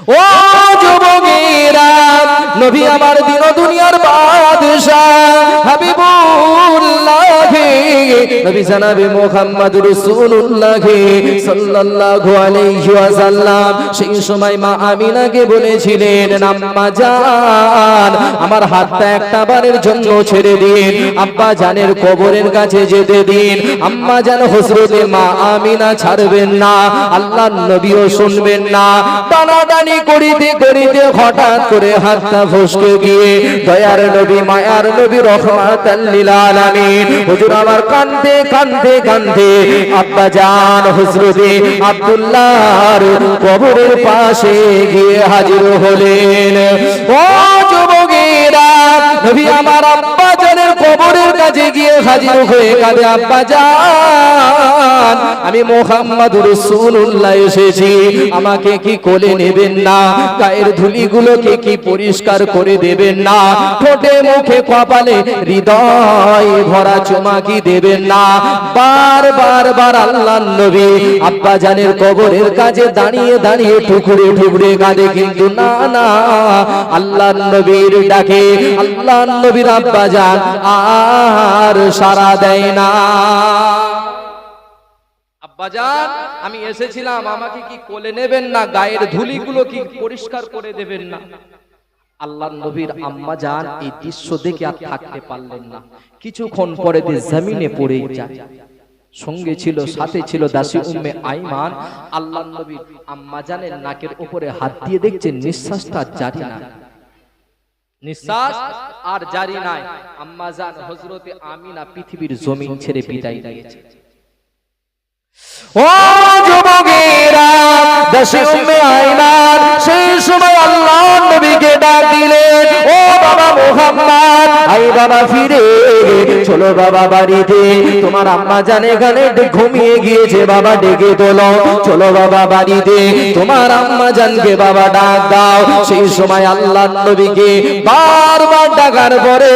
ও যুবকেরা, নবী আমার দিন দুনিয়ার বাদশাহ হাবিবুল্লাহ নবী জনাবে মুহাম্মদ রাসূলুল্লাহ সাল্লাল্লাহু আলাইহি ওয়াসাল্লাম সেই সময় মা আমিনাকে বলেছিলেন, আম্মা জান আমার হাতটা একটা বারের জন্য ছেড়ে দিন, আব্বা জানের কবরের কাছে যেতে দিন। আম্মা জান হযরতে মা আমিনা ছাড়বেন না, আল্লাহর নবীও শুনবেন না। টানাটানি করিতে করিতে হঠাৎ করে হাতটা ফসকে গিয়ে দয়ার নবী মায়ার নবী রহমাতাল লিল আলামিন হুজুর আমার কাঁদতে কাঁদতে কাঁদতে আব্বা জান হযরতে আব্দুল্লাহর কবরের পাশে গিয়ে হাজির হলেন। ও যুবকেরা, নবী আমার আব্বা জানের কবরের কাছে গিয়ে হাজির হয়ে কাঁদে, আব্বা জান আমি মুহাম্মদুর রাসূলুল্লাহ এসেছি, আমাকে কি কোলে নেবেন না? গায়ের ধুলিগুলোকে কি পরিষ্কার করে দেবেন না? ঠোঁটে মুখে কপালে হৃদয় ভরা চুমা কি দেবেন না? বার আল্লাহর নবী আব্বা জানের কবরের কাছে দাঁড়িয়ে দাঁড়িয়ে ঠুকরে ঠুকরে কাঁদে, কিন্তু না না, আল্লাহর নবীর ডাকে আল্লাহর নবীর আব্বা জান আর সাড়া দেয় না। আব্বাজান আমি এসেছিলাম, আমাকে কি কোলে নেবেন না? গায়ের ধুলিগুলো কি পরিষ্কার করে দেবেন না? আল্লাহর নবীর আম্মা জান এই দৃশ্য দেখে আর থাকতে পারলেন না, কিছুক্ষণ পরে জমিনে পড়ে যায়। সঙ্গে ছিল, সাথে ছিল দাসী উম্মে আইমান। আল্লাহর নবীর আম্মা জানের নাকের উপরে হাত দিয়ে দেখছেন নিঃশ্বাসটা জারি না, নিঃশ্বাস আর জারি নাই। আম্মা জান হযরতে আমিনা পৃথিবীর জমিন ছেড়ে বিদায় নিয়েছে। ও যুবকেরা, দাসী উম্মে আইমান সেই সময় আল্লাহর নবীকে ডাক দিলেন, ও বাবা মুহাম্মদ, আই বাবা ফিরে চলো বাবা বাড়িতে, তোমার আম্মা জানে গানে ঘুমিয়ে গিয়েছে, বাবা ডেকে তোলো, চলো বাবা বাড়িতে, তোমার আম্মা জানকে বাবা ডাক দাও। সেই সময় আল্লাহর নবীকে বারবার ডাকার পরে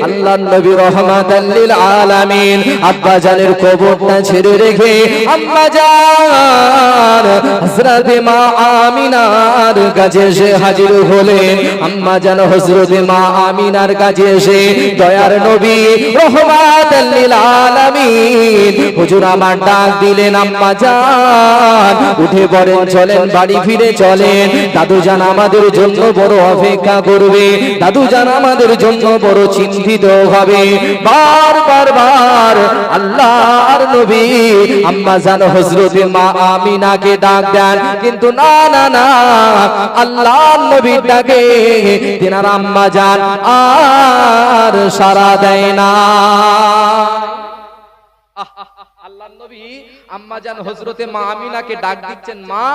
আল্লাহর নবী রহমাতাল লিল আলামিন আব্বা জানের কবরটা ছেড়ে রেখে আম্মা জান হযরতে মা আমিনার কাছে এসে হাজির হলেন। আম্মা জান হযরতে মা আমিনার কাছে এসে দয়ার নবী রহমাতাল লিল আলামিন হুজুর আমার ডাক দিলেন, আম্মা জান উঠে পড়েন, চলেন বাড়ি ফিরে চলেন, দাদু জান আমাদের জন্য বড় অপেক্ষা করবে, দাদু জান আমাদের জন্য বড় চিন্তিত হবে। বার আল্লাহর নবী আম্মা জান হযরতে মা আমিনাকে ডাক দেন, কিন্তু না না না, আল্লাহর নবীর ডাকে তিনার আম্মা জান আর সাড়া দেয় না। আল্লাহর নবী আম্মা জান হযরতে মা আমিনাকে ডাক দিচ্ছেন, মা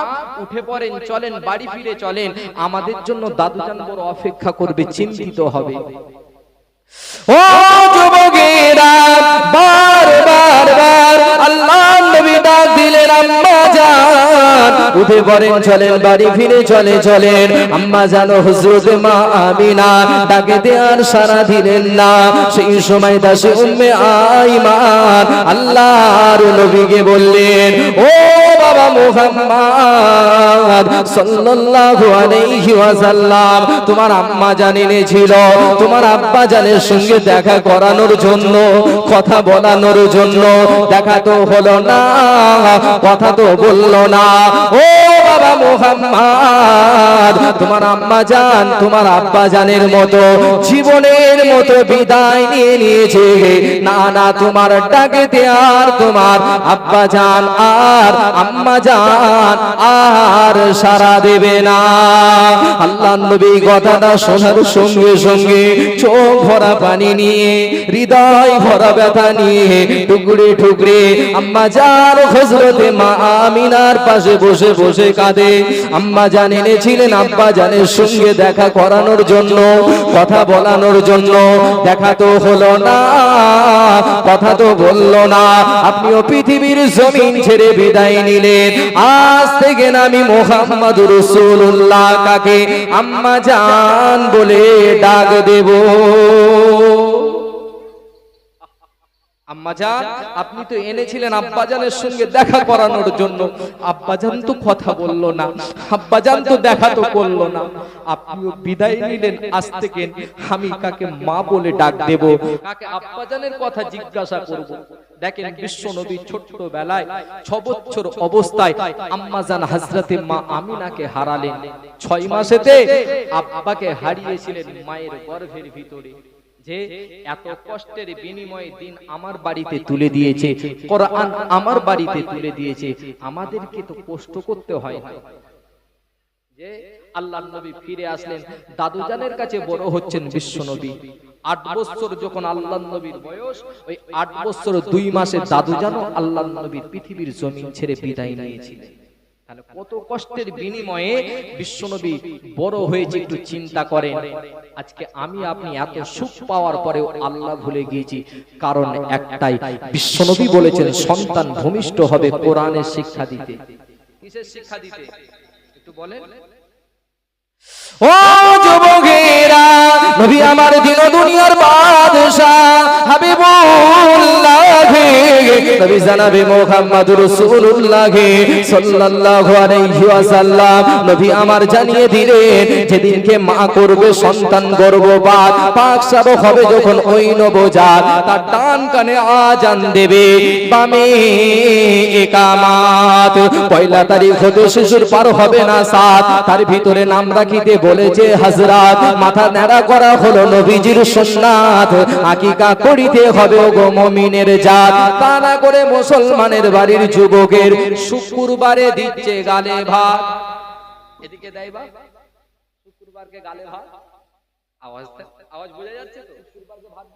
উঠে পড়েন, চলেন বাড়ি ফিরে চলেন, আমাদের জন্য দাদু জান বড় অপেক্ষা করবে, চিন্তিত হবে। ও যুবকেরা, বার আল্লাহর নবী ডাক দিলেন, আম্মা জান উঠে পড়েন, চলেন বাড়ি ফিরে চলেন। আম্মা জান হযরতে মা আমিনা ডাকে দেয়ার সাড়া দিলেন না। সেই সময় দাসী উম্মে আইমান আল্লাহর নবীকে বললেন, ও বাবা মুহাম্মদ সাল্লাল্লাহু আলাইহি ওয়াসাল্লাম, তোমার আম্মা জান এনেছিল তোমার আব্বা জানের সঙ্গে দেখা করানোর জন্য, কথা বলানোর জন্য। দেখা তো হলো না, কথা তো বললো না। ও বাবা মুহাম্মদ, তোমার আম্মা জান তোমার আব্বা জানের মতো জীবনের মতো বিদায় নিয়ে নিয়েছে। না না, তোমার ডাকেতে আর তোমার আব্বা জান আর আম্মা জান আর সাড়া দেবে না। আল্লাহর নবী কথাটা শোনার সঙ্গে সঙ্গে চোখ ভরা পানি নিয়ে, হৃদয় ভরা ব্যথা নিয়ে টুকরে টুকরে আম্মা জান হযরতে মা আমিনার পাশে বসে বসে কাঁদে। আম্মা জান এনেছিলেন আব্বা জানের সঙ্গে দেখা করানোর জন্য, কথা বলানোর জন্য। দেখা তো হলো না, কথা তো বললো না। আপনিও পৃথিবীর জমিন ছেড়ে বিদায় নিলেন। আজ থেকে আমি মুহাম্মদুর রাসূলুল্লাহ কাকে আম্মা জান বলে ডাক দেব। আম্মাজান আপনি তো এনেছিলেন আব্বাজানের সঙ্গে দেখা করানোর জন্য, আব্বাজান তো কথা বললো না, আব্বাজান তো দেখা তো করলো না, আপনিও বিদায় নিলেন। আজ থেকে আমি কাকে মা বলে ডাক দেব, কাকে আব্বাজানের কথা জিজ্ঞাসা করব? দেখেন বিশ্ব নবী ছোট্ট বেলায় 6 বছর অবস্থায় আম্মাজান হযরতে মা আমিনাকে হারালেন। 6 মাসেতে আব্বাকে হারিয়েছিলেন মায়ের গর্ভের ভিতরে। যে এত কষ্টের বিনিময়ে দিন আমার বাড়িতে তুলে দিয়েছে, কোরআন আমার বাড়িতে তুলে দিয়েছে, আমাদেরকে তো কষ্ট করতে হয় না। যে আল্লাহর নবী ফিরে আসলেন, দাদুজানের কাছে বড় হচ্ছেন বিশ্ব নবী। 8 বছর যখন আল্লাহর নবীর বয়স, ওই 8 বছর 2 মাসে দাদুজানও আল্লাহর নবীর পৃথিবীর জমিন ছেড়ে বিদায় নিয়েছিলেন। তাহলে কত কষ্টের বিনিময়ে বিশ্বনবী বড় হয়েছে, একটু চিন্তা করেন। আজকে আমি আপনি এত সুখ পাওয়ার পরেও আল্লাহ ভুলে গিয়েছি, কারণ একটাই, বিশ্বনবী বলেছেন সন্তান ভূমিষ্ঠ হবে কোরআনের শিক্ষা দিতে। কিসের শিক্ষা দিতে একটু বলেন? ও যুবকেরা, নবী আমার দিন দুনিয়ার বাদশা হাবিবুল্লাহ নবী জানাবে মুহাম্মদুর রাসূলুল্লাহ সাল্লাল্লাহু আলাইহি ওয়াসাল্লাম, নবী আমার জানিয়ে দিলেন যেদিনকে মা করবে সন্তান গর্ভপাত, পাক শাবক হবে যখন ওই নবজাত, তার ডান কানে আজান দেবে, বামে ইকামাত। পয়লা তারিখ হতে শিশুর পার হবে না 7, তার ভিতরে নাম রাখিতে বলেছে হযরত, মাথা নেড়া করা হলো নবীজির সুন্নাত, আকিকা করিতে হবে গো মুমিনের জাত। তা না করে মুসলমানের বাড়ির যুবকের শুক্রবারে দিচ্ছে গালে ভাত, এদিকে দেয় বা শুক্রবারকে গালে ভাত, আওয়াজ বোঝা যাচ্ছে তো? শুক্রবারকে ভাত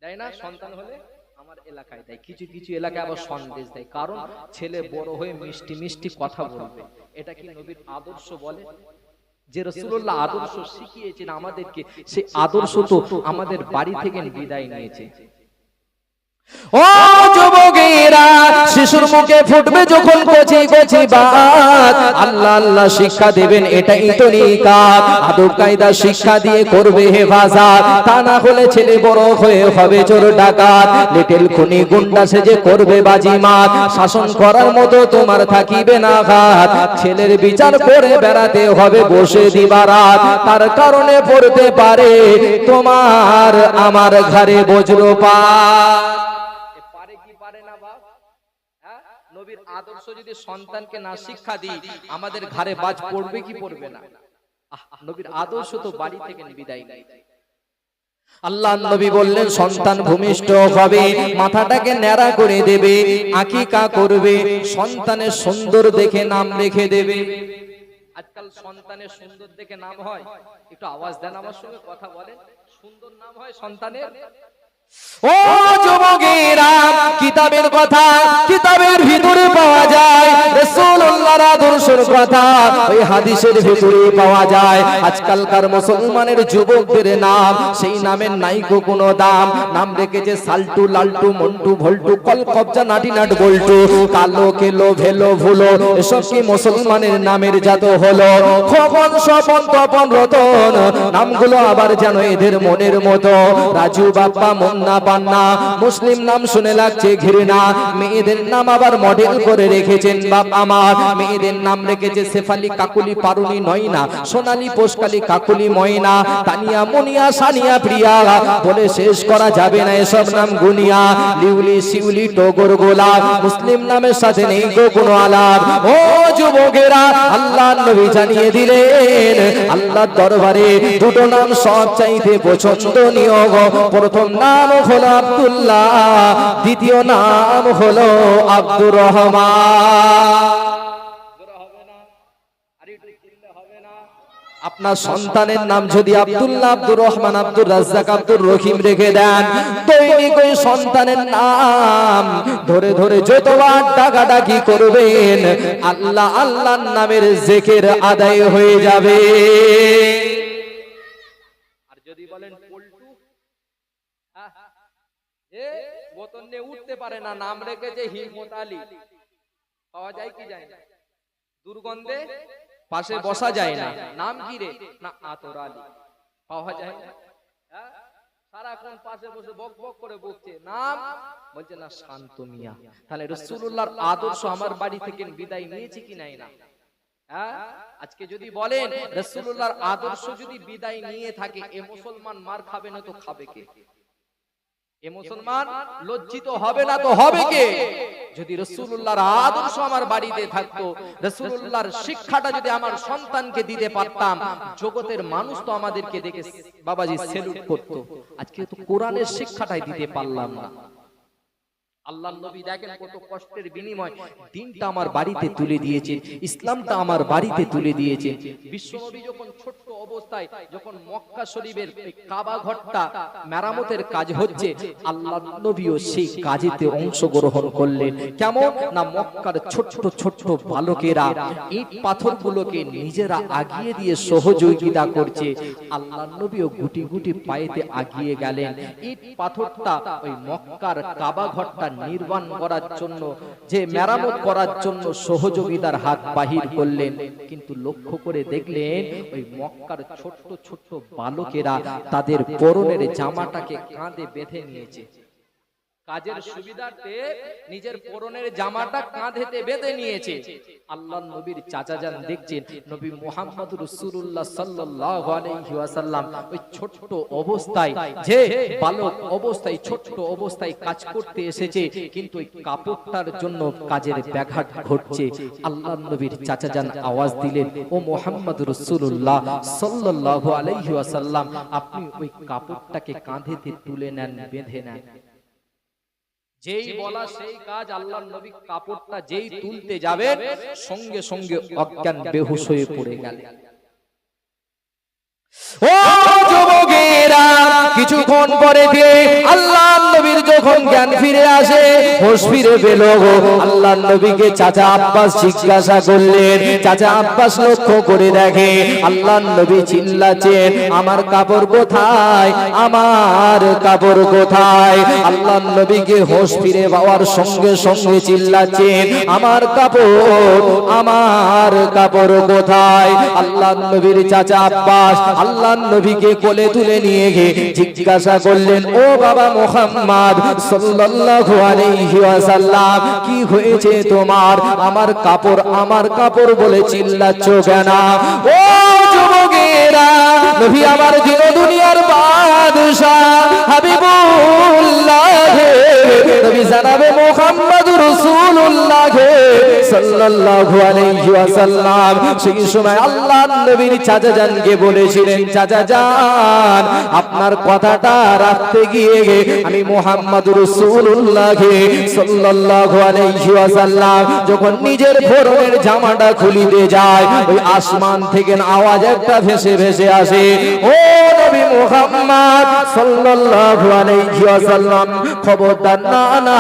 দেয় না, সন্তান হলে আমার এলাকায় দেয়, কিছু কিছু এলাকায় আবার সন্দেশ দেয়, কারণ ছেলে বড় হয়ে মিষ্টি মিষ্টি কথা বলবে। এটা কি নবীর আদর্শ বলে? যে রাসূলুল্লাহ আদর্শ শিখিয়েছেন আমাদেরকে, সেই আদর্শ তো আমাদের বাড়ি থেকে বিদায় নিয়েছে। ও যুবকেরা, শিশুর মুখে ফুটবে যখন কচি কচি বাত, আল্লাহ আল্লাহ শিক্ষা দেবেন, এটাই তো নিকাত। আদব কায়দা শিক্ষা দিয়ে করবে হেফাজত, তা না হলে ছেলে বড় হয়ে হবে চোর ডাকাত, লিটল খুনি গুন্ডা সেজে করবে বাজিমাত, শাসন করার মতো তোমার থাকিবে না হাত, ছেলের বিচার করে বেড়াতে হবে বসে দিবারাত, তার কারণে পড়তে পারে তোমার আমার ঘরে বজ্রপাত। নবীর আদর্শ যদি সন্তানকে না শিক্ষা দিই, আমাদের ঘরে বাজ পড়বে কি পড়বে না? নবীর আদর্শ তো বাড়ি থেকে বিদায় নেয়। আল্লাহ নবী বললেন সন্তান ভূমিষ্ঠ হবে, মাথাটাকে ন্যাড়া করে দেবে, আকিকা করবে, সন্তানের সুন্দর দেখে নাম রেখে দেবে। আজকাল সন্তানের সুন্দর দেখে নাম হয়, একটু আওয়াজ দেন, আমার সঙ্গে কথা বলেন। সুন্দর নাম হয় সন্তানের। ও যুবকেরা, কিতাবের কথা কিতাবের ভিতরে পাওয়া যায়, রাসূলুল্লাহর আদর্শের কথা ওই হাদিসের ভিতরে পাওয়া যায়। আজকালকার মুসলমানের যুবকদের নাম, সেই নামের নাইকো কোনো দাম, নাম রেখেছে সাল্টু লালটু মন্টু ভল্টু কল কবজা নাটি নাট বল্টু, কালো কেলো ভেলো ভুলো, এসব কি মুসলমানের নামের জাত হলো? খোকন স্বপন তপন রতন, নামগুলো আবার যেন এদের মনের মতো, রাজু বাপ্পা না পান্না, মুসলিম নাম শুনে লাগছে ঘৃণা, মেয়েদের নাম আবার মডেল করে রেখেছেন বাপ আমার, মেয়েদের নাম রেখেছে শেফালি কাকুলি পারুনি নয়না, সোনালি পোষকালি কাকুলি ময়না, তানিয়া মুনিয়া সানিয়া প্রিয়া, বলে শেষ করা যাবে না এসব নাম গুনিয়া, লিউলি শিউলি টগর গোলাপ, মুসলিম নামের সাথে নেই গো কোনো আলাপ। ও যুবকেরা, আল্লাহ নবী জানিয়ে দিলেন আল্লাহর দরবারে দুটো নাম সব চাইতে পছন্দনীয়, প্রথম নাম হলো আব্দুল্লাহ, দ্বিতীয় নাম হলো আব্দুর রহমান। আপনার সন্তানের নাম যদি আব্দুল্লাহ, আব্দুর রহমান, আব্দুর রাজ্জাক, আব্দুর রহিম রেখে দেন, দৈনিক ওই সন্তানের নাম ধরে ধরে যতবার ডাকাডাকি করবেন, আল্লাহ আল্লাহর নামের জিকির আদায় হয়ে যাবে। আর যদি বলেন পল্টু, বোতল নিয়ে উঠতে পারে না, নাম রেখেছে হিকমত আলী, পাওয়া যায় কি যায় না? দুর্গন্ধে পাশে বসা যায় না, নাম কি রে? না আতর আলী, পাওয়া যায় না। সারাক্ষণ পাশে বসে বক বক করে বকছে, নাম বলছে না শান্ত মিয়া। তাহলে রাসূলুল্লাহর আদর্শ আমার বাড়ি থেকে বিদায় নিয়েছে কি নাই না? আজকে যদি বলেন রাসূলুল্লাহর আদর্শ যদি বিদায় নিয়ে থাকে, এ মুসলমান মার খাবে না তো খাবে কে? এ মুসলমান লজ্জিত হবে না তো হবে কে? যদি রাসূলুল্লাহর আদর্শ আমার বাড়িতে থাকতো, রাসূলুল্লাহর শিক্ষাটা যদি আমার সন্তানকে দিতে পারতাম, জগতের মানুষ তো আমাদেরকে দেখে বাবাজি সেলুট করতো। আজকে তো কোরআনের শিক্ষাটাই দিতে পারলাম না। আল্লাহর নবী দেখেন কত কষ্টের বিনিময় দিনটা আমার বাড়িতে তুলে দিয়েছে, ইসলামটা আমার বাড়িতে তুলে দিয়েছে। বিশ্বনবী যখন ছোট্ট অবস্থায় যখন মক্কা শরীফের কাবা ঘরটা মেরামতের কাজ হচ্ছে, আল্লাহর নবীও সেই কাজেতে অংশগ্রহণ করলেন। কেমন না, মক্কার ছোট্ট ছোট্ট বালকেরা ইট পাথরগুলোকে নিজেরা আগিয়ে দিয়ে সহযোগিতা করছে, আল্লাহর নবীও গুটি গুটি পায়েতে আগিয়ে গেলেন। ইট পাথরটা ওই মক্কার কাবা ঘরটা নির্মাণ করার জন্য, যে মেরামত করার জন্য সহযোগিতার হাত বাহির করলেন। কিন্তু লক্ষ্য করে দেখলেন ওই মক্কার ছোট্ট ছোট্ট বালকেরা তাদের পরনের জামাটাকে কাঁধে বেঁধে নিয়েছে। কাজের সুবিধার্থে নিজের পরনের জামাটা কাঁধেতে বেঁধে নিয়েছে। আল্লাহর নবীর চাচা যান দেখছেন নবী মুহাম্মদ রাসূলুল্লাহ সাল্লাল্লাহু আলাইহি ওয়াসাল্লাম ওই ছোট্ট অবস্থায়, যে বালক অবস্থায় ছোট্ট অবস্থায় কাজ করতে এসেছে, কিন্তু ওই কাপড়টার জন্য কাজের ব্যাঘাত ঘটছে। আল্লাহর নবীর চাচা যান আওয়াজ দিলেন, ও মুহাম্মদ রাসূলুল্লাহ সাল্লাল্লাহু আলাইহি ওয়াসাল্লাম, আপনি ওই কাপড়টাকে কাঁধেতে তুলে নেন, বেঁধে নেন। যেই বলা সেই কাজ, আল্লাহর নবী কাপড়টা যেই তুলতে যাবে, সঙ্গে সঙ্গে অজ্ঞান বেহুশ হয়ে পড়ে গেলেন। ও যুবকেরা, কিছুক্ষণ পরে দিয়ে আল্লাহর নবীর যখন জ্ঞান ফিরে আসে, হোশ ফিরে পেল, আল্লাহর নবীকে চাচা আব্বাস জিজ্ঞাসা করলেন। চাচা আব্বাস লক্ষ্য করে দেখে আল্লাহর নবী চিল্লাচ্ছেন, আমার কাপড় কোথায়, আমার কাপড় কোথায়? আল্লাহর নবীকে হোশ ফিরে পাওয়ার সঙ্গে সঙ্গে চিল্লাচ্ছেন, আমার কাপড়, আমার কাপড় কোথায়? আল্লাহর নবীর চাচা আব্বাস আল্লাহর নবীকে কোলে তুলে নিয়ে গিয়ে জিজ্ঞাসা করলেন, ও বাবা মুহাম্মদ সাল্লাল্লাহু আলাইহি ওয়াসাল্লাম, কি হয়েছে তোমার? আমার কাপড়, আমার কাপড় বলে চিল্লাচ্ছ কেন? ও যুবকেরা, নবী আমার দিন দুনিয়ার বাদশা হাবিবুল্লাহ, নবী জানাবে মুহাম্মদ রাসূলুল্লাহ সাল্লাল্লাহু আলাইহি ওয়াসাল্লাম সেই সময় আল্লাহর নবীর চাচা জানকে বলেছিলেন, চাচা জান, আপনার কথাটা রাখতে গিয়ে আমি মুহাম্মদ রাসূলুল্লাহ সাল্লাল্লাহু আলাইহি ওয়াসাল্লাম যখন নিজের পরনের জামাটা খুলিতে যায়, ওই আসমান থেকে আওয়াজ একটা ভেসে ভেসে আসে, ও নবী মুহাম্মদ সাল্লাল্লাহু আলাইহি ওয়াসাল্লাম, খবরদার না না,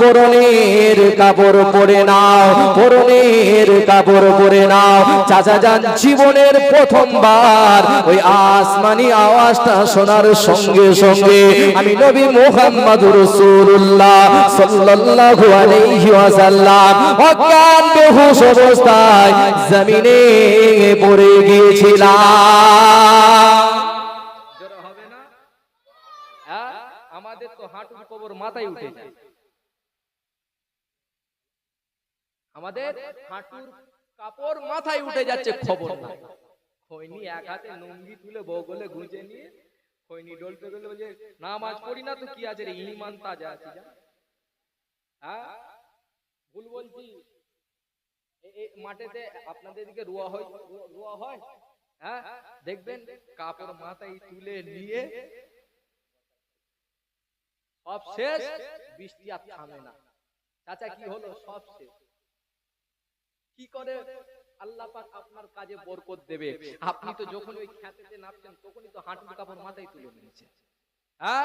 পরনের কাপড় পরে নাও, পরনের কাপড় পরে নাও। চাচা যান জীবনের প্রথমবার ওই আসমানি আওয়াজটা শোনার সঙ্গে সঙ্গে আমি নবী মুহাম্মদ রাসূলুল্লাহ সাল্লাল্লাহু আলাইহি ওয়াসাল্লাম অজ্ঞান বেহুশ অবস্থায় জমিনে পড়ে গিয়েছিলাম। জোরে হবে না? আমাদের তো হাঁটুর কবর মাথায় উঠে যায়, আমাদের হাঁটুর কাপড় মাথায় উঠে যাচ্ছে, খবর নাই। খৈনি এক হাতে লুঙ্গি তুলে বগলে গুঁজে নিয়ে খৈনি ডলতে ডলতে বলছে, নামাজ পড়ি না তো কি আছে রে, ঈমান তাজা আছে। হ্যাঁ, ভুল বলছি? মাঠেতে আপনাদের দিকে রুয়া হয়, হ্যাঁ, দেখবেন কাপড় মাথায় তুলে নিয়ে সব শেষ, বৃষ্টি আর থামে না। চাচা কি হলো? সব শেষ। কি করে আল্লাহ পাক আপনার কাজে বরকত দেবে? আপনি তো যখন ওই খেতেতে নামছেন তখনই তো হাঁটুর কাপড় মাথায় তুলে নিয়েছেন। হ্যাঁ,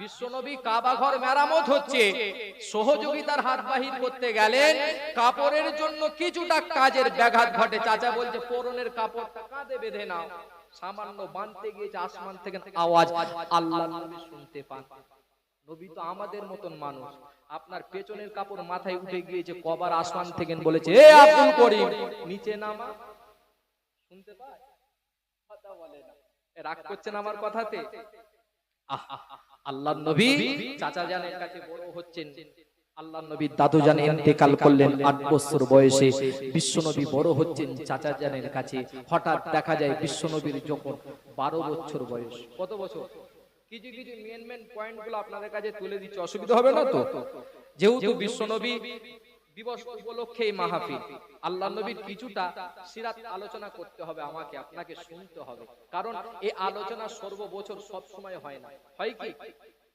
বিশ্বনবী কাবা ঘর মেরামত হচ্ছে, সহযোগিতার হাত বাহির করতে গেলেন, কাপড়ের জন্য কিছুটা কাজের ব্যাঘাত ঘটে। চাচা বলছে পরনের কাপড়টা কাঁধে বেঁধে নাও, সামান্য বাঁধতে গিয়েছে, আসমান থেকে আওয়াজ আল্লাহ নবী শুনতে পান। নবী তো আমাদের মতন মানুষ, আপনার পেছনের কাপড় মাথায় উঠে গিয়েছে, কবার আসমান থেকে বলেছে, এ আব্দুল করিম নিচে নামা, শুনতে পায়? কথা বলে না। রাগ করছেন আমার কথাতে? আল্লাহর নবী চাচা জানের কাছে বড় হচ্ছেন। আল্লাহর নবী দাদু জান ইন্তেকাল করলেন 8 বছর বয়সে। বিশ্বনবী বড় হচ্ছেন চাচা জানের কাছে। হঠাৎ দেখা যায় বিশ্বনবীর যখন 12 বছর বয়স। কত বছর? কিছু কিছু মেন পয়েন্টগুলো আপনাদের কাছে তুলে দিচ্ছি, অসুবিধা হবে না তো? যেহেতু বিশ্বনবী দিবস উপলক্ষে এই মাহফিল, আল্লাহর নবীর কিছুটা সিরাত আলোচনা করতে হবে, আমাকে আপনাকে শুনতে হবে। কারণ এই আলোচনা সর্ববছর সব সময় হয় না। হয় কি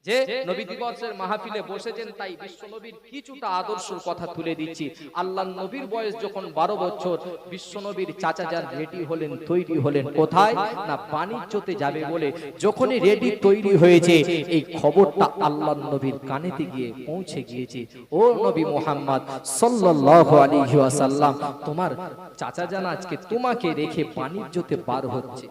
যে নবী দিবসের মাহফিলে বসেছেন, তাই বিশ্ব নবীর কিছুটা আদর্শের কথা তুলে দিচ্ছি। আল্লাহর নবীর বয়স যখন 12 বছর, বিশ্ব নবীর চাচা যান রেডি হলেন, তৈরি হলেন। কোথায়? না বাণিজ্যতে যাবে বলে। যখনই রেডি তৈরি হয়েছে, এই খবরটা আল্লাহর নবীর কানেতে গিয়ে পৌঁছে গিয়েছে। ও নবী মুহাম্মদ সাল্লাল্লাহু আলাইহি ওয়াসাল্লাম, তোমার চাচা যান আজকে তোমাকে রেখে বাণিজ্যতে বার হচ্ছে।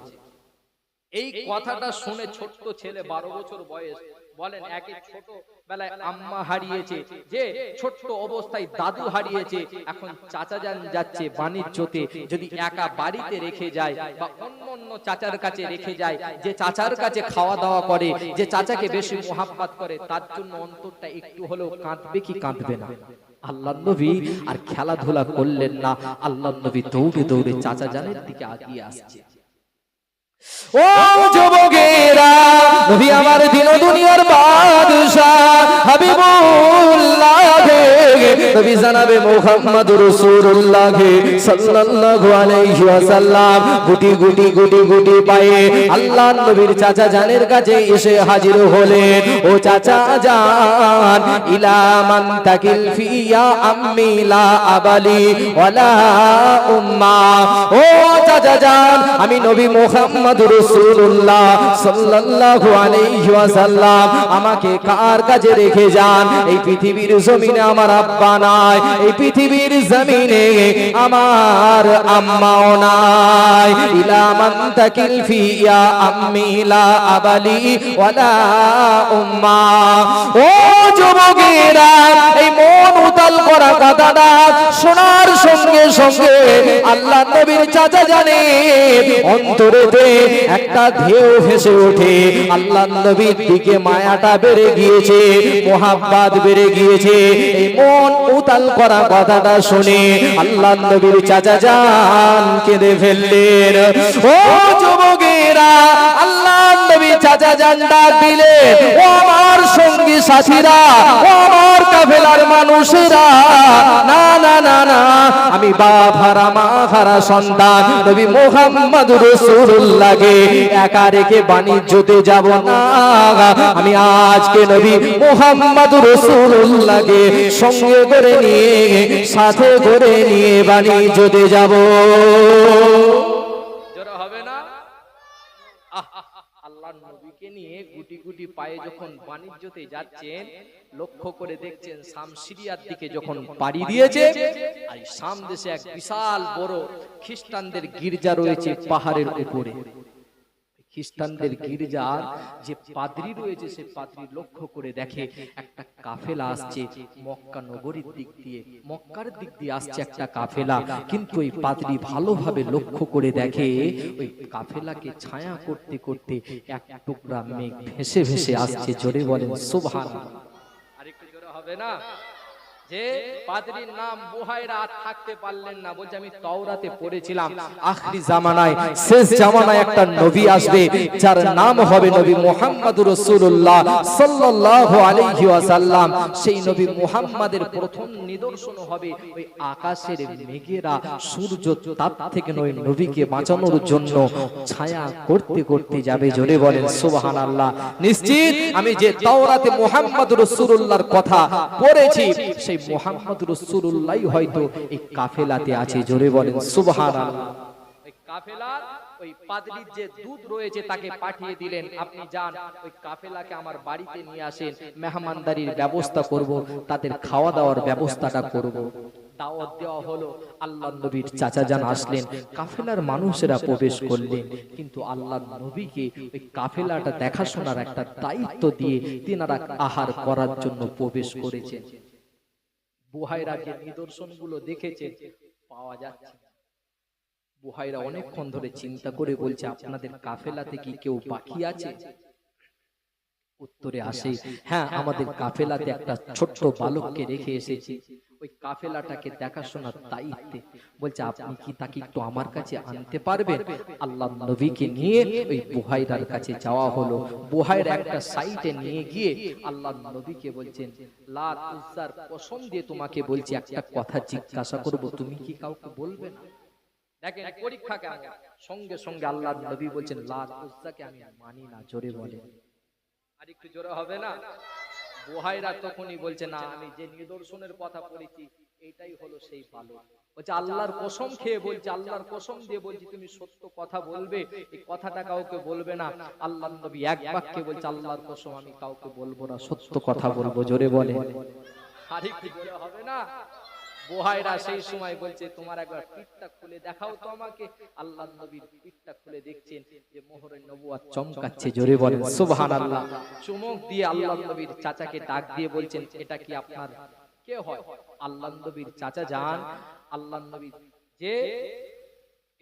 এই কথাটা শুনে ছোট্ট ছেলে 12 বছর বয়স বলেন, একে ছোট বেলায় আম্মা হারিয়েছে, যে ছোট্ট অবস্থায় দাদু হারিয়েছে, এখন চাচা যান যাচ্ছে বাণিজ্যতে। যদি একা বাড়িতে রেখে যায় বা অন্য চাচার কাছে রেখে যায়, যে চাচার কাছে খাওয়া দাওয়া করে, যে চাচাকে বেশি মোহাব্বত করে, তার জন্য অন্তরটা একটু হলেও কাঁদবে কি কাঁদবে না? আল্লাহর নবী আর খেলাধুলা করলেন না। আল্লাহর নবী দৌড়ে দৌড়ে চাচা জানের দিকে এগিয়ে আসছে। ও যুবকেরা, নবী আমার দিন দুনিয়ার বাদশাহ হাবিবুল্লাহ নবী জনাবে মুহাম্মদুর রাসূলুল্লাহ সাল্লাল্লাহু আলাইহি ওয়াসাল্লাম গুটি গুটি গুটি গুটি পায়ে আল্লাহর নবীর চাচা জানের কাছে এসে হাজির হলেন। ও চাচা জান, ইলা মান তাকিল ফিয়া আম্মি লা আবালি ওয়ালা উম্মা। ও চাচা জান, আমি নবী মুহাম্মদুর রাসূলুল্লাহ সাল্লাল্লাহু আলাইহি ওয়াসাল্লাম আমাকে কার কাছে রেখে যান? এই পৃথিবীর জমিনে আমার আব্বা নাই, এই পৃথিবীর জমিনে আমার আম্মাও নাই। ইলা মান তাকিল ফিয়া আম্মি লা আবালি ওয়ালা উম্মা। ও যুবকেরা, এই মন উতাল করা কথাটা শোনার সঙ্গে সঙ্গে আল্লাহর নবীর চাচা জানে অন্তরেতে একটা ঢেউ ভেসে ওঠে। আল্লাহর নবীর দিকে মায়াটা বেড়ে গিয়েছে, মোহাব্বত বেড়ে গিয়েছে। এই মন উতাল করা কথাটা শুনে আল্লাহর নবীর চাচা জান কেঁদে ফেললেন। ও যুবকেরা, আল্লাহর নবী চাচা জান ডাক দিলেন, ও আমার সঙ্গী সাথীরা, ও আমার কাফেলার মানুষেরা, না না না না, আমি বাপ হারা মা হারা সন্তান নবী মুহাম্মদুর রাসূলুল্লাহকে একা রেখে বাণিজ্যতে যাব না। আমি আজকে নবী মুহাম্মদুর রাসূলুল্লাহকে সঙ্গে করে নিয়ে, সাথে করে নিয়ে বাণিজ্যতে যাব। জোরে হবে না? আল্লাহর নবীকে নিয়ে গুটি গুটি পায়ে যখন বাণিজ্যতে যাচ্ছেন, লক্ষ্য করে দেখছেন শাম সিরিয়ার দিকে যখন পাড়ি দিয়েছে, আর শাম দেশে এক বিশাল বড় খ্রিস্টানদের গির্জা রয়েছে পাহাড়ের উপরে। খ্রিস্টানদের গির্জার যে পাদ্রী রয়েছে, সে পাদ্রী লক্ষ্য করে দেখে একটা কাফেলা আসছে মক্কা নগরীর দিক দিয়ে, মক্কার দিক দিয়ে আসছে একটা কাফেলা। কিন্তু ওই পাদ্রী ভালোভাবে লক্ষ্য করে দেখে ওই কাফেলাকে ছায়া করতে করতে এক টুকরা মেঘ ভেসে ভেসে আসছে। জোরে বলেন সুবহানাল্লাহ। আরেকটু জোরে হবে না? যে পাদ্রীর নাম বুহাইরা থাকতে পারলেন না, বলছে আমি তাওরাতে পড়েছিলাম আখরি জামানায়, শেষ জামানায় একটা নবী আসবে যার নাম হবে নবী মুহাম্মদুর রাসূলুল্লাহ সাল্লাল্লাহু আলাইহি ওয়াসাল্লাম। সেই নবী মুহাম্মাদের প্রথম নিদর্শন হবে ওই আকাশের মেঘেরা সূর্য তাপ থেকে ওই নবীকে বাঁচানোর জন্য ছায়া করতে করতে যাবে। জোরে বলেন সুবহানাল্লাহ। নিশ্চিত আমি যে তাওরাতে মুহাম্মদুর রাসূলুল্লাহর কথা পড়েছি, সেই মুহাম্মদুর রাসূলুল্লাহ হয়তো এই কাফেলাতে আছে। জোরে বলেন সুবহানাল্লাহ। ওই কাফেলার ওই পাদ্রীর যে দূত রয়েছে তাকে পাঠিয়ে দিলেন, আপনি যান ওই কাফেলাকে আমার বাড়িতে নিয়ে আসেন, মেহমানদারির ব্যবস্থা করব, তাদের খাওয়া দাওয়ার ব্যবস্থাটা করব। দাওয়াত দেওয়া হলো। আল্লাহর নবীর চাচা জান আসলেন, কাফেলার মানুষেরা প্রবেশ করলেন, কিন্তু আল্লাহর নবীকে ওই কাফেলাটা দেখাশোনার একটা দায়িত্ব দিয়ে তিনারা আহার করার জন্য প্রবেশ করেছেন। বুহাইরা যে নিদর্শনগুলো দেখেছে পাওয়া যাচ্ছে। বুহাইরা অনেকক্ষণ ধরে চিন্তা করে বলছে, আপনাদের কাফেলাতে কি কেউ বাকি আছে? উত্তরে আসে, হ্যাঁ আমাদের কাফেলাতে একটা ছোট্ট বালককে রেখে এসেছি, ওই কাফেলাটাকে দেখাশোনার দায়িত্বে। বলছে আপনি কি তাকে একটু আমার কাছে আনতে পারবেন? আল্লাহ নবীকে নিয়ে ওই বুহাইরার কাছে যাওয়া হলো। বুহাইরা একটা সাইটে নিয়ে গিয়ে আল্লাহ নবীকে বলছেন, লাত উজ্জার কসম দিয়ে তোমাকে বলছি একটা কথা জিজ্ঞাসা করব, তুমি কি কাউকে বলবে না? দেখেন পরীক্ষা কেমন। সঙ্গে সঙ্গে আল্লাহ নবী বলছেন, লাত উজ্জাকে আমি মানি না। জোরে বলে, আর একটু জোরে হবে না? বুহাইরা তখনই বলছে, না আমি যে নিদর্শনের কথা পড়েছি এটাই হলো সেই বালক। বলছে আল্লাহর কসম খেয়ে বলছে, আল্লাহর কসম দিয়ে বলছি তুমি সত্য কথা বলবে, এই কথাটা কাউকে বলবে না। আল্লাহ নবী এক বাক্যে বলছে, আল্লাহর কসম আমি কাউকে বলবো না, সত্য কথা বলবো। জোরে বলে, আর একটু জোরে হবে না? বুহাইরা সেই সময় বলছে, তোমার একবার পিঠটা খুলে দেখাও তো আমাকে। আল্লাহ নবীর পিঠটা খুলে দেখছেন যে মোহরে নবুয়ত চমকাচ্ছে। জোরে বলেন সুবহানাল্লাহ। চুমুক দিয়ে আল্লাহ নবীর চাচাকে ডাক দিয়ে বলছেন, এটা কি আপনার কে হয়? আল্লাহ নবীর চাচা যান। আল্লাহ নবী যে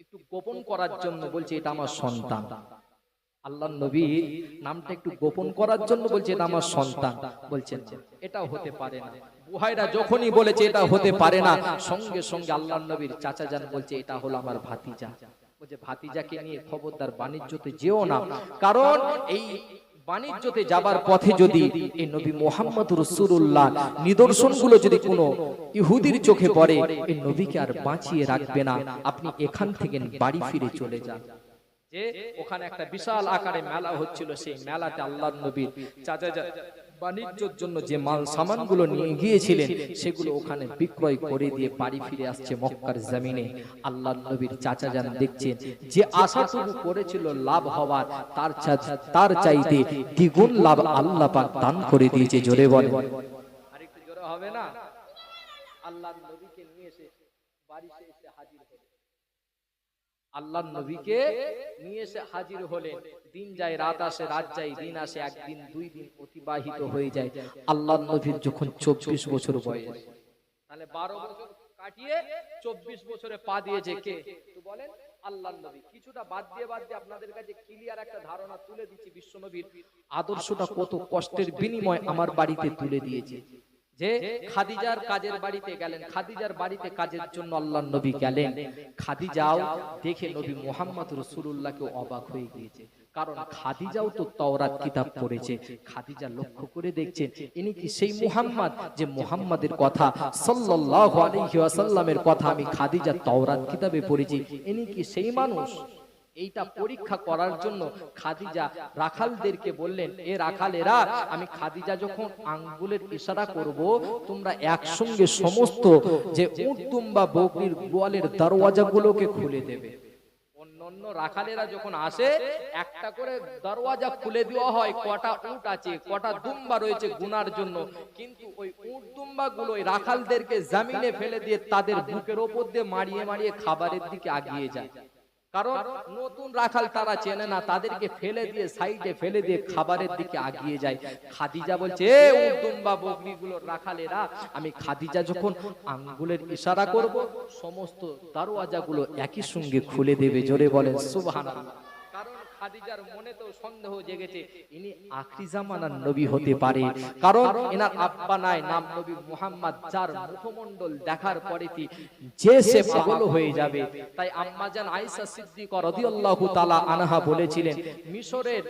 একটু গোপন করার জন্য বলছে, এটা আমার সন্তান। আল্লাহ নবী নামটা একটু গোপন করার জন্য বলছে, এটা আমার সন্তান। বলছেন এটাও হতে পারে না। বুহাইরা যখনই বলেছে এটা হতে পারে না, সঙ্গে সঙ্গে আল্লাহ নবীর চাচা যান বলছে, এটা হলো আমার ভাতিজা। বলছে ভাতিজাকে নিয়ে খবরদার বাণিজ্যতে যেও না, কারণ এই বাণিজ্যতে যাবার পথে যদি এই নবী মুহাম্মদ রাসূলুল্লাহ নিদর্শনগুলো যদি কোনো ইহুদির চোখে পড়ে, এই নবীকে আর বাঁচিয়ে রাখবে না, আপনি এখান থেকে বাড়ি ফিরে চলে যান। যে ওখানে একটা বিশাল আকারে মেলা হচ্ছিল, সেই মেলাতে আল্লাহর নবীর চাচা বাণিজ্যের জন্য যে মাল সামানগুলো নিয়ে গিয়েছিলেন সেগুলো ওখানে বিক্রয় করে দিয়ে বাড়ি ফিরে আসছে মক্কার জমিনে। আল্লাহর নবীর চাচা যান দেখছেন যে আশাটুকু করেছিল লাভ হওয়ার, তার চাইতে দ্বিগুণ লাভ আল্লাহ পাক দান করে দিয়েছে। জোরে বলে, আরেকটু জোরে হবে না? আল্লাহর নবীকে নিয়ে এসে বাড়িতে এসে হাজির হলেন। আল্লাহর নবীকে নিয়ে এসে হাজির হলেন। দিন যায় রাত আসে, রাত যায় দিন আসে, একদিন দুই দিন অতিবাহিত হয়ে যায়। আল্লাহর নবীর যখন 24 বছর বয়স, তাহলে 12 বছর কাটিয়ে 24 বছরে পা দিয়েছে কে? তো বলেন আল্লাহর নবী। কিছুটা বাদ দিয়ে আপনাদের কাছে ক্লিয়ার একটা ধারণা তুলে দিচ্ছি, বিশ্ব নবীর আদর্শটা কত কষ্টের বিনিময় আমার বাড়িতে তুলে দিয়েছে। যে খাদিজার কাজের বাড়িতে গেলেন, খাদিজার বাড়িতে কাজের জন্য আল্লাহর নবী গেলেন। খাদিজাও দেখে নবী মুহাম্মদ রাসূলুল্লাহকে অবাক হয়ে গিয়েছে, কারণ খাদিজাও তো তাওরাত কিতাব পড়েছে। খাদিজা লক্ষ্য করে দেখছেন ইনি কি সেই মুহাম্মদ, যে মুহাম্মাদের কথা সাল্লাল্লাহু আলাইহি ওয়াসাল্লামের কথা আমি খাদিজা তাওরাত কিতাবে পড়েছি, ইনি কি সেই মানুষ? এইটা পরীক্ষা করার জন্য খাদিজা রাখালদেরকে বললেন, এ রাখালেরা, আমি খাদিজা যখন আঙ্গুলের ইশারা করব, তোমরা একসঙ্গে সমস্ত যে উট দুম্বা বকরির গোয়ালের দরওয়াজাগুলোকে খুলে দেবে। অন্যান্য রাখালেরা যখন আসে একটা করে দরওয়াজা খুলে দেওয়া হয়, কটা উট আছে কটা দুম্বা রয়েছে গুনার জন্য, কিন্তু ওই উট দুম্বা গুলো রাখালদেরকে জমিনে ফেলে দিয়ে তাদের বুকের ওপর দিয়ে মারিয়ে মারিয়ে খাবারের দিকে আগিয়ে যায়। কারণ নতুন রাখাল তারা চেনে না, তাদেরকে ফেলে দিয়ে সাইডে ফেলে দিয়ে খাবারের দিকে আগিয়ে যায়। খাদিজা বলছে, এ উট দুম্বা বকরিগুলোর রাখালেরা, আমি খাদিজা যখন আঙ্গুলের ইশারা করব, সমস্ত দরওয়াজাগুলো একই সঙ্গে খুলে দেবে। জোরে বলেন সুবহানাল্লাহ। কারণ খাদিজার মনে তো সন্দেহ জেগেছে, ইনি আখরি জামানার নবী হতে পারে, কারণ এনার আব্বা নাই, নাম নবী মুহাম্মদ, যার মুখমণ্ডল দেখার পরে যে সে পাগল হয়ে যাবে। তাই আম্মা জান আয়েশা সিদ্দিকা রাদিয়াল্লাহু তাআলা আনহা বলেছিলেন, মিশরের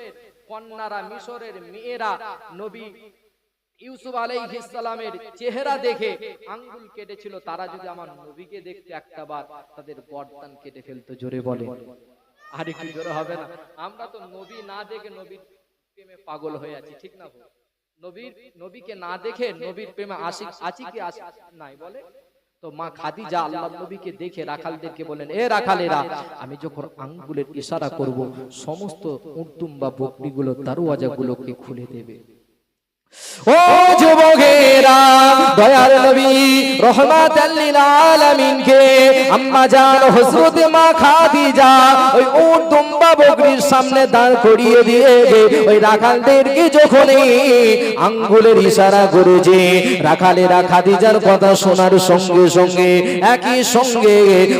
কন্যারা, মিশরের মেয়েরা নবী ইউসুফ আলাইহিস সালামের চেহারা দেখে আঙ্গুল কেটেছিল, তারা যদি আমার নবীকে দেখতে একটাবার তাদের গর্দান কেটে ফেলতো। জোরে বলে, আর একটু জোরে হবে না? আমরা তো নবী না দেখে নবীর প্রেমে পাগল হয়ে আছি, ঠিক না? নবীকে না দেখে নবীর প্রেমে আছি কি নাই বলে? তো মা খাদিজা আল্লাহর নবীকে দেখে রাখালদেরকে বলেন, এ রাখালেরা, আমি যখন আঙ্গুলের ইশারা করব, সমস্ত উট দুম্বা বকরিগুলো দরওয়াজাগুলোকে খুলে দেবে। ও যুবকেরা, দয়ার নবী রহমাতাল লিল আলামিন কে আম্মা জান হযরত মা খাদিজা ওই উট দুম্বা বকরির সামনে দাঁড় করিয়ে দিয়ে ওই রাখালদেরকে যখনই আঙ্গুলের ইশারা করেছে, রাখালেরা খাদিজার কথা শোনার সঙ্গে সঙ্গে একই সঙ্গে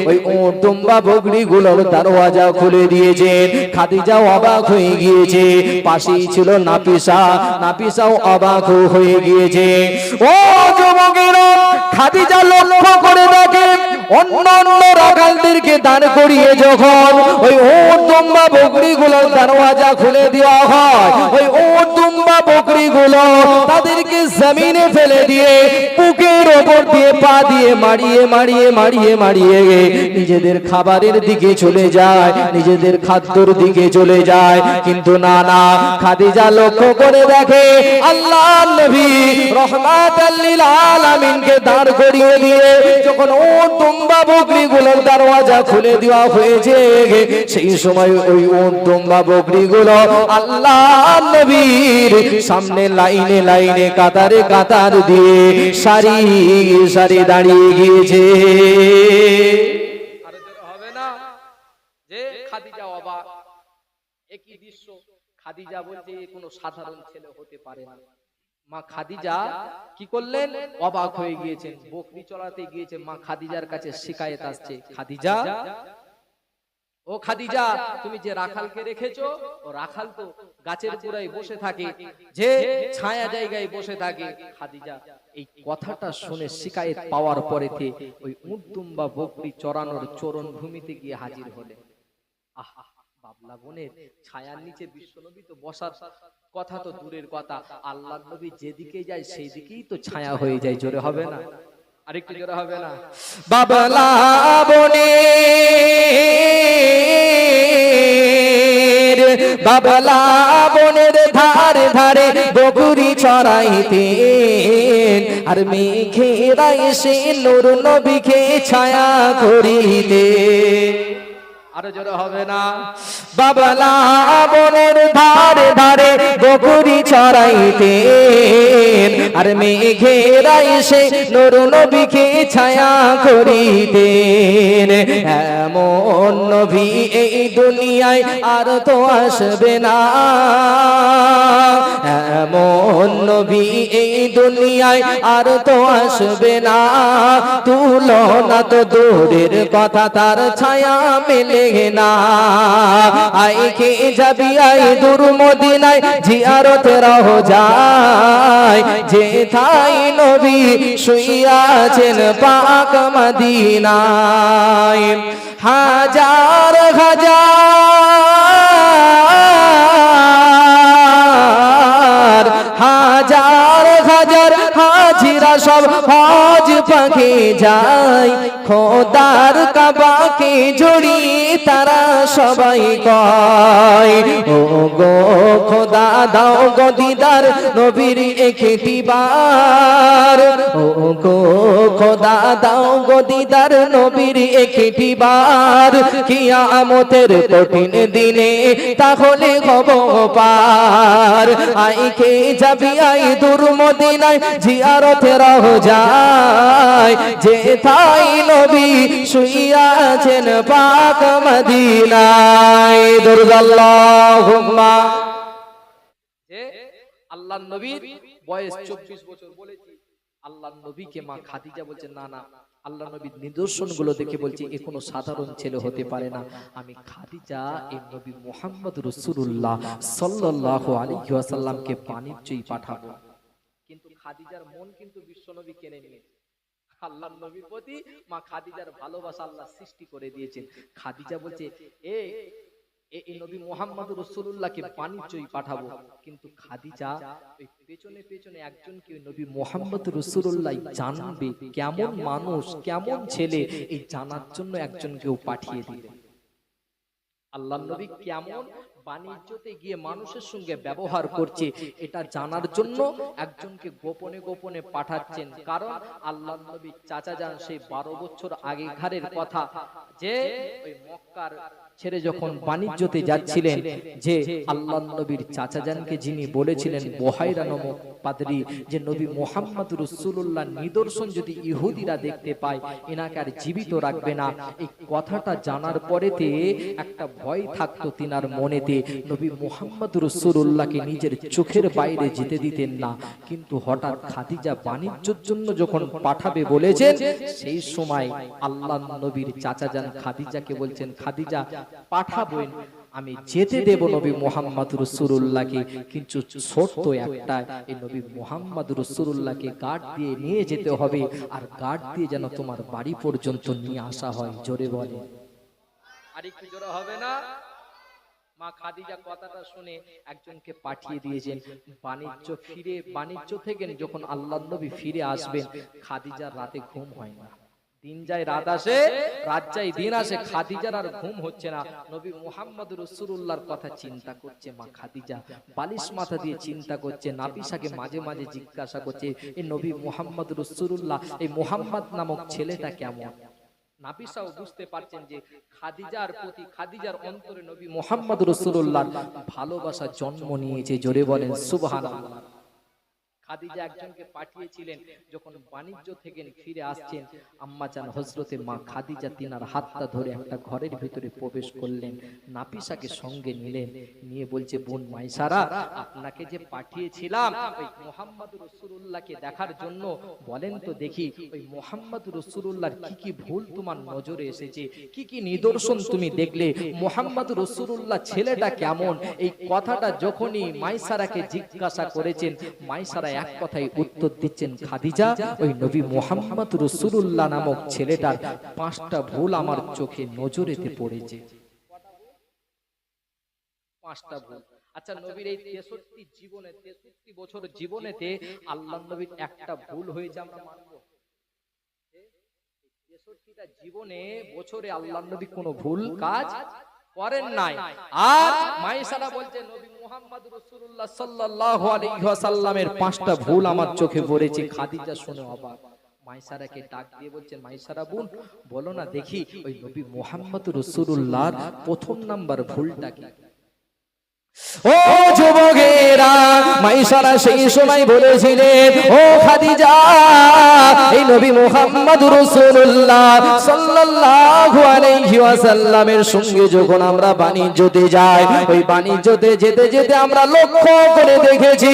ওই উট দুম্বা বকরিগুলোর দরওয়াজা খুলে দিয়েছেন। খাদিজাও অবাক হয়ে গিয়েছে, পাশেই ছিল নাফিসা, নাফিসাও অবাক হয়ে গিয়েছে। ও যুবকেরা, খাদিজা লক্ষ্য করে দেখে অন্যান্য রাখালদেরকে দাঁড় করিয়ে যখন ওই উট দুম্বা বকরিগুলোর দরওয়াজা খুলে দেওয়া হয়, ওই উট দুম্বা বকরিগুলো তাদেরকে জমিনে ফেলে দিয়ে বুকের ওপর দিয়ে পা দিয়ে মারিয়ে মারিয়ে মারিয়ে মারিয়ে নিজেদের খাবারের দিকে চলে যায়, নিজেদের খাদ্যর দিকে চলে যায়। কিন্তু না না, খাদিজা লক্ষ্য করে দেখে আল্লাহর নবী রহমাতাল লিল আলামিনকে দাঁড় করিয়ে দিয়ে যখন উট দুম্বা বকরিগুলোর দরওয়াজা খুলে দেওয়া হয়েছে, সেই সময় ওই উট দুম্বা বকরিগুলো আল্লাহর নবীর সামনে লাইনে লাইনে কাতারে কাতার দিয়ে সারি সারি দাঁড়িয়ে গিয়েছে। আর হবে না যে খাদিজা অবাক, একই দৃশ্য। খাদিজা বলছে এ কোনো সাধারণ ছেলে হতে পারে না। মা খাদিজা কি করলেন? অবাক হয়ে গিয়েছেন। বকরি চড়াতে গিয়েছে, মা খাদিজার কাছে শিকায়েত আসছে, খাদিজা, ও খাদিজা, তুমি যে রাখালকে রেখেছো, ও রাখাল তো গাছের গোড়ায় বসে থাকে, যে ছায়া জায়গায় বসে থাকে। খাদিজা এই কথাটা শুনে শিকায়েত পাওয়ার পরেতে ওই উট দুম্বা বকরি চড়ানোর চরণ ভূমিতে গিয়ে হাজির হলেন। আহা, বাবলা বনের ছায়ার নিচে বিশ্বনবী তো বসার কথা তো দূরের কথা, আল্লাহর নবী যেদিকে যায় সেই দিকেই তো ছায়া হয়ে যায়। জোরে হবে না? আরেকটু জোরে হবে না? বাবলা বনের, বাবলা বনের ধারে ধারে বকরি চড়াইতেন, আর মেঘেরা এসে নূর নবীকে ছায়া করিতে। আরো জোরে হবে না? বাবলা বনের ধারে ধারে বকরি চড়াইতেন, আর মেঘেরা এসে নূর নবীকে ছায়া করিতেন। এমন নবী এই দুনিয়ায় আর তো আসবে না, এমন নবী এই দুনিয়ায় আর তো আসবে না। তুলনা তো দূরের কথা, তার ছায়া মেলে না। আইকে যাবি আই দূর মদিনায়, জিয়ারতে রহ যায়, যে থাই নবী শুইয়াছেন পাক মদিনায়। হাজার হাজার হাজার হাজার হাজিরা সব হজ পাখি যায়, খোদার কাবাকে জড়ি তারা সবাই কয়, ও গো খোদা দাও গো দিদার নবীর একটি বার, ও গো খোদা দাও গো দিদার নবীর একটি বার। কিয়ামতের কঠিন দিনে তাহলে হব পার, আইকে যাবি আই দূর মদিনায়, জিয়ারতে রহ যায়, যে থাই নবী শুইয়াছেন পাক মদিনায়। দুরুদাল্লাহুম্মা। যে আল্লাহর নবীর বয়স 24 বছর বলেছি, আল্লাহর নবীকে মা খাদিজা বলছে না না, আল্লাহর নবীর নিদর্শনগুলো দেখে বলছে এ কোনো সাধারণ ছেলে হতে পারে না। আমি খাদিজা এই নবী মুহাম্মদ রাসূলুল্লাহ সাল্লাল্লাহু আলাইহি ওয়াসাল্লামকে বাণিজ্যই পাঠাবো। কিন্তু খাদিজার মন কিন্তু বিশ্বনবী কেড়ে নিয়েছে। আল্লাহর নবীর প্রতি মা খাদিজার ভালোবাসা আল্লাহ সৃষ্টি করে দিয়েছেন। খাদিজা বলছে এই নবী মুহাম্মদ রাসূলুল্লাহকে বাণিজ্যই পাঠাবো। কিন্তু খাদিজা ওই পেছনে পেছনে একজনকে ওই নবী মুহাম্মদ রাসূলুল্লাহ জানবে কেমন মানুষ, কেমন ছেলে, এই জানার জন্য একজনকেও পাঠিয়ে দিলেন। আল্লাহর নবী কেমন বাণিজ্যতে গিয়ে মানুষের সঙ্গে ব্যবহার করছে এটা জানার জন্য একজনকে গোপনে গোপনে পাঠাচ্ছেন। কারণ আল্লাহর নবী চাচা যান সেই 12 বছর আগেকারের কথা, যে ওই মক্কার ছেড়ে যখন বাণিজ্যতে যাচ্ছিলেন, যে আল্লাহর নবীর চাচা জানকে যিনি বলেছিলেন বুহাইরা নামক পাদ্রী, যে নবী মুহাম্মদ রাসূলুল্লাহ নিদর্শন যদি ইহুদিরা দেখতে পায় এনাকে আর জীবিত রাখবে না। এই কথাটা জানার পরেতে একটা ভয় থাকতো তিনার মনেতে, মধ্যে নবী মুহাম্মদ রাসূলুল্লাহকে নিজের চোখের বাইরে যেতে দিতেন না, কিন্তু হঠাৎ খাদিজা বাণিজ্যের জন্য যখন পাঠাবে বলেছেন, সেই সময় আল্লাহর নবীর চাচা যান খাদিজাকে বলছেন, খাদিজা পাঠাবেন, আমি যেতে দেব নবী মুহাম্মদ রাসূলুল্লাহকে, কিন্তু শর্ত একটা, এই নবী মুহাম্মদ রাসূলুল্লাহকে গার্ড দিয়ে নিয়ে যেতে হবে, আর গার্ড দিয়ে যেন তোমার বাড়ি পর্যন্ত নিয়ে আসা হয়। জোরে বলে, আর একটু জোরে হবে না? মা খাদিজা কথাটা শুনে একজনকে পাঠিয়ে দিয়েছেন। বাণিজ্য থেকে যখন আল্লাহর নবী ফিরে আসবেন, খাদিজার রাতে ঘুম হয় না। দিন যায় রাত আসে, রাত যায় দিন আসে, খাদিজার আর ঘুম হচ্ছে না। নবী মুহাম্মদ রাসূলুল্লাহর কথা চিন্তা করছে মা খাদিজা, বালিশ মাথা দিয়ে চিন্তা করছে। নাফিসাকে মাঝে মাঝে জিজ্ঞাসা করছে, এই নবী মুহাম্মদ রাসূলুল্লাহ, এই মুহাম্মদ নামক ছেলেটা কেমন? নাফিসাও বুঝতে পারছেন যে খাদিজার প্রতি, খাদিজার অন্তরে নবী মুহাম্মদ রাসূলুল্লাহর ভালোবাসা জন্ম নিয়েছে। জোরে বলেন সুবহানাল্লাহ। খাদিজা একজনকে পাঠিয়েছিলেন, যখন বাণিজ্য থেকে ফিরে আসছেন, আম্মাজান হযরতে মা খাদিজা তিনার হাতটা ধরে একটা ঘরের ভিতরে প্রবেশ করলেন, নাফিসাকে সঙ্গে নিলেন, নিয়ে বলছে, বোন মাইসারা, আপনাকে যে পাঠিয়েছিলাম ওই মুহাম্মদ রাসূলুল্লাহকে দেখার জন্য, বলেন তো দেখি ওই মুহাম্মদ রাসূলুল্লাহর কি কি ভুল তোমার নজরে এসেছে, কি কি নিদর্শন তুমি দেখলে, মুহাম্মদ রাসূলুল্লাহ ছেলেটা কেমন? এই কথাটা যখনই মাইসারাকে জিজ্ঞাসা করেছেন, মাইসারা এক কথায় উত্তর দিচ্ছেন, খাদিজা, ওই নবী মুহাম্মদ রাসূলুল্লাহ নামক ছেলেটার 5টা ভুল আমার চোখে নজরেতে পড়েছে। 5টা ভুল। আচ্ছা, নবীর এই 63 বছর জীবনেতে আল্লাহর নবীর একটা ভুল হয়েছে আমরা মানব? 63টা জীবনে বছরে আল্লাহর নবী কোনো ভুল কাজ করেন নাই। আর মাইসারা বলছে, নবী মুহাম্মদ রাসূলুল্লাহ সাল্লাল্লাহু আলাইহি ওয়াসাল্লামের 5টা ভুল আমার চোখে পড়েছে। খাদিজা শুনে অবাক, মাইসারাকে ডাক দিয়ে বলছেন, মাইসারা বোন, বলো না দেখি ওই নবী মুহাম্মদ রাসূলুল্লাহর প্রথম নাম্বার ভুলটা কি? ও যুবকেরা, মাইসারা সেই সময় বলেছিলেন, ও খাদিজা, এই নবী মুহাম্মদ রাসূলুল্লাহ সাল্লাল্লাহু আলাইহি ওয়াসাল্লামের সঙ্গে যখন আমরা বাণিজ্যতে যাই, ওই বাণিজ্যতে যেতে যেতে আমরা লক্ষ্য করে দেখেছি,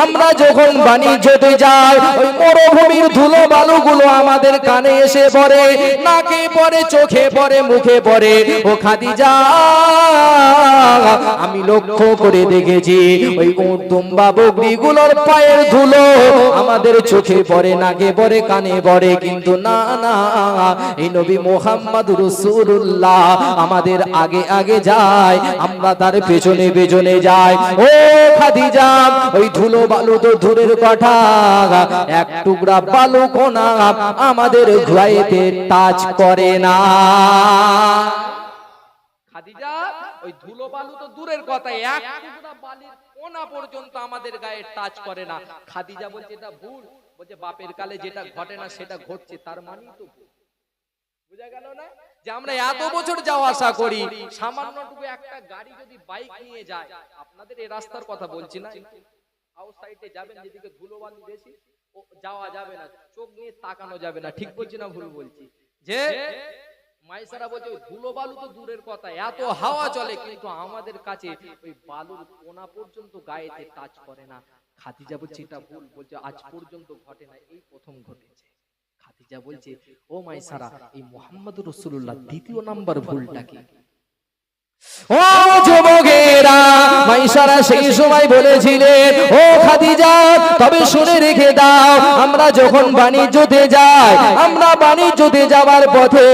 আমরা যখন বাণিজ্যতে যাই, ওই মরুভূমির ধুলো বালুগুলো আমাদের কানে এসে পড়ে, নাকে পড়ে, চোখে পড়ে, মুখে পড়ে। ও খাদিজা, আমি লক্ষ্য করে দেখেছি, ওই দুম্বা বকরিগুলোর পায়ের ধুলো আমাদের চোখে পড়ে, নাকে পড়ে, কানে পড়ে, কিন্তু না না, এই নবী মুহাম্মদ রাসূলুল্লাহ আমাদের আগে আগে যায়, আমরা তার পেছনে পেছনে যাই। ও খাদিজা, ওই ধুলো বালু তো দূরের কথা, এক টুকরা বালু কোনা আমাদের গায়েতে টাচ করে না। খাদিজা, ওই ধুলো বালু তো দূরের কথা, এক টুকরা বালির কোনা পর্যন্ত আমাদের গায়ে টাচ করে না। খাদিজা বলছে, এটা ভুল। বলছে, বাপের কালে যেটা ঘটে না সেটা ঘটছে, তার মানেই তো ভুল। বুঝা গেল না? যে আমরা এত বছর যাওয়া আসা করি, সামান্যটুকু একটা গাড়ি যদি বাইক নিয়ে যায়, আপনাদের এই রাস্তার কথা বলছি না, আউট সাইডে যাবেন যেদিকে ধুলো বালু বেশি, যাওয়া যাবে না, চোখ নিয়ে তাকানো যাবে না। ঠিক বলছি না ভুল বলছি? যে মাইসারা বলছে, ওই ধুলো বালু তো দূরের কথা, এত হাওয়া চলে, কিন্তু আমাদের কাছে ওই বালুর কোনা পর্যন্ত গায়েতে টাচ করে না। খাদিজা বলছে, এটা ভুল। বলছে, আজ পর্যন্ত ঘটে না, এই প্রথম ঘটেছে। খাদিজা বলছে, ও মাইসারা, এই মুহাম্মদ রাসূলুল্লাহ দ্বিতীয় নাম্বার ভুলটা কি? ও যুবকেরা, মাইসারা সেই সময় বলেছিলেন, ও খাদিজা, তবে শুনে রেখে দাও, আমরা যখন বাণিজ্যতে যাই, আমরা বাণিজ্যতে যাওয়ার পথে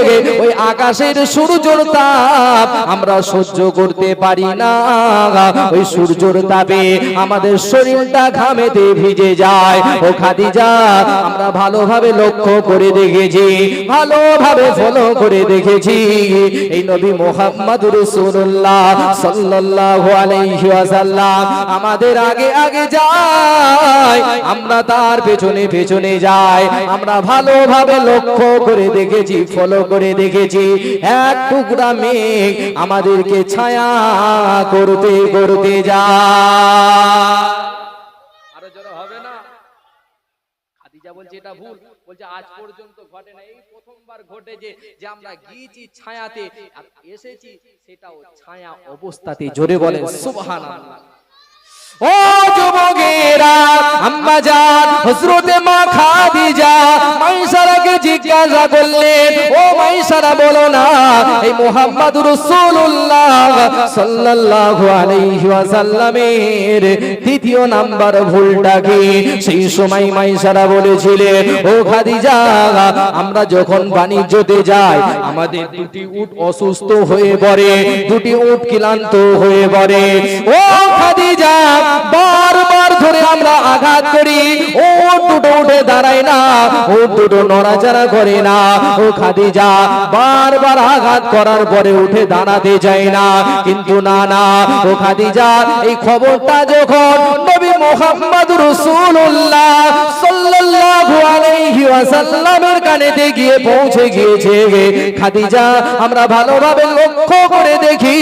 ওই আকাশের সূর্যের তাপ আমরা সহ্য করতে পারি না। ওই সূর্যের তাপে আমাদের শরীরটা ঘামেতে ভিজে যায়। ও খাদিজা, আমরা ভালোভাবে লক্ষ্য করে দেখেছি, ভালোভাবে ফলো করে দেখেছি, এই নবী মুহাম্মদ রাসূলুল্লাহ সাল্লাল্লাহু আলাইহি ওয়াসাল্লাম আমাদের আগে আগে যায়, আমরা তার পেছনে পেছনে যাই। আমরা ভালোভাবে লক্ষ্য করে দেখেছি, ফলো করে দেখেছি, এক টুকরা মেঘ আমাদেরকে ছায়া করতে করতে যায়। আরো জোরে হবে না? খাদিজা বলছে, এটা ভুল। বলছে আজ পর্যন্ত ঘটে না, এই প্রথমবার ঘটেছে যে আমরা গিয়েছি ছায়াতে আর এসেছি সেটাও ছায়া অবস্থাতে। জোরে বলেন সুবহানাল্লাহ। ও যুবকেরা, আম্মা জান হযরতে মা খাদিজা মাইসারাকে জিজ্ঞাসা করলেন, ও মাইসারা বলো না এই মুহাম্মদুর রাসূলুল্লাহ সাল্লাল্লাহু আলাইহি ওয়াসাল্লামের দ্বিতীয় নাম্বার ভুলটা কি? সেই সময় মাইসারা বলেছিলেন, ও খাদিজা আমরা যখন বাণিজ্যতে যাই আমাদের দুটি উট অসুস্থ হয়ে পড়ে, দুটি উট ক্লান্ত হয়ে পড়ে। ও খাদিজা বারবার ধরে আমরা আঘাত করি, ও দুটো উঠে দাঁড়ায় না, ও দুটো নড়াচড়া করে না। ও খাদিজা বারবার আঘাত করার পরে উঠে দাঁড়াতে চায় না, কিন্তু না না ও খাদিজা এই খবরটা যখন নবী মুহাম্মদুর রাসূলুল্লাহ সাল্লাল্লাহু আলাইহি ওয়াসাল্লামের কানেতে গিয়ে পৌঁছে গিয়েছে, খাদিজা আমরা ভালোভাবে লক্ষ্য করে দেখি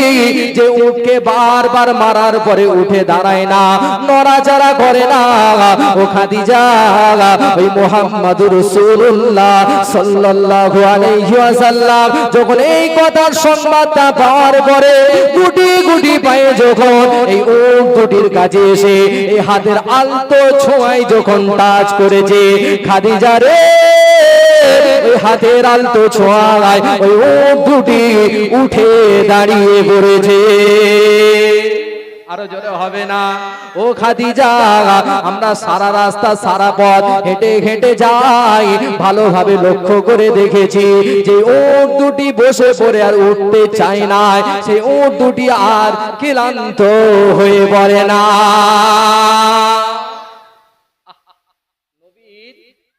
যে উটকে বারবার মারার পরে উঠে দাঁড়ায় না, নড়াচড়া করে না। ও খাদিজা ওই মুহাম্মদুর রাসূলুল্লাহ সাল্লাল্লাহু আলাইহি ওয়াসাল্লাম যখন এই কথার সংবাদটা পাওয়ার পরে গুটি গুটি পায়ে যখন এই উট দুটির কাছে এসে এই হাতের আলতো ছোঁয়ায় যখন টাচ করেছে, খাদিজা রে ওই হাতের আলতো ছোঁয়ায় ওই উট দুটি উঠে দাঁড়িয়ে পড়েছে। আরো জোরে হবে না? ও খাদিজা আমরা সারা রাস্তা সারা পথ হেঁটে হেঁটে যাই, ভালোভাবে লক্ষ্য করে দেখেছি যে উট দুটি বসে পড়ে আর উঠতে চায় না, সেই উট দুটি আর ক্লান্ত হয়ে পড়ে না।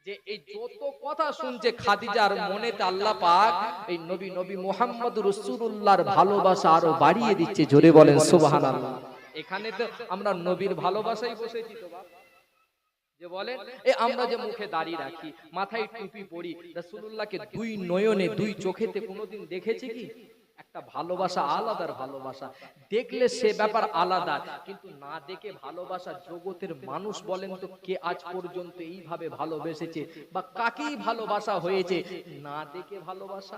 যে এই যত কথা শুনছে খাদিজার মনেতে আল্লাহ পাক এই নবী মুহাম্মদুর রাসূলুল্লাহর ভালোবাসা আরো বাড়িয়ে দিচ্ছে। জোরে বলেন সুবহানাল্লাহ। এখানে তো আমরা নবীর ভালোবাসাই বসেছি তো বাপ, যে বলেন এই আমরা যে মুখে দাড়ি রাখি, মাথায় টুপি পরি, রাসূলুল্লাহকে দুই নয়নে দুই চোখেতে কোনোদিন দেখেছি কি? একটা ভালোবাসা আলাদার ভালোবাসা, দেখলে সে ব্যাপার আলাদা, কিন্তু না দেখে ভালোবাসা জগতের মানুষ বলেন তো কে আজ পর্যন্ত এইভাবে ভালোবেসেছে বা কাকেই ভালোবাসা হয়েছে না দেখে ভালোবাসা?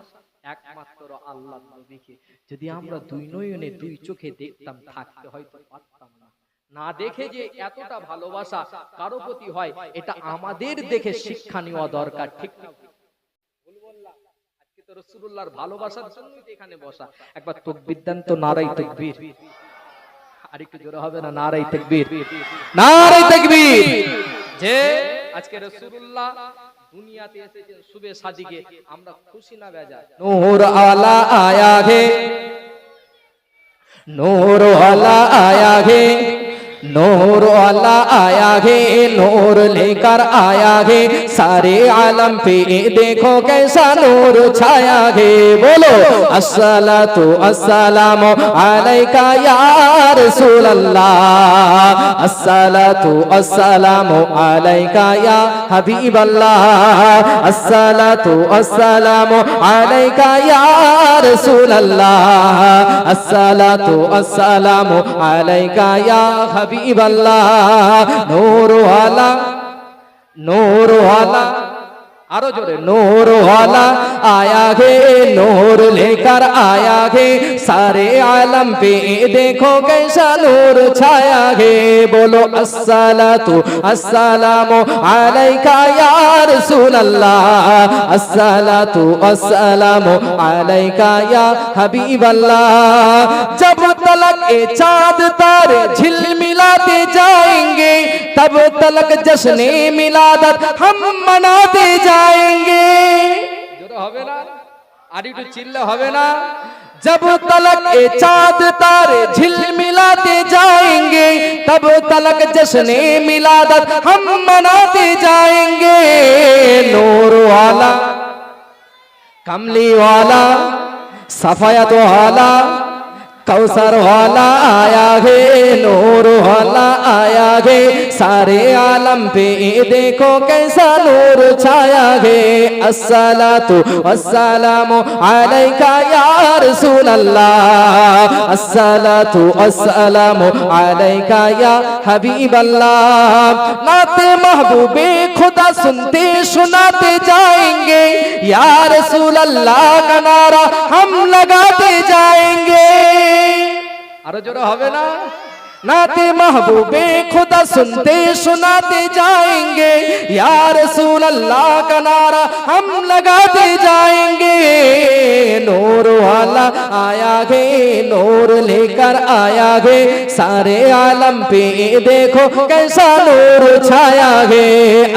একমাত্র আল্লাহর নবীকে যদি আমরা দুই নয়নে দুই চোখে দেখতাম থাকতে হয়তো পারতাম না। না দেখে যে এতটা ভালোবাসা কারো প্রতি হয় এটা আমাদের দেখে শিক্ষা নেওয়া দরকার, ঠিক না? আজকে তো রাসূলুল্লাহর ভালোবাসার জন্যই তো এখানে বসা। একবার তাকবীর দেন তো, নারায়ে তাকবীর। আর একটু জোরে হবে না? নারায়ে তাকবীর, নারায়ে তাকবীর। যে আজকে রাসূলুল্লাহ দুনিয়াতে এসেছেন শুভে সাদিকে, আমরা খুশি না বেজার? নূর আলা আয়া হে, नूर वाला आया है, नूर वाला आया है, नूर लेकर आया है, सारे आलम पे देखो कैसा नूर छाया है। बोलो अस्सलातु अस्सलामु अलैका या रसूल अल्लाह, अस्सलातु अस्सलामु अलैका या हबीब अल्लाह, अस्सलातु अस्सलामु अलैका या रसूल अल्लाह, अस्सलातु अस्सलामु अलैका या हबीब अल्लाह। नूर वाला, नूर वाला, आरो जोरे, नूर वाला आया है, नूर लेकर आया है, सारे आलम पे देखो कैसा नूर छाया है। बोलो अस्सलातु अस्सलामु अलैका या रसूल अल्लाह, अस्सलातु अस्सलामु अलैका या हबीब अल्लाह। जब तलक ए चाँद तारे झिलमिलाते जाएंगे तब तलक जश्ने मिलादत हम मनाते जाएंगे। जोर হবে না? আর একটু চিল্লা হবে না? जब तलक ए चाँद तारे झिलमिलाते जाएंगे तब तलक जश्ने मिलादत हम मनाते जाएंगे। नूर वाला, कमली वाला, सफायत वाला, कौसर वाला आया है, नूर वाला आया है, सारे आलम पे देखो कैसा नूर छाया है। अस्सलातु वस्सलामु अलैका या रसूल अल्लाह, अस्सलातु वस्सलामु अलैका या हबीब अल्लाह। नाते महबूबे खुदा सुनते सुनाते जाएंगे, या रसूल अल्लाह का नारा हम लगाते जाएंगे। আরো জোরে হবে না? नाते महबूबे खुदा सुनते सुनाते जाएंगे, या रसूल अल्लाह का नारा हम लगाते जाएंगे। नूर वाला आया है, नूर लेकर आया है, सारे आलम पे देखो कैसा नूर छाया है।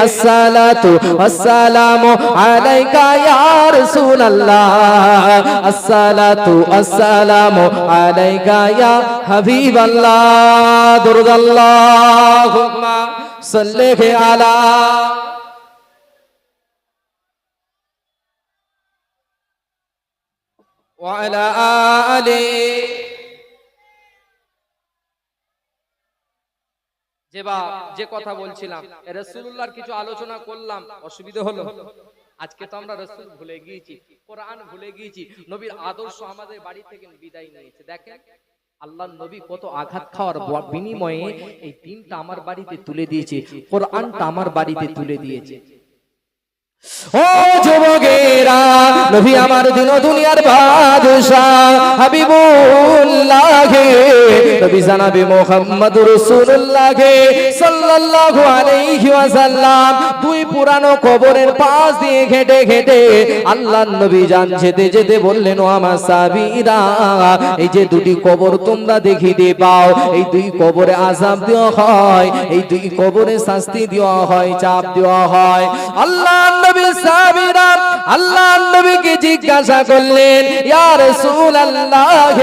अस्सलातु वस्सलामु अलैका या रसूल अल्लाह, अस्सलातु वस्सलामु अलैका या हबीब अल्लाह। दुरूद अल्लाहुम्मा सल्ली अला व अला आली। যে কথা বলছিলাম, রাসূলুল্লাহর কিছু আলোচনা করলাম, অসুবিধা হলো? আজকে তো আমরা রাসূল ভুলে গিয়েছি, কোরআন ভুলে গিয়েছি, নবীর আদর্শ আমাদের বাড়ি থেকে বিদায় নিয়েছে। দেখেন আল্লাহর নবী কত আঘাত খাওয়ার বিনিময়ে এই দিনটা আমার বাড়িতে তুলে দিয়েছে, কোরআনটা আমার বাড়িতে তুলে দিয়েছে। ও যুবকেরা, নবী আমার দিন দুনিয়ার বাদশাহ হাবিবুল্লাহ, নবী জানাবে মুহাম্মদুর রাসূলুল্লাহ সাল্লাল্লাহু আলাইহি ওয়াসাল্লাম দুই পুরানো কবরের পাশ দিয়ে হেঁটে হেঁটে আল্লাহর নবী জান যেতে যেতে বললেন, ও আমার সাহাবীরা, এই যে দুটি কবর তোমরা দেখিতে পাও, এই দুই কবরে আযাব দেওয়া হয়, এই দুই কবরে শাস্তি দেওয়া হয়, চাপ দেওয়া হয়। আল্লাহর নবী সাহাবীরা আল্লাহর নবীকে জিজ্ঞাসা করলেন, ইয়া রাসূলুল্লাহ,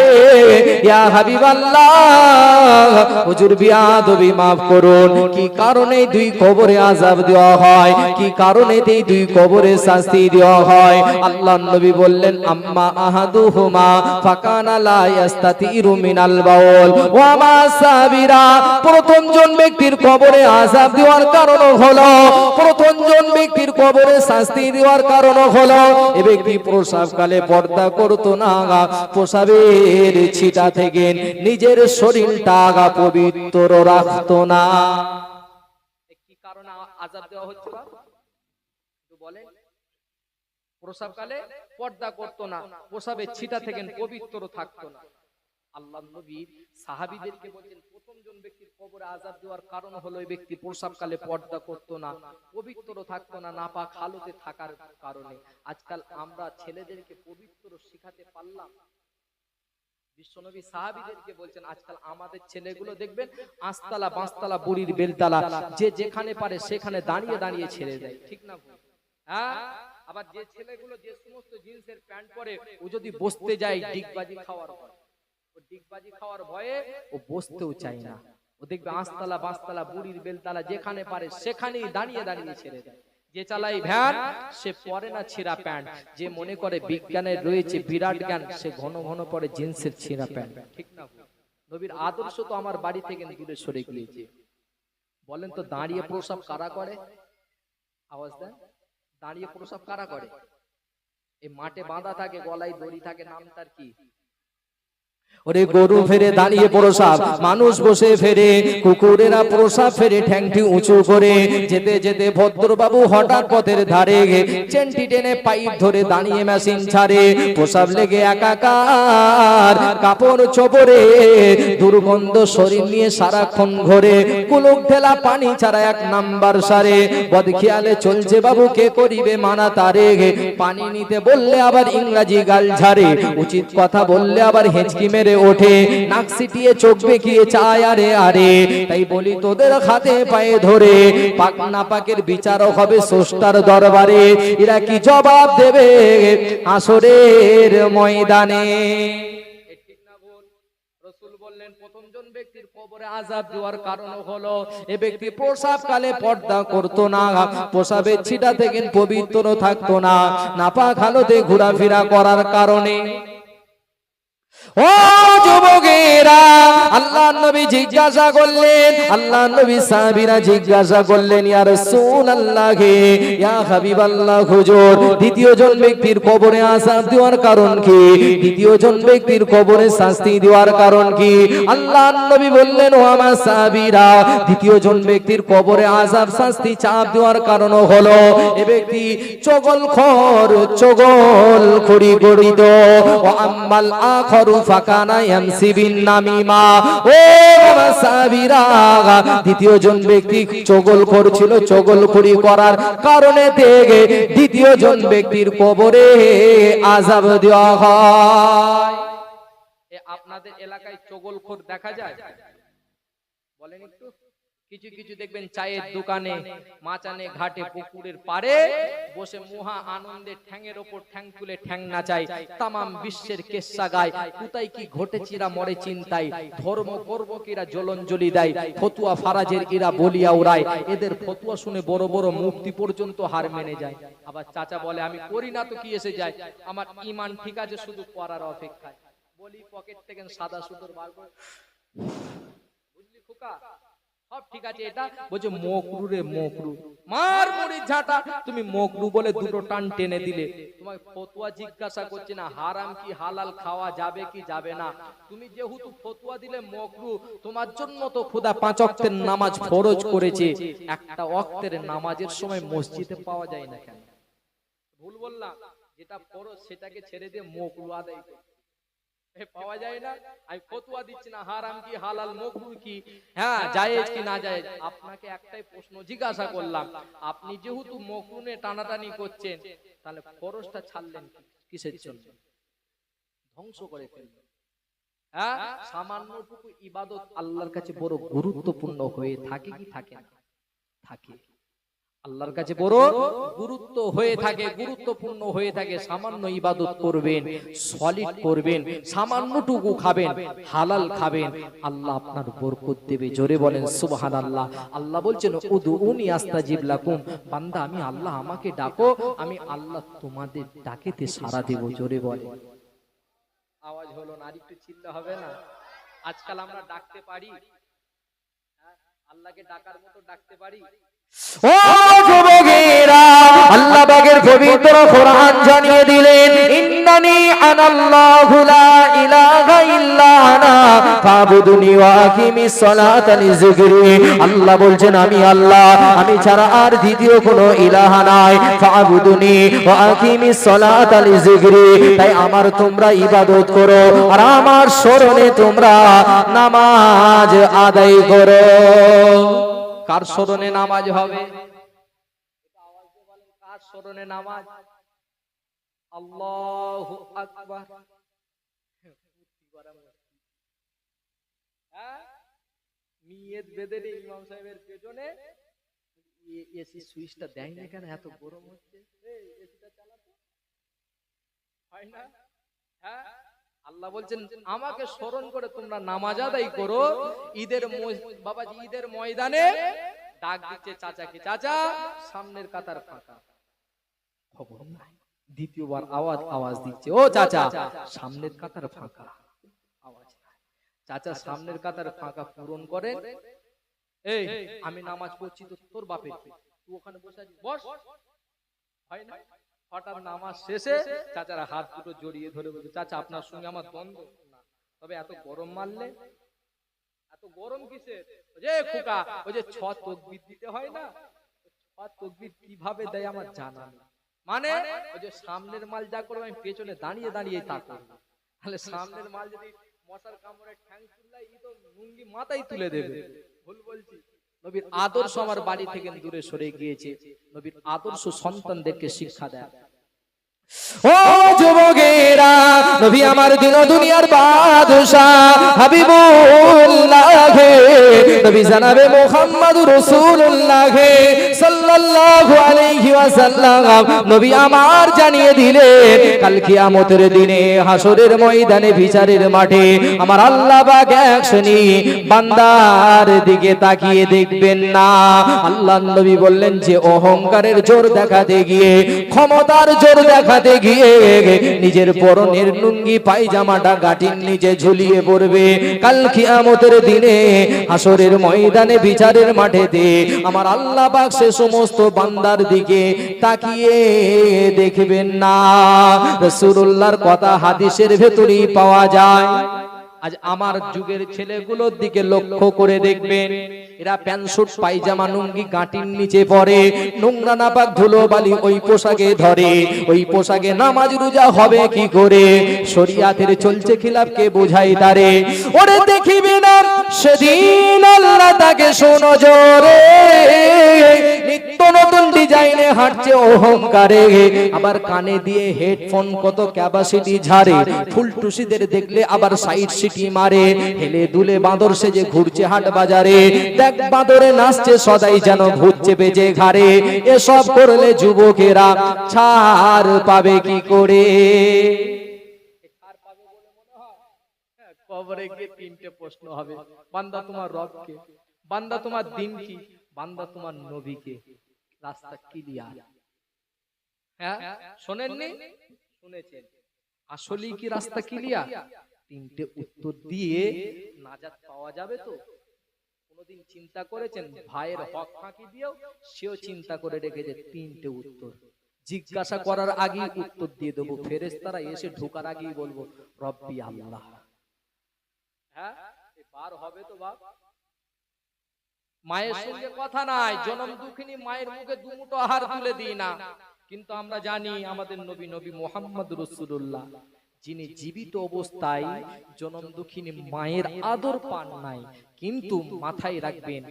ইয়া হাবিবাল্লাহ, হুজুর বিয়াদবি মাফ করুন, কি কারণে দুই কবরে আযাব দেওয়া হয়, কি কারণে এই দুই কবরে শাস্তি দেওয়া হয়? আল্লাহর নবী বললেন, আম্মা আহাদুহুমা ফাকানা লা ইস্তাতিরু মিনাল বাউল। ও আমার সাহাবীরা, প্রথম জন ব্যক্তির কবরে আযাব দেওয়ার কারণ হলো, প্রথম জন ব্যক্তির কবরে শাস্তি দেওয়ার কারণ হলো, এ ব্যক্তি প্রসাবকালে পর্দা করতো না, প্রসাবের ছিটা থেকে নিজের শরীরটা পবিত্র রাখতো না। কি কারণে আযাব দেওয়া হচ্ছে একটু বলেন? প্রসাবকালে পর্দা করতো না, প্রসাবের ছিটা থেকে পবিত্র থাকতো না। আল্লাহর নবী সাহাবীদেরকে বলেন, প্রথম জন ব্যক্তির কবরে আযাব দেওয়ার কারণ হলো এই ব্যক্তি প্রসাবকালে পর্দা করতো না, পবিত্র থাকতো না, নাপাক হালতে থাকার কারণে। আজকাল আমরা ছেলেদেরকে পবিত্র শিখাতে পারলাম? বিশ্বনবী সাহাবীদেরকে বলছেন, আজকাল আমাদের ছেলেগুলো দেখবেন আস্তালা বাঁশতলা বুড়ির বেলতলা, যে যেখানে পারে সেখানে দাঁড়িয়ে দাঁড়িয়ে ছেড়ে দেয়, ঠিক না? হ্যাঁ, আবার যে ছেলেগুলো যে সমস্ত জিন্সের প্যান্ট পরে, ও যদি বসতে যায় ডিগবাজি খাওয়ার ভয়, ও ডিগবাজি খাওয়ার ভয়ে ও বসতেও চায় না। ও দেখবে আস্তালা বাঁশতলা বুড়ির বেলতলা যেখানে পারে সেখানেই দাঁড়িয়ে দাঁড়িয়ে ছেড়ে দেয়। যে চালাই ভ্যান সে পরে না ছেঁড়া প্যান্ট, যে মনে করে বিজ্ঞানের রয়েছে বিরাট জ্ঞান সে ঘন ঘন পরে জিন্সের ছেঁড়া প্যান্ট, ঠিক না? নবীর আদর্শ তো আমার বাড়ি থেকে দূরে সরে গিয়েছে। বলেন তো, দাঁড়িয়ে প্রসাব কারা করে? আওয়াজ দেন। দাঁড়িয়ে প্রসাব কারা করে? এই মাঠে বাঁধা থাকে, গলায় দড়ি থাকে, নাম তার কি? ওরে গরু ফেরে দাঁড়িয়ে প্রসাব, মানুষ বসে ফেরে, কুকুরেরা প্রসাব ফেরে ঠ্যাংটি উঁচু করে। যেতে যেতে ভদ্রবাবু হঠাৎ পথের ধারে চেনটি টেনে পাইপ ধরে দাঁড়িয়ে মেশিন ছাড়ে, প্রসাব লেগে একাকার, কাপড় চোপড়ে দুর্গন্ধ শরীর নিয়ে সারাক্ষণ ঘোরে, কুলুক ঢেলা পানি ছাড়া এক নাম্বার সারে। বদখেয়ালে চলছে বাবু, কে করিবে মানা তারে? পানি নিতে বললে আবার ইংরাজি গাল ঝাড়ে, উচিত কথা বললে আবার হেঁচকি মেরে ওঠে, নাক সিটিয়ে চোখ বেঁকিয়ে চায় আরে আরে। তাই বলি তোদের হাতে পায়ে ধরে, পাক না পাকের বিচারক হবে স্রষ্টার দরবারে। এরা কি জবাব দেবে আসরের ময়দানে? প্রথম জন ব্যক্তির কবরে আযাব দেওয়ার কারণ হলো এ ব্যক্তি প্রসাবকালে পর্দা করতো না, প্রসাবের ছিটা থেকে পবিত্র থাকতো না, নাপাক হালতে ঘোরাফেরা করার কারণে। ও যুবকেরা, আল্লাহ নবী জিজ্ঞাসা করলেন, আল্লাহ নবী সাহাবীরা জিজ্ঞাসা করলেন, ইয়া রাসূলুল্লাহ, ইয়া হাবিবাল্লাহ হুজুর, দ্বিতীয় জন ব্যক্তির কবরে আযাব দেওয়ার কারণ কি? দ্বিতীয় জন ব্যক্তির কবরে শাস্তি দেওয়ার কারণ কি? আল্লাহ নবী বললেন, ও আমার সাহাবীরা, দ্বিতীয় জন ব্যক্তির কবরে আযাব শাস্তি চাপ দেওয়ার কারণ হলো এ ব্যক্তি চগলখড়ি গড়িত, ও আম্মাল আখরু ফাকানা ইয়ামসি বিন নামিমা। ও আমার সাহাবীরা, দ্বিতীয় জন ব্যক্তি চগলখড় ছিল, চগলখড়ি করার কারণে থেকে দ্বিতীয় জন ব্যক্তির কবরে আযাব দেওয়া হয়। আপনাদের এলাকায় চগলখোর দেখা যায়? বলেন একটু। কিছু কিছু দেখবেন চায়ের দোকানে, মাচানে, ঘাটে, পুকুরের পাড়ে বসে মহা আনন্দে ঠ্যাঙের ওপর ঠ্যাং তুলে ঠ্যাং নাচায়, তামাম বিশ্বের কেচ্ছা গায়, কোথায় কি ঘটেছে এরা মরে চিন্তায়, ধর্ম করব কিরা জলঞ্জলি দেয়, ফতুয়া ফারাজের এরা বলিয়া উড়ায়, এদের ফতুয়া শুনে বড় বড় মুফতি পর্যন্ত হার মেনে যায়। আবার চাচা বলে, আমি করি না তো কি এসে যায়, আমার ঈমান ঠিক আছে, শুধু করার অপেক্ষায়। বলি পকেট থেকে সাদা সুতোর বার করে, বুঝলি খোকা, সব ঠিক আছে, এটা বলছে মকরু রে মকরু, মার মুড়ি ঝাঁটা, তুমি মকরু বলে দুটো টান টেনে দিলে। তোমাকে ফতোয়া জিজ্ঞাসা করছে না হারাম কি হালাল, খাওয়া যাবে কি যাবে না, তুমি যেহেতু ফতোয়া দিলে মকরু, তোমার জন্য তো খোদা 5 ওয়াক্তের নামাজ ফরজ করেছে, একটা ওয়াক্তের নামাজের সময় মসজিদে পাওয়া যায় না কেন? ভুল বললাম? যেটা ফরজ সেটাকে ছেড়ে দিয়ে মকরু আদায় করে পাওয়া যায় না। আমি ফতোয়া দিচ্ছি না হারাম কি হালাল, মকরু কি, হ্যাঁ জায়েজ কি না জায়েজ। আপনাকে একটাই প্রশ্ন জিজ্ঞাসা করলাম, আপনি যেহেতু মকরুনে টানাটানি করছেন, তাহলে ফরজটা ছাড়লেন কিসের জন্য? ধ্বংস করে ফেললেন। হ্যাঁ, সামান্যটুকু ইবাদত আল্লাহর কাছে বড় গুরুত্বপূর্ণ হয়ে থাকে কি থাকে না? থাকে। আল্লাহর কাছে বড় গুরুত্ব হয়ে থাকে, গুরুত্বপূর্ণ হয়ে থাকে। সামান্য ইবাদত করবেন, সলিড করবেন, সামান্যটুকু খাবেন, হালাল খাবেন, আল্লাহ আপনার বরকত দেবে। জোরে বলেন সুবহানাল্লাহ। আল্লাহ বলছেন, উদউনি আস্তাজিব লাকুম, বান্দা আমি আল্লাহ, আমাকে ডাকো, আমি আল্লাহ তোমাদের ডাকেতে সাড়া দেব। জোরে বলেন। আওয়াজ হলো না, আর একটু চিল্লা হবে না? আজকাল আমরা ডাকতে পারি? আল্লাহকে ডাকার মতো ডাকতে পারি? ও যুবকেরা, আল্লাহ পাকের পবিত্র কোরআন জানিয়ে দিলেন, ইন্নানি আনাল্লাহু লা ইলাহা ইল্লা আনা ফাবুদুনি ওয়া আকিমিস সালাতা লিযিকরি। আল্লাহ বলছেন, আমি আল্লাহ, আমি ছাড়া আর দ্বিতীয় কোনো ইলাহা নাই, ফাবুদুনি ওয়া আকিমিস সালাতা লিযিকরি। তাই আমার তোমরা ইবাদত করো আর আমার স্মরণে তোমরা নামাজ আদায় করো। কার স্মরণে নামাজ হবে? কার স্মরণে নামাজ? আল্লাহু আকবার। নিয়ত বেঁধে নেই ইমাম সাহেবের পেছনে, এসি সুইচটা দেয় না কেন, এত গরম হচ্ছে, এসিটা চালাতো হয় না? হ্যাঁ, আল্লাহ বলছেন আমাকে স্মরণ করে তোমরা নামাজ আদায় করো। ঈদের বাবাজি, ঈদের ময়দানে ডাক দিচ্ছে চাচাকে, চাচা সামনের কাতার ফাঁকা, খবর নাই। দ্বিতীয়বার আওয়াজ দিচ্ছে, ও চাচা সামনের কাতার ফাঁকা, আওয়াজ নাই। চাচা সামনের কাতার ফাঁকা পূরণ করেন, এই আমি নামাজ পড়ছি তো তোর বাপের, তুই ওখানে বসে আছিস, বস, হয় না? হঠাৎ নামাজ শেষে চাচারা হাত দুটো জড়িয়ে ধরে বলছে, চাচা আপনার সঙ্গে আমার দ্বন্দ্ব না, তবে এত গরম মারলে, এত গরম কিসের? যে খোকা, ওই যে 6 তাকবীর দিতে হয় না, 6 তাকবীর কিভাবে দেয় আমার জানা নেই। মানে ওই যে সামনের মাল যা করবে আমি পেছনে দাঁড়িয়ে দাঁড়িয়ে তা করব, তাহলে সামনের মাল যদি মশার কামড়ে ঠ্যাং তুললে ই তো লুঙ্গি মাথায় তুলে দেবে। ভুল বলছি? নবীর আদর্শ আমার বাড়ি থেকে দূরে সরে গিয়েছে। নবীর আদর্শ সন্তানদেরকে শিক্ষা দেয়। ও যুবকেরা, নবী আমার দিন দুনিয়ার বাদশাহ হাবিবুল্লাহ, নবী জানাবে মুহাম্মদুর রাসূলুল্লাহ সাল্লাল্লাহু আলাইহি ওয়াসাল্লাম নবী আমার জানিয়ে দিলেন কাল কিয়ামতের দিনে হাসরের ময়দানে বিচারের মাঠে আমার আল্লাহ পাক এক শ্রেণী বান্দার দিকে তাকিয়ে দেখবেন না। আল্লাহর নবী বললেন যে অহংকারের জোর দেখাতে গিয়ে, ক্ষমতার জোর দেখাতে গিয়ে নিজের পরনের লুঙ্গি পায়জামাটা গাটির নিচে ঝুলিয়ে পড়বে। কাল কিয়ামতের দিনে হাসরের ময়দানে বিচারের মাঠেতে আমার আল্লাহ পাক সে সমস্ত বান্দার দিকে তাকিয়ে দেখবেন না। রাসূলুল্লাহর কথা হাদিসের ভেতরেই পাওয়া যায়। আজ আমার যুগের ছেলেগুলোর দিকে লক্ষ্য করে দেখবেন, এরা প্যান্ট শার্ট পায়জামা লুঙ্গি গাঁটির নিচে পরে, নোংরা নাপাক ধুলো বালি ওই পোশাকে ধরে। ওই পোশাকে নামাজ রোজা হবে কি করে? শরিয়াতের চলছে খিলাফকে বোঝাই তারে। ওরে দেখিবে না সেদিন আল্লাহ তাকে সুনজরে, নিত্য নতুন ডিজাইনে হাঁটছে অহংকারে, আবার কানে দিয়ে হেডফোন কত ক্যাপাসিটি ঝাড়ে, ফুলটুসিদের দেখলে আবার সাইড সিটি মারে, হেলে দুলে বাঁদর সেজে ঘুরছে হাট বাজারে, দেখ বাঁদরে নাচছে সদাই যেন ঘুরছে বেজে ঘাড়ে। এসব করলে যুবকেরা ছাড় পাবে কি করে? কবরে গিয়ে তিনটে প্রশ্ন হবে, বান্দা তোমার রব কে, বান্দা তোমার দিন কি, বান্দা তোমার নবী কে, রাস্তা ক্লিয়ার। হ্যাঁ শোনেননি? শুনেছেন। আসলেই কি রাস্তা ক্লিয়ার? তিনটে উত্তর দিয়ে নাজাত পাওয়া যাবে তো? কোনদিন চিন্তা করেছেন? ভাইয়ের হক ফাঁকি দিয়েও সেও চিন্তা করে রেখেছে তিনটে উত্তর। জিজ্ঞাসা করার আগেই উত্তর দিয়ে দেবো, ফেরেশতারা এসে ঢোকার আগেই বলবো রব্বি আল্লাহ। হ্যাঁ বার হবে তো বাপ? মায়ের সঙ্গে কথা নাই, জনম দুঃখিনী মায়ের মুখে দুমুঠো আহার তুলে দিই না, কিন্তু আমরা জানি আমাদের নবী নবী মুহাম্মদ রাসূলুল্লাহ যিনি জীবিত অবস্থায় জনম দুঃখিনী মায়ের আদর পান নাই, কিন্তু মাথায় রাখবেন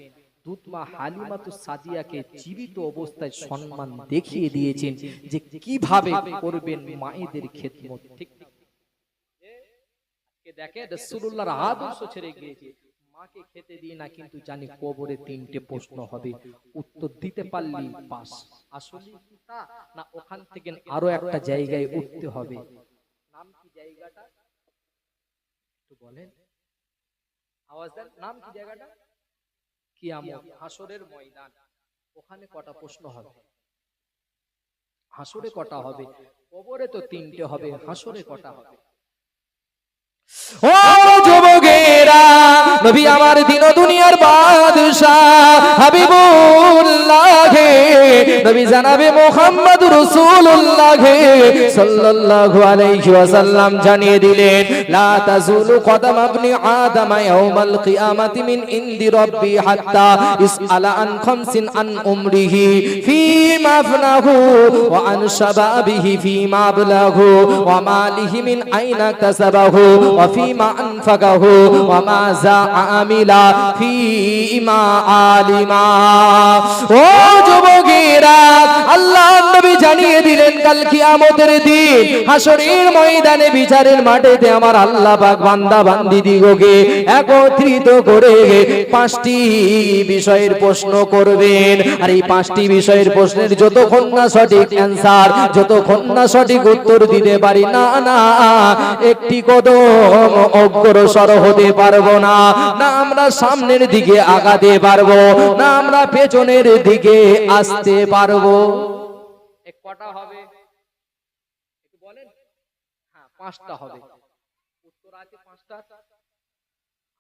দুধমা হালিমাতু সাদিয়াকে জীবিত অবস্থায় সম্মান দেখিয়ে দিয়েছেন যে কিভাবে করবেন মায়েদের খেদমত। ঠিক দেখে রাসূলুল্লাহর আদর্শ ছেড়ে গিয়েছে, মাকে খেতে দিই না, কিন্তু জানি কবরে তিনটে প্রশ্ন হবে, উত্তর দিতে পারলি পাস। আসলে কি তা না ওখান থেকে আরো একটা জায়গায় উঠতে হবে? নাম কি জায়গাটা একটু বলেন, আওয়াজ দেন, নাম কি জায়গাটা? কিয়ামত, হাসরের ময়দান। ওখানে কটা প্রশ্ন হবে? হাসরে কটা হবে? কবরে তো তিনটে হবে, হাসরে কটা হবে? ও যুবকেরা, নবী আমার দিন দুনিয়ার বাদশাহ হাবিবুল্লাহ নবী জানাবে মুহাম্মদ রাসূলুল্লাহ সাল্লাল্লাহু আলাইহি ওয়াসাল্লাম জানিয়ে দিলেন, লা তাজুলু কদম ইবনি আদম ইয়াউমাল কিয়ামাতি মিন ইনদি রাব্বি হাত্তা ইসআলা আন খামসিন আন উমরিহি ফীমা আফনাহু ওয়া আন শাবাবিহি ফীমা আবলাহু ওয়া মালিহি মিন আইনা কাসাবাহু ওয়া ফীমা আনফাকাহু ওয়া মা যা আমিলা ফীমা আলিমা। ও যুবকেরা, আল্লাহ নবী জানিয়ে দিলেন কাল কিয়ামতের দিন হাসরের ময়দানে বিচারের মাঠেতে আমার আল্লাহ পাক বান্দা বান্দি দিগকে একত্রিত করে পাঁচটি বিষয়ের প্রশ্ন করবেন। আর এই পাঁচটি বিষয়ের প্রশ্নের যতক্ষণ না সঠিক অ্যানসার, যতক্ষণ না সঠিক উত্তর দিতে পারি না না একটি কদম অগ্রসর হতে পারবো না, না আমরা সামনের দিকে আগাতে পারবো, না আমরা পেছনের দিকে আসতে পারবো। কটা হবে একটু বলেন? হ্যাঁ পাঁচটা হবে। উত্তর আছে পাঁচটা।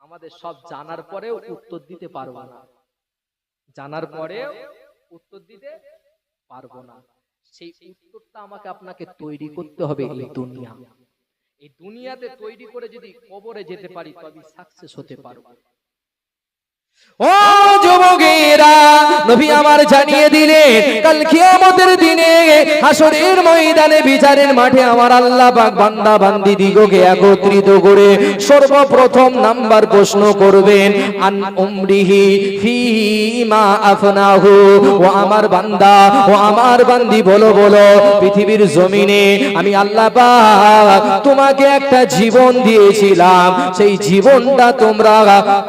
আমাদের সব জানার পরেও উত্তর দিতে পারবো না, জানার পরেও উত্তর দিতে পারবো না। সেই উত্তরটা আমাকে আপনাকে তৈরি করতে হবে। এই দুনিয়াতে তৈরি করে যদি কবরে যেতে পারি তবে সাকসেস হতে পারবো। ও যুবকেরা, নবী আমার জানিয়ে দিলেন কাল কিয়ামতের দিনে হাসরের ময়দানে বিচারের মাঠে আমার আল্লাহ পাক বান্দা বান্দি দিগকে একত্রিত করে সর্বপ্রথম নাম্বার প্রশ্ন করবেন আন উমরিহি ফীমা আফনাহু। ও আমার বান্দা, ও আমার বান্দি বলো বলো, পৃথিবীর জমিনে আমি আল্লাহ পাক তোমাকে একটা জীবন দিয়েছিলাম, সেই জীবনটা তোমরা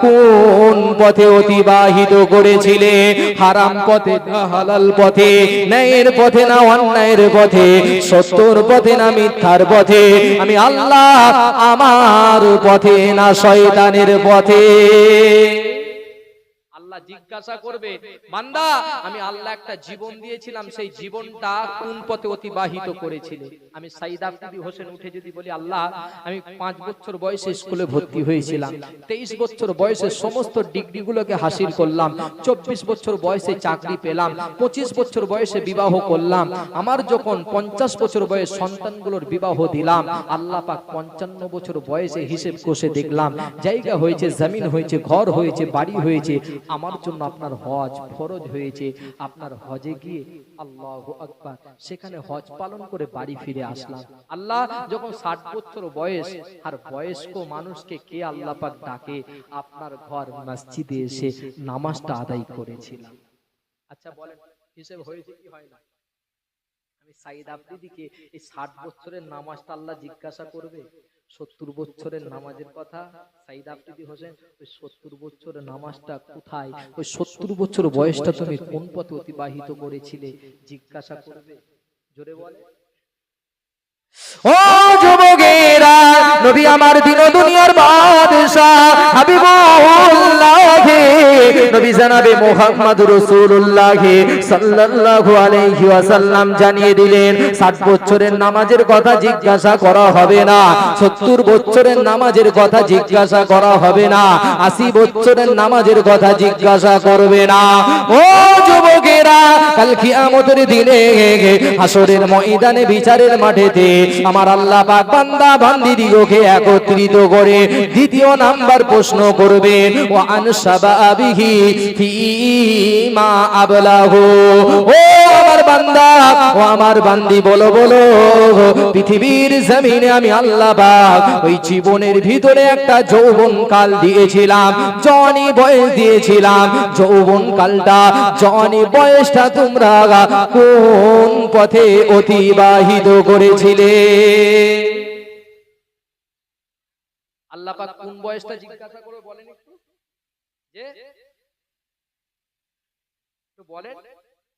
কোন পথে পথে অতিবাহিত করেছিলে, হারাম পথে না হালাল পথে, ন্যায়ের পথে না অন্যায়ের পথে, সত্যর পথে না মিথ্যার পথে, আমি আল্লাহ আমার পথে না শয়তানের পথে। আল্লাহ জিজ্ঞাসা করবে, বান্দা আমি আল্লাহ একটা জীবন দিয়েছিলাম, সেই জীবনটা কোন পথে অতিবাহিত করেছিলে? আমি সাইদ আফ্রিদি হোসেন উঠে যদি বলি, আল্লাহ আমি 5 বছর বয়সে স্কুলে ভর্তি হয়েছিলাম, 23 বছর বয়সে সমস্ত ডিগ্রিগুলোকে হাসিল করলাম, 24 বছর বয়সে চাকরি পেলাম, 25 বছর বয়সে বিবাহ করলাম, আমার যখন 50 বছর বয়স সন্তানগুলোর বিবাহ দিলাম, আল্লাহ পাক 55 বছর বয়সে হিসেব কষে দেখলাম জায়গা হয়েছে, জমিন হয়েছে, ঘর হয়েছে, বাড়ি হয়েছে, আমার জন্য আপনার হজ ফরজ হয়েছে। আপনার হজে গিয়ে আল্লাহু আকবার সেখানে হজ পালন করে বাড়ি ফিরে আসলাম। আল্লাহ যখন 60 বছর বয়স, আর বয়স্ক মানুষকে কে আল্লাহ পাক ডাকে? আপনার ঘর মসজিদে এসে নামাজটা আদায় করেছিলাম। আচ্ছা বলেন, হিসেব হয়েছে কি হয় না? আমি সাইদ আফ্রিদিকে এই 60 বছরের নামাজটা আল্লাহ জিজ্ঞাসা করবে। 70 বছরের নামাজের কথা সাইদ আফ্রিদি হোসেন, ওই 70 বছরের নামাজটা কোথায়? ওই 70 বছর বয়সটা তুমি কোন পথে অতিবাহিত করেছিলে জিজ্ঞাসা করবে। জোরে বলে। ও যুবকেরা, নবী আমার দিন দুনিয়ার বাদশাহ হাবিবুল্লাহ নবী জনাবে মুহাম্মদুর রাসূলুল্লাহ সাল্লাল্লাহু আলাইহি ওয়াসাল্লাম জানিয়ে দিলেন, 60 বছরের নামাজের কথা জিজ্ঞাসা করা হবে না, 70 বছরের নামাজের কথা জিজ্ঞাসা করা হবে না, 80 বছরের নামাজের কথা জিজ্ঞাসা করবে না। ও যুবকেরা, কাল কিয়ামতের দিনে হাসরের ময়দানে বিচারের মাঠেতে আমার আল্লাহ পাক বান্দা বান্দীদিগকে একত্রিত করে দ্বিতীয় নাম্বার প্রশ্ন করবেন, ওয়া আনসাবাবিহি ফীমা আবলাহু। ও আমার বান্দা, ও আমার বান্দি, বলো বলো, পৃথিবীর জমিনে আমি আল্লাহ পাক ওই জীবনের ভিতরে একটা যৌবন কাল দিয়েছিলাম, জওয়ানি বয়স দিয়েছিলাম, যৌবন কালটা, জওয়ানি বয়সটা তোমরা কোন পথে অতিবাহিত করেছিলে? আল্লাহ পাক কোন বয়সটা জিজ্ঞাসা করে বলেন একটু, যে একটু বলেন।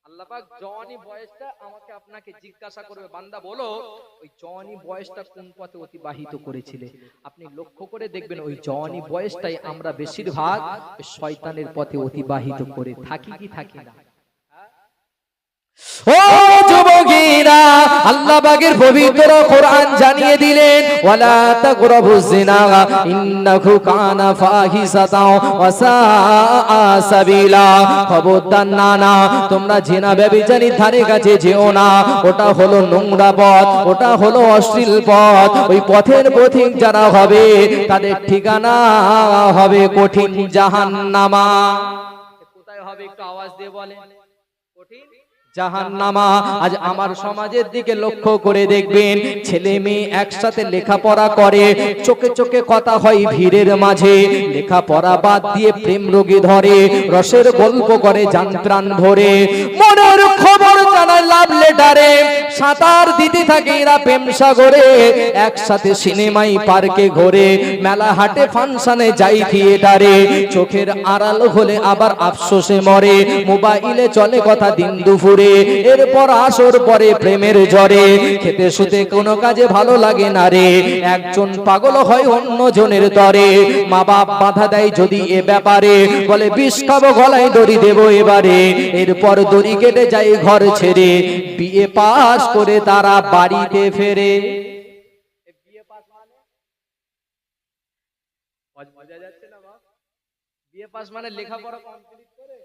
আল্লাহ পাক জওয়ানি বয়সটা আমাকে আপনাকে জিজ্ঞাসা করবে, বান্দা বলো ওই জওয়ানি বয়সটা কোন পথে অতিবাহিত করেছিলে? আপনি লক্ষ্য করে দেখবেন ওই জওয়ানি বয়সটাই আমরা বেশিরভাগ শয়তানের পথে অতিবাহিত করে থাকি কি থাকি না? ও যুবকেরা, আল্লাহ পাকের পবিত্র কোরআন জানিয়ে দিলেন, ওয়ালা তাকরাবুজ জিনা ইন্নাহু কানা ফাহিশাতাও ওয়া সাআ সাবিলা। খবরদার না না, তোমরা জিনা ব্যভিচারীর ধারে কাছে যেও না, ওটা হলো নোংরা পথ, ওটা হলো অশ্লীল পথ। ওই পথের পথিক যারা হবে তাদের ঠিকানা হবে কঠিন জাহান্নামা। কোথায় হবে একটু আওয়াজ দিয়ে বলেন? কঠিন জাহান্নামা। আজ আমার সমাজের দিকে লক্ষ্য করে দেখবেন, ছেলে মেয়ে একসাথে লেখাপড়া করে, চোখে চোখে কথা হয় ভিড়ের মাঝে, লেখাপড়া বাদ দিয়ে প্রেম রোগে ধরে, রসের গল্প করে জান প্রাণ ভরে, মনের খবর জানায় লাভ লেটারে, সাঁতার দিতে থাকে এরা প্রেম সাগরে, একসাথে সিনেমাই পার্কে ঘোরে, মেলা হাটে ফাংশনে যাই থিয়েটারে, চোখের আড়াল হলে আবার আফসোসে মরে, মোবাইলে চলে কথা দিন দুপুরে, এরপর আসর পরে প্রেমের ঝড়ে, খেতে শুতে কোনো কাজে ভালো লাগে না রে, একজন পাগল হয় অন্য জনের তরে, মা বাপ বাধা দেয় যদি এ ব্যাপারে, বলে বিষ খাবো গলায় দড়ি দেবো এবারে, এরপর দড়ি কেটে যায় ঘর ছেড়ে, বিয়ে পাস করে তারা বাড়িতে ফেরে। বিয়ে পাস মানে বোঝা যাচ্ছে না বাপ? বিয়ে পাস মানে লেখাপড়া কমপ্লিট করে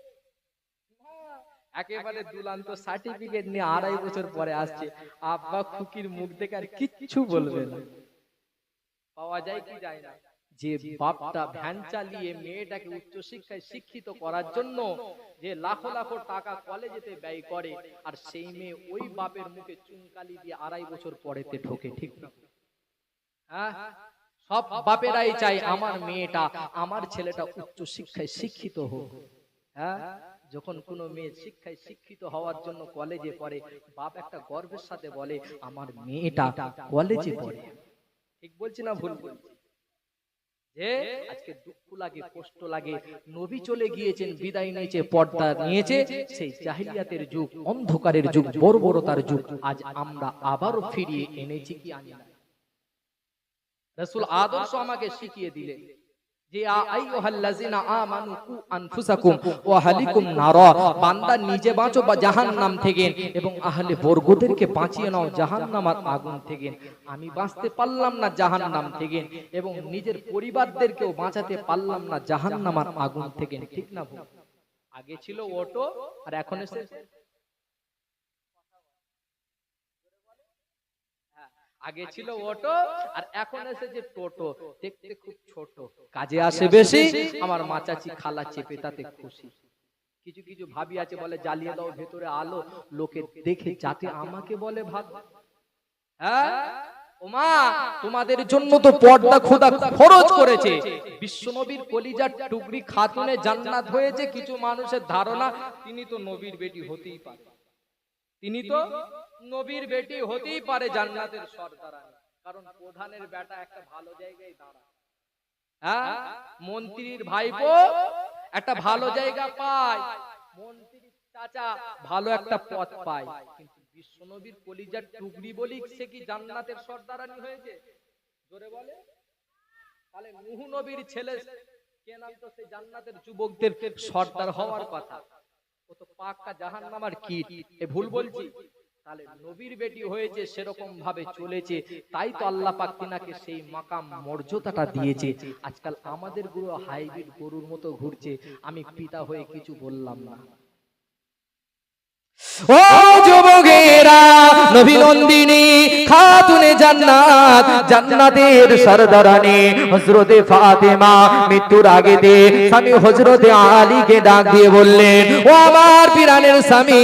একেবারে দুলান্ত সার্টিফিকেট নিয়ে 2.5 বছর পরে আসছে, আব্বা খুকির মুখ দেখে আর কিচ্ছু বলবে না। পাওয়া যায় কি যায় না? যে বাপটা ভ্যান চালিয়ে মেয়েটাকে উচ্চ শিক্ষায় শিক্ষিত করার জন্য যে লাখো লাখো টাকা কলেজেতে ব্যয় করে, আর সেই মেয়ে ওই বাপের মুখে চুনকালি দিয়ে 2.5 বছর পরেতে ঢোকে, ঠিক না? হ্যাঁ, সব বাপেরাই চাই আমার মেয়েটা, আমার ছেলেটা উচ্চ শিক্ষায় শিক্ষিত হোক। হ্যাঁ, যখন কোনো মেয়ে শিক্ষায় শিক্ষিত হওয়ার জন্য কলেজে পড়ে, বাপ একটা গর্বের সাথে বলে আমার মেয়েটা কলেজে পড়ে। ঠিক বলছি না ভুল বলছি? যে আজকে দুঃখ লাগে, কষ্ট লাগে, নবী চলে গিয়েছেন, বিদায় নিয়েছে, পর্দা নিয়েছে, সেই জাহিলিয়াতের যুগ, অন্ধকারের যুগ, বর্বরতার যুগ আজ আমরা আবারও ফিরিয়ে এনেছি কি আনি না? রাসূল আদর্শ আমাকে শিখিয়ে দিলেন যে আইয়ুহাল্লাযিনা আমানু কু আনফুসাকুম ওয়া আহলিকুম নারা, বান্দা নিজে বাঁচো বা জাহান্নাম থেকে এবং আহলে বর্গদেরকে বাঁচিয়ে নাও জাহান্নামের আগুন থেকে। আমি বাঁচতে পারলাম না জাহান্নাম থেকে এবং নিজের পরিবারদেরকেও বাঁচাতে পারলাম না জাহান্নামের আগুন থেকে, ঠিক না ভুল? আগে ছিল অটো আর এখন এসেছে, আগে ছিল অটো আর এখন এসেছে টোটো, দেখতে খুব ছোট, কাজে আসে বেশি, আমার মা চাচি খালা চেপে তাতে খুশি। কিছু কিছু ভাবি আছে বলে জ্বালিয়ে দাও ভেতরে আলো, লোকে দেখে যাতে আমাকে বলে ভাব। হ্যাঁ ওমা, তোমাদের জন্য তো পর্দা খোদা ফরজ করেছে। বিশ্বনবীর কলিজার টুকরি খাতুনে জান্নাত হয়েছে, কিছু মানুষের ধারণা তিনি তো নবীর বেটি হতেই পারে, তিনি তো নবীর বেটি হতেই পারে, জান্নাতের সর্দারানী, কারণ প্রধানের বেটা একটা ভালো জায়গায় দাঁড়ায়, হ্যাঁ মন্ত্রীর ভাইপো একটা ভালো জায়গা পায়, মন্ত্রীর চাচা ভালো একটা পদ পায়, কিন্তু বিশ্বনবীর কলিজার টুকরি বলি সে কি জান্নাতের সর্দারানী হয়েছে? জোরে বলে। তাহলে নূহ নবীর ছেলে কেনান তো সেই জান্নাতের যুবকদের সর্দার হওয়ার কথা, ও তো পাক্কা জাহান্নামের কীট, এ ভুল বলছি? তাহলে নবীর বেটি হয়েছে, সেরকম ভাবে চলেছে, তাই তো আল্লাহ পাক তিনাকে সেই মাকাম মর্যাদাটা দিয়েছে। আজকাল আমাদের গুরু হাইব্রিড গরুর মতো ঘুরছে, আমি পিতা হয়ে কিছু বললাম না। ও যুবকেরা, নবী নন্দিনী খাতুনে জান্নাত, জান্নাতের সরদারানী হযরতে ফাতেমা মৃত্যুর আগেতে স্বামী হযরতে আলীকে ডাক দিয়ে বললেন, ও আমার প্রাণের স্বামী,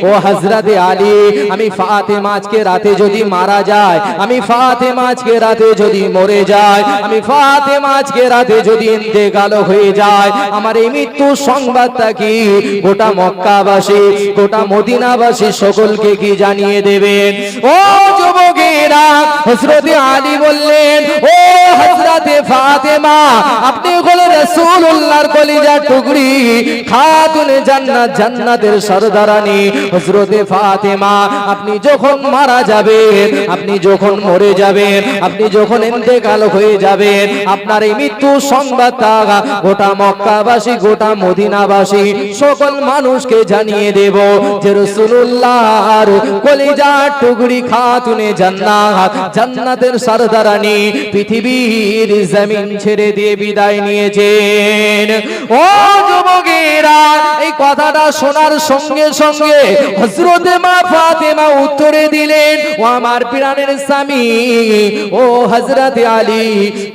ও হযরতে আলী, আমি ফাতেমা আজকে রাতে যদি মারা যায়, আমি ফাতেমা আজকে রাতে যদি মরে যায়, আমি ফাতেমা আজকে রাতে যদি ইন্তেকাল হয়ে যায়, আমার এই মৃত্যু সংবাদটা কি গোটা মক্কাবাসী, গোটা মদিনাবাসী সকলকে কি জানিয়ে দেবেন? ও যুবকেরা, হযরতে আলী বললেন, ও হযরতে ফাতেমা, আপনি হলেন রাসূলুল্লাহর কলিজার টুকরি, খাতুনে জান্নাত, জান্নাতের সরদারানী হযরতে ফাতেমা, আপনি যখন মারা যাবেন, আপনি যখন মরে যাবেন, আপনি যখন ইন্তেকাল হয়ে যাবেন, আপনার এই মৃত্যু সংবাদটা গোটা মক্কাবাসী, গোটা মদিনাবাসী সকল মানুষকে জানিয়ে দেব যে রাসূলুল্লাহর কলিজার টুকরি খাতুনে জান্নাত, জান্নাতের সরদারানী পৃথিবীর জমিন ছেড়ে দিয়ে বিদায় নিয়েছেন। ও যুবকেরা, এই কথাটা শোনার সঙ্গে সঙ্গে হযরতে মা ফাতেমা উত্তরে দিলেন, ও আমার প্রাণের স্বামী, ও হযরতে আলী,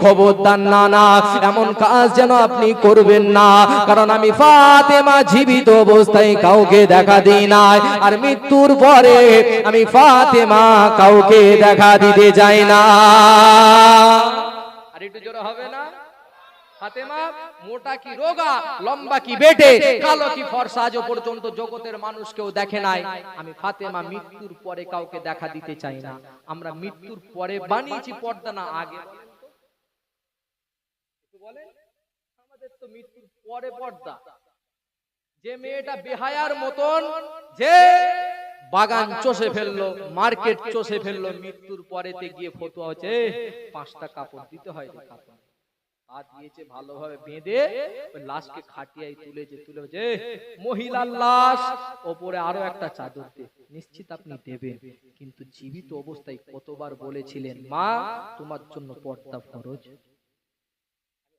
খবরদার নানা, এমন কাজ যেন আপনি করবেন না, কারণ আমি ফাতেমা জীবিত অবস্থায় কাউকে দেখা দিই নাই, আর মৃত্যুর পরে আমি ফাতেমা কাউকে দেখা দিতে যাই না। আর একটু জোরে হবে না? ফাতেমা মোটা কি রোগা, লম্বা কি বেটে, কালো কি ফর্সা, আজ পর্যন্ত জগতের মানুষ কেউ দেখে নাই। আমি ফাতেমা মৃত্যুর পরে কাউকে দেখা দিতে চাই না। আমরা মৃত্যুর পরে বানিয়েছি পর্দা, না আগে? বলে আমাদের তো মৃত্যুর পরে পর্দা। যে মেয়েটা বেহায়ার মতন যে বাগান চষে ফেললো, মার্কেট চষে ফেললো, মৃত্যুর পরেতে গিয়ে ফতোয়া হচ্ছে 5টা কাপড় দিতে হয়, কাপড় পা দিয়েছে ভালোভাবে বেঁধে, ওই লাশকে খাটিয়ায় তুলেছে, মহিলার লাশ, ওপরে আরো একটা চাদর দিয়ে, নিশ্চিত আপনি দেবেন, কিন্তু জীবিত অবস্থায় কতবার বলেছিলেন, মা তোমার জন্য পর্দা ফরজ?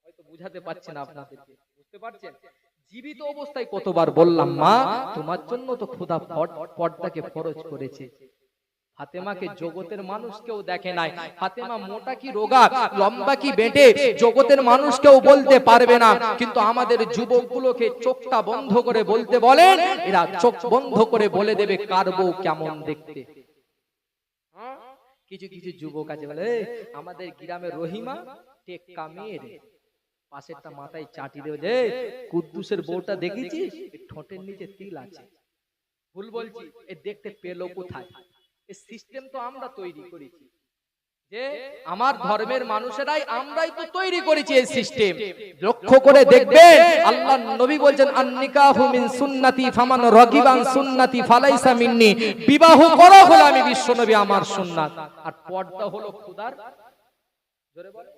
হয়তো বুঝাতে পারছেন আপনাদেরকে, বুঝতে পারছেন? জীবিত অবস্থায় কতবার বললাম, মা তোমার জন্য তো খোদা পর্দাকে ফরজ করেছে। ফাতেমাকে জগতের মানুষ কেউ দেখে নাই। ফাতেমা মোটা কি রোগা, লম্বা কি বেটে, জগতের মানুষ কেউ বলতে পারবে না, কিন্তু আমাদের যুবকগুলোকে চোখটা বন্ধ করে বলতে বলেন, এরা চোখ বন্ধ করে বলে দেবে কার বউ কেমন দেখতে। কিছু কিছু যুবক আছে বলে, আমাদের গ্রামের রহিমা টেক্কা মেয়ের পাশেরটা মাথায় চাটি দেবে, যে কুদ্দুসের বউটা দেখেছিস, ঠোঁটের নিচে তিল আছে। ভুল বলছি? এ দেখতে পেলো কোথায়? এই সিস্টেম তো আমরা তৈরি করেছি। যে আমার ধর্মের মানুষেরাই আমরাই তো তৈরি করেছি এই সিস্টেম। লক্ষ্য করে দেখবেন আল্লাহর নবী বলছেন আন-নিকাহু মিন সুন্নতি ফামান রাগিবান সুন্নতি ফালাইসা মিন্নি। বিবাহ করা হলো আমি বিশ্বনবী আমার সুন্নাত, আর পর্দা হলো খোদার জোরে বলে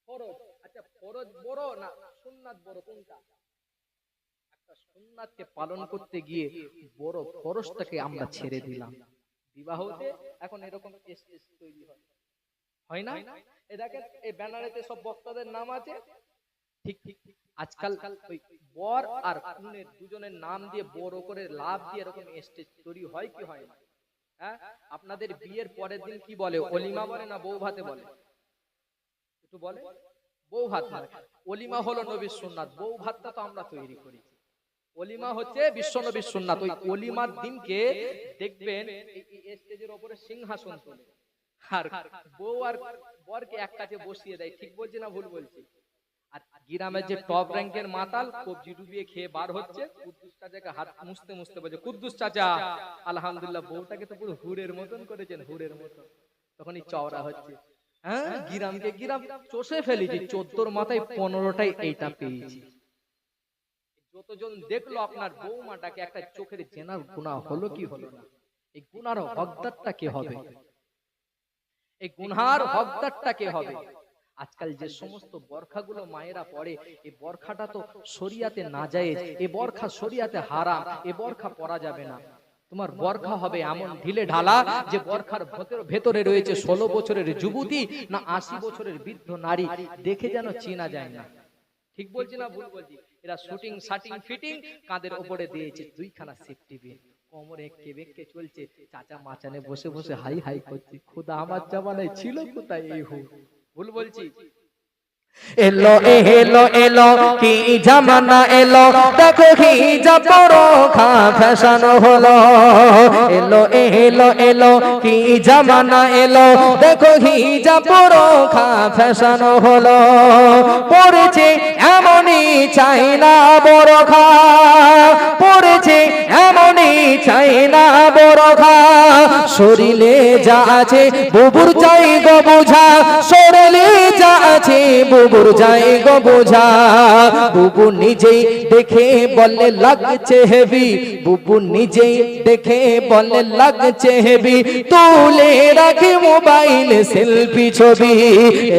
ফরজ। আচ্ছা ফরজ বড় না সুন্নাত বড় কোনটা? একটা সুন্নাতকে পালন করতে গিয়ে বড় ফরজটাকে আমরা ছেড়ে দিলাম। বিবাহতে এখন এরকম স্টেজ তৈরি হয় না? এই দেখেন এই ব্যানারেতে সব বক্তাদের নাম আছে, ঠিক ঠিক আজকাল ওই বর আর কনের দুজনের নাম দিয়ে বড় করে লাভ দিয়ে এরকম স্টেজ তৈরি হয় কি হয় না? হ্যাঁ, আপনাদের বিয়ের পরের দিন কি বলে? অলিমা বলে না বউ ভাতে বলে? একটু বলে বউ ভাত। মানে অলিমা হলো নবীর সুন্নাত, বউ ভাতটা তো আমরা তৈরি করেছি। অলিমা হচ্ছে বিশ্ব নবীর সুন্নাত। ওই অলিমার দিনকে দেখবেন এই স্টেজের উপরে সিংহাসন তোলে, আর বউ আর বরকে এক কাছে বসিয়ে দেয়। ঠিক বলছি না ভুল বলছি? আর গ্রামের যে টপ র্যাঙ্কের মাতাল কবজি ডুবিয়ে খেয়ে বার হচ্ছে, কুদ্দুস চাচাকে হাত মুছতে মুছতে বলছে, কুদ্দুস চাচা আলহামদুলিল্লাহ বউটাকে তো পুরো হুরের মতন করেছেন, হুরের মতন। তখনই চওড়া হচ্ছে, হ্যাঁ গ্রামকে গ্রাম চষে ফেলেছি, 14 মাথায় 15টাই এইটা পেয়েছি। যতজন দেখলো আপনার বৌমাটাকে, একটা চোখের জেনার গুনাহ হলো কি হলো না? এই গুনার হকদারটা কে হবে? এই গুনহার হকদারটা কে হবে? আজকাল যে সমস্ত বরখাগুলো মায়েরা পরে, এই বরখাটা তো শরিয়াতে নাজায়েজ, এই বরখা শরিয়াতে হারাম, এই বরখা পরা যাবে না। তোমার বরখা হবে এমন ঢিলে ঢালা যে বরখার ভেতরে রয়েছে 16 বছরের যুবতী না 80 বছরের বৃদ্ধ নারী, দেখে যেন চেনা যায় না। ঠিক বলছি না ভুল বলছি? এরা শুটিং শাটিং ফিটিং কাঁধের উপরে দিয়েছে 2খানা সেফটি পিন, কোমরে কেবেকে চলছে, চাচা মাচানে বসে বসে হাই হাই করছে, খোদা আমার জামানায় ছিল কোথায় এই হু? ভুল বলছি? এলো এলো এলো কি জামানা এলো, দেখো হিজাব পরখা ফ্যাশন হলো। এলো এলো এলো কি জামানা এলো, দেখো হিজাব পরখা ফ্যাশন হলো। পড়েছে এমনই চাইনা বরখা, পড়েছে এমনই চাইনা বরখা। শরীরে যা আছে বুবুর চাই গো বোঝা, শরীরে যা আছে বুবুর যাই গো বোঝা। বুবু নিজেই দেখে বলে লাগছে হেভি, বুবু নিজেই দেখে বলে লাগছে হেভি, তুলে রাখে মোবাইল সেলফি ছবি।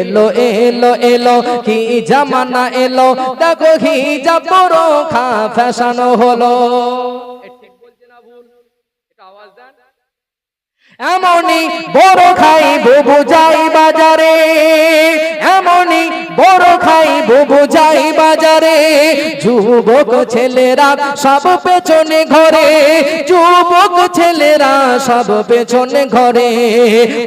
এলো এলো এলো কি জামানা এলো, দেখো হিজাব পরখা ফ্যাশন হলো। এমনই বড় খাই বুবু যাই বাজারে, এমনই বড় খাই বুবু যাই বাজারে। যুবক ছেলেরা সব পেছনে ঘরে, যুবক ছেলেরা সব পেছনে ঘরে।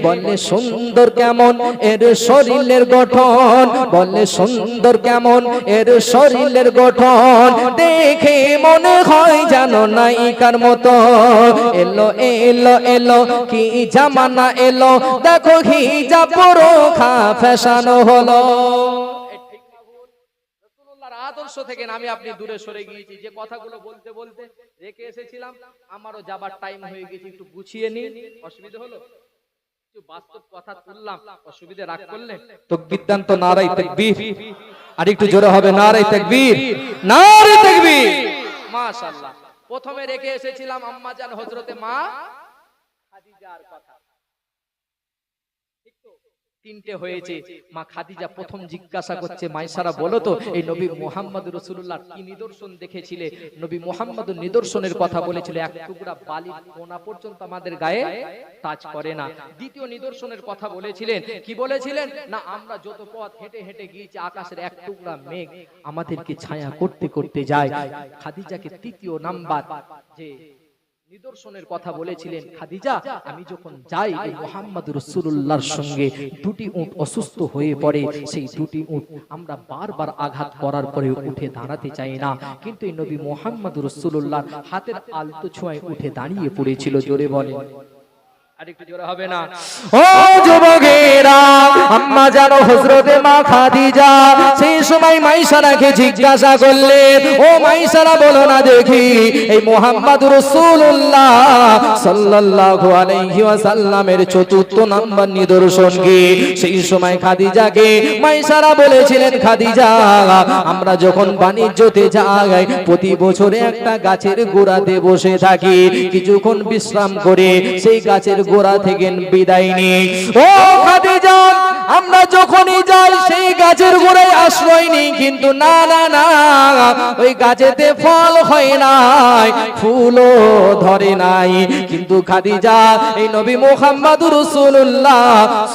বলে সুন্দর কেমন এর শরীরের গঠন, বলে সুন্দর কেমন এর শরীরের গঠন, দেখে মনে হয় জানো নায়িকার মতো। এলো এলো এলো কি জামানা এলো, দেখো হিজাব পরখা ফ্যাশন হলো। আদর্শ থেকে আমি আপনি দূরে সরে গিয়েছি। যে কথাগুলো বলতে বলতে রেখে এসেছিলাম, আমারও যাবার টাইম হয়ে গেছে, একটু গুছিয়ে নিন। অসুবিধা হলো? একটু বাস্তব কথা তুললাম, অসুবিধা রাগ করলে? তাকবীর দেন তো, নারায়ে তাকবীর। আর একটু জোরে হবে, নারায়ে তাকবীর, নারায়ে তাকবীর। মাশাআল্লাহ। প্রথমে রেখে এসেছিলাম আম্মা জান হযরতে মা খাদিজার কথা। তিনটে হয়েছে। মা খাদিজা প্রথম জিজ্ঞাসা করছে, মাইসারা বলো তো এই নবী মুহাম্মদ রাসূলুল্লাহ কি নিদর্শন দেখেছিলে? নবী মুহাম্মদ নিদর্শনের কথা বলেছিল, এক টুকরা বালির কোনা পর্যন্ত আমাদের গায়ে টাচ করে না। দ্বিতীয় নিদর্শনের কথা বলেছিলেন, কি বলেছিলেন? না আমরা যত পথ হেঁটে হেঁটে গিয়েছি, আকাশের এক টুকরা মেঘ আমাদেরকে ছায়া করতে করতে যায়। খাদিজাকে তৃতীয় নাম্বার যে নিদর্শনের কথা বলেছিলেন, খাদিজা আমি যখন যাই এই মুহাম্মদ রাসূলুল্লাহর সঙ্গে দুটি উট অসুস্থ হয়ে পড়ে, সেই দুটি উট আমরা বারবার আঘাত করার পরে উঠে দাঁড়াতে চাই না, কিন্তু এই নবী মুহাম্মদ রাসূলুল্লাহর হাতের আলতো ছোঁয়ায় উঠে দাঁড়িয়ে পড়েছিল। জোরে বলে, আরেকটু জোরে হবে না? ও যুবকেরা, আম্মা জানো হযরতে মা খাদিজা সেই সময় মাইসারাকে জিজ্ঞাসা করলেন, ও মাইসারা বলো না দেখি এই মুহাম্মদুর রাসূলুল্লাহ সাল্লাল্লাহু আলাইহি ওয়াসাল্লামের চতুর্থ নাম্বার নিদর্শন কি? সেই সময় খাদিজাকে মাইসারা বলেছিলেন, খাদিজা আমরা যখন বাণিজ্যতে যাই প্রতি বছরে একটা গাছের গোড়াতে বসে থাকি, কিছুক্ষণ বিশ্রাম করে সেই গাছের গোড়া থেকে বিদায় নিই। ও খাদিজা আমরা যখনই যাই সেই গাছের গোড়ায় আশ্রয় নিই, কিন্তু না না না ওই গাছেতে ফল হয় নাই, ফুলও ধরে নাই। কিন্তু খাদিজা এই নবী মুহাম্মদুর রাসূলুল্লাহ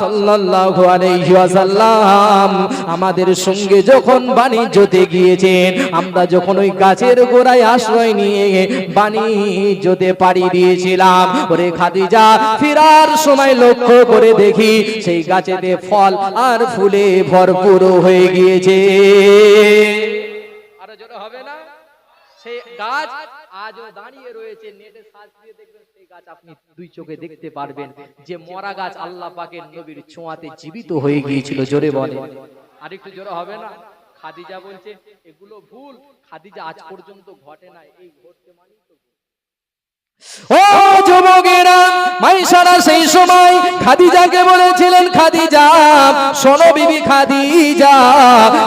সাল্লাল্লাহু আলাইহি ওয়াসাল্লাম আমাদের সঙ্গে যখন বাণিজ্যতে গিয়েছেন, আমরা যখন ওই গাছের গোড়ায় আশ্রয় নিয়ে বাণিজ্যতে পাড়ি দিয়েছিলাম, ওরে খাদিজা ফিরার সময় লক্ষ্য করে দেখি সেই গাছেতে ফল আর ফুলে ভরপুর হয়ে গিয়েছে। আরো জোরে হবে না? সেই গাছ আজও দাঁড়িয়ে রয়েছে, নেটে সার্চ দিয়ে দেখবেন সেই গাছ আপনি দুই চোখে দেখতে পারবেন, যে মরা গাছ আল্লাহ পাকের নবীর ছোঁয়াতে জীবিত হয়ে গিয়েছিল। জোরে বলে, আরেকটু জোরে হবে না? খাদিজা বলছে এগুলো ভুল, খাদিজা আজ পর্যন্ত ঘটে না, এই ঘটতে মানে তো। ও যুবকেরা, মাইসারা সেই সময় খাদিজাকে বলেছিলেন, খাদিজা শোনো বিবি খাদিজা,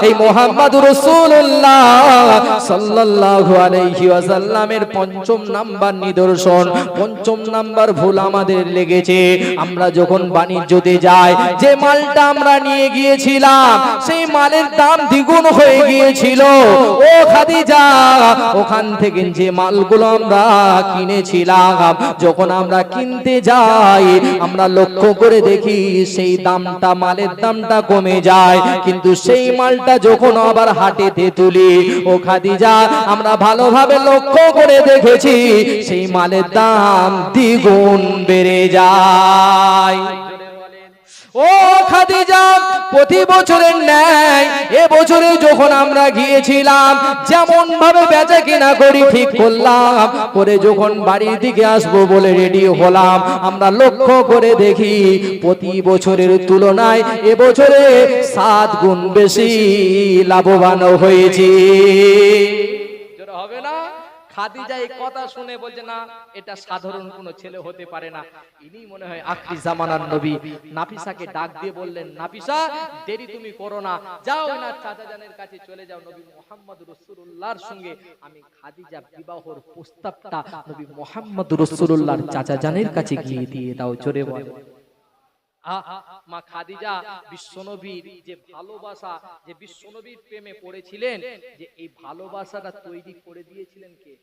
এই মুহাম্মদুর রাসূলুল্লাহ সাল্লাল্লাহু আলাইহি ওয়াসাল্লামের পঞ্চম নাম্বার নিদর্শন, পঞ্চম নাম্বার ভুল আমাদের লেগেছে। আমরা যখন বাণিজ্যতে যাই, যে মালটা আমরা নিয়ে গিয়েছিলাম সেই মালের দাম দ্বিগুণ হয়ে গিয়েছিল। ও খাদিজা ওখান থেকে যে মালগুলো আমরা কিনেছিলাম, যখন আমরা কিনতে যাই আমরা লক্ষ্য করে দেখি সেই দামটা, মালের দামটা কমে যায়, কিন্তু সেই মালটা যখন আবার হাটেতে তুলি, ও খাদিজা আমরা ভালোভাবে লক্ষ্য করে দেখেছি সেই মালের দাম দ্বিগুণ বেড়ে যায়। ও খাদিজা প্রতি বছরের ন্যায় এ বছরে যখন আমরা গিয়েছিলাম, যেমন ভাবে বেচা কিনা করি ঠিক করলাম, করে যখন বাড়ির দিকে আসবো বলে রেডি হলাম, আমরা লক্ষ্য করে দেখি প্রতি বছরের তুলনায় এবছরে 7 গুণ বেশি লাভবান হয়েছে। হবে না? খাদিজা এই কথা শুনে বলছে না, এটা সাধারণ কোনো ছেলে হতে পারে না, ইনি মনে হয় আখরি জামানার নবী। নাফিসাকে ডাক দিয়ে বললেন, নাফিসা দেরি তুমি করো না, যাও না চাচা জানের কাছে চলে যাও, নবী মুহাম্মদ রাসূলুল্লাহর সঙ্গে আমি খাদিজা বিবাহর প্রস্তাবটা নবী মুহাম্মদ রাসূলুল্লাহর চাচা জানের কাছে গিয়ে দিয়ে দাও। জোরে বলো। মা খাদিজা বিশ্বনবীর যে ভালোবাসা, যে বিশ্বনবীর প্রেমে পড়েছিলেন, যে এই ভালোবাসাটা তৈরি করে দিয়েছিলেন কে?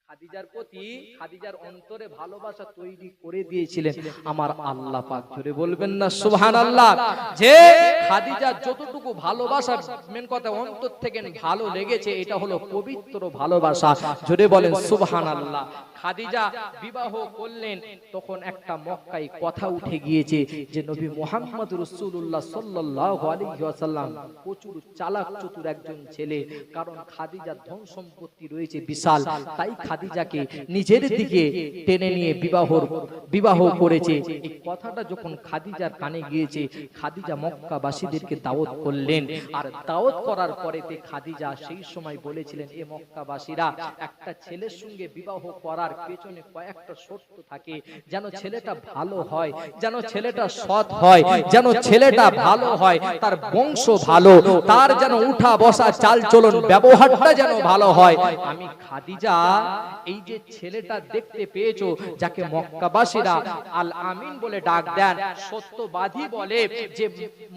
খাদিজার প্রতি, খাদিজার অন্তরে ভালোবাসা তৈরি করে দিয়েছিলেন আমার আল্লাহ পাক। জোরে বলবেন না সুবহানাল্লাহ। যে খাদিজা যতটুকু ভালোবাসা, মেন কথা অন্তর থেকে ভালো লেগেছে, এটা হলো পবিত্র ভালোবাসা। জোরে বলেন সুবহানাল্লাহ। খাদিজা বিবাহ করলেন, তখন একটা মক্কায় কথা উঠে গিয়েছে যে নবী মুহাম্মদ রাসূলুল্লাহ সাল্লাল্লাহু আলাইহি ওয়াসাল্লাম প্রচুর চালাক চতুর একজন ছেলে, কারণ খাদিজার ধন সম্পত্তি রয়েছে বিশাল, তাই খাদিজাকে নিজের দিকে টেনে নিয়ে বিবাহ করেছে। এই কথাটা যখন খাদিজার কানে গিয়েছে, খাদিজা মক্কাবাসীদেরকে দাওয়াত করলেন, আর দাওয়াত করার পরেতে খাদিজা সেই সময় বলেছিলেন, এ মক্কাবাসীরা একটা ছেলের সঙ্গে বিবাহ করার পেছনে কয়েকটা শর্ত থাকে, যেন ছেলেটা ভালো হয়, যেন ছেলেটা সৎ হয়, যেন ছেলেটা ভালো হয়, তার বংশ ভালো, তার যেন উঠা বসা চাল চলন ব্যবহারটা যেন ভালো হয়। আমি খাদিজা এই যে ছেলেটা দেখতে পেয়েছো, যাকে মক্কাবাসীরা আল আমিন বলে ডাক দেন, সত্যবাদী বলে, যে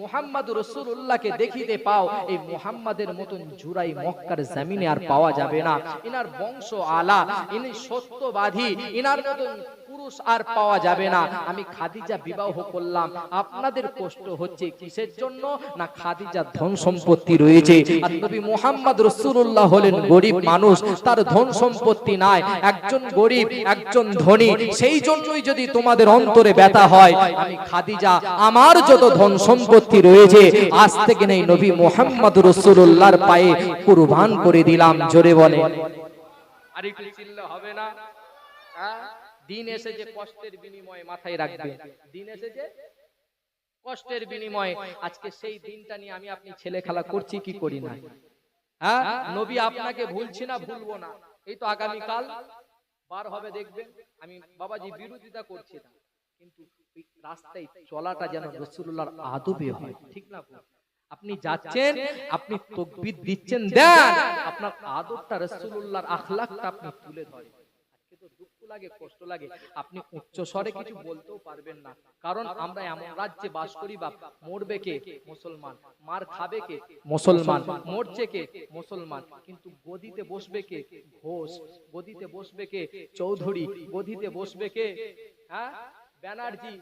মুহাম্মদ রাসূলুল্লাহকে দেখিতে পাও, এই মুহাম্মাদের মতন জুরাই মক্কার জমিনে আর পাওয়া যাবে না, ইনার বংশ আলা, ইনি সত্যবাদী, ইনার মতন পুরুষ আর পাওয়া যাবে না। আমি খাদিজা বিবাহ করলাম। আপনাদের কষ্ট হচ্ছে কিসের জন্য? না খাদিজার ধন সম্পত্তি রয়েছে, আর নবী মুহাম্মদ রাসূলুল্লাহ হলেন গরিব মানুষ, তার ধন সম্পত্তি নাই, একজন গরিব একজন ধনী, সেই জন্যই যদি তোমাদের অন্তরে ব্যথা হয়, আমি খাদিজা আমার যত ধন সম্পত্তি রয়েছে আজ থেকে নেই নবী মুহাম্মদ রাসূলুল্লাহর পায়ে কুরবান করে দিলাম। জোরে বলে, আর একটু চিল্লা হবে না? দিন এসেছে কষ্টের বিনিময়ে, মাথায় রাখবে, দিন এসেছে কষ্টের বিনিময়ে আজকে সেই দিনটা নিয়ে আমি আপনি ছেলে খেলা করছি কি করি না? হ্যাঁ, নবী আপনাকে ভুলছি না, ভুলবো না। এই তো আগামীকাল বার হবে, দেখবেন আমি বাবাজি বিরোধিতা করছি না, কিন্তু রাস্তায় চলাটা যেন রাসূলুল্লাহর আদবে হয়, ঠিক না? আপনি যাচ্ছেন, আপনি তাকবীর দিচ্ছেন, দেন আপনার আদবটা রাসূলুল্লাহর আখলাকটা আপনি তুলে ধরেন। আজকে তো দুঃখ লাগে, কষ্ট লাগে, আপনি উচ্চ স্বরে কিছু বলতেও পারবেন না, কারণ আমরা এমন রাজ্যে বাস করি, বাপ মরবে কে? মুসলমান। মার খাবে কে? মুসলমান। মরছে কে? মুসলমান। কিন্তু গদিতে বসবে কে? ঘোষ। গদিতে বসবে কে? চৌধুরী। গদিতে বসবে কে? হ্যাঁ, ব্যানার্জি।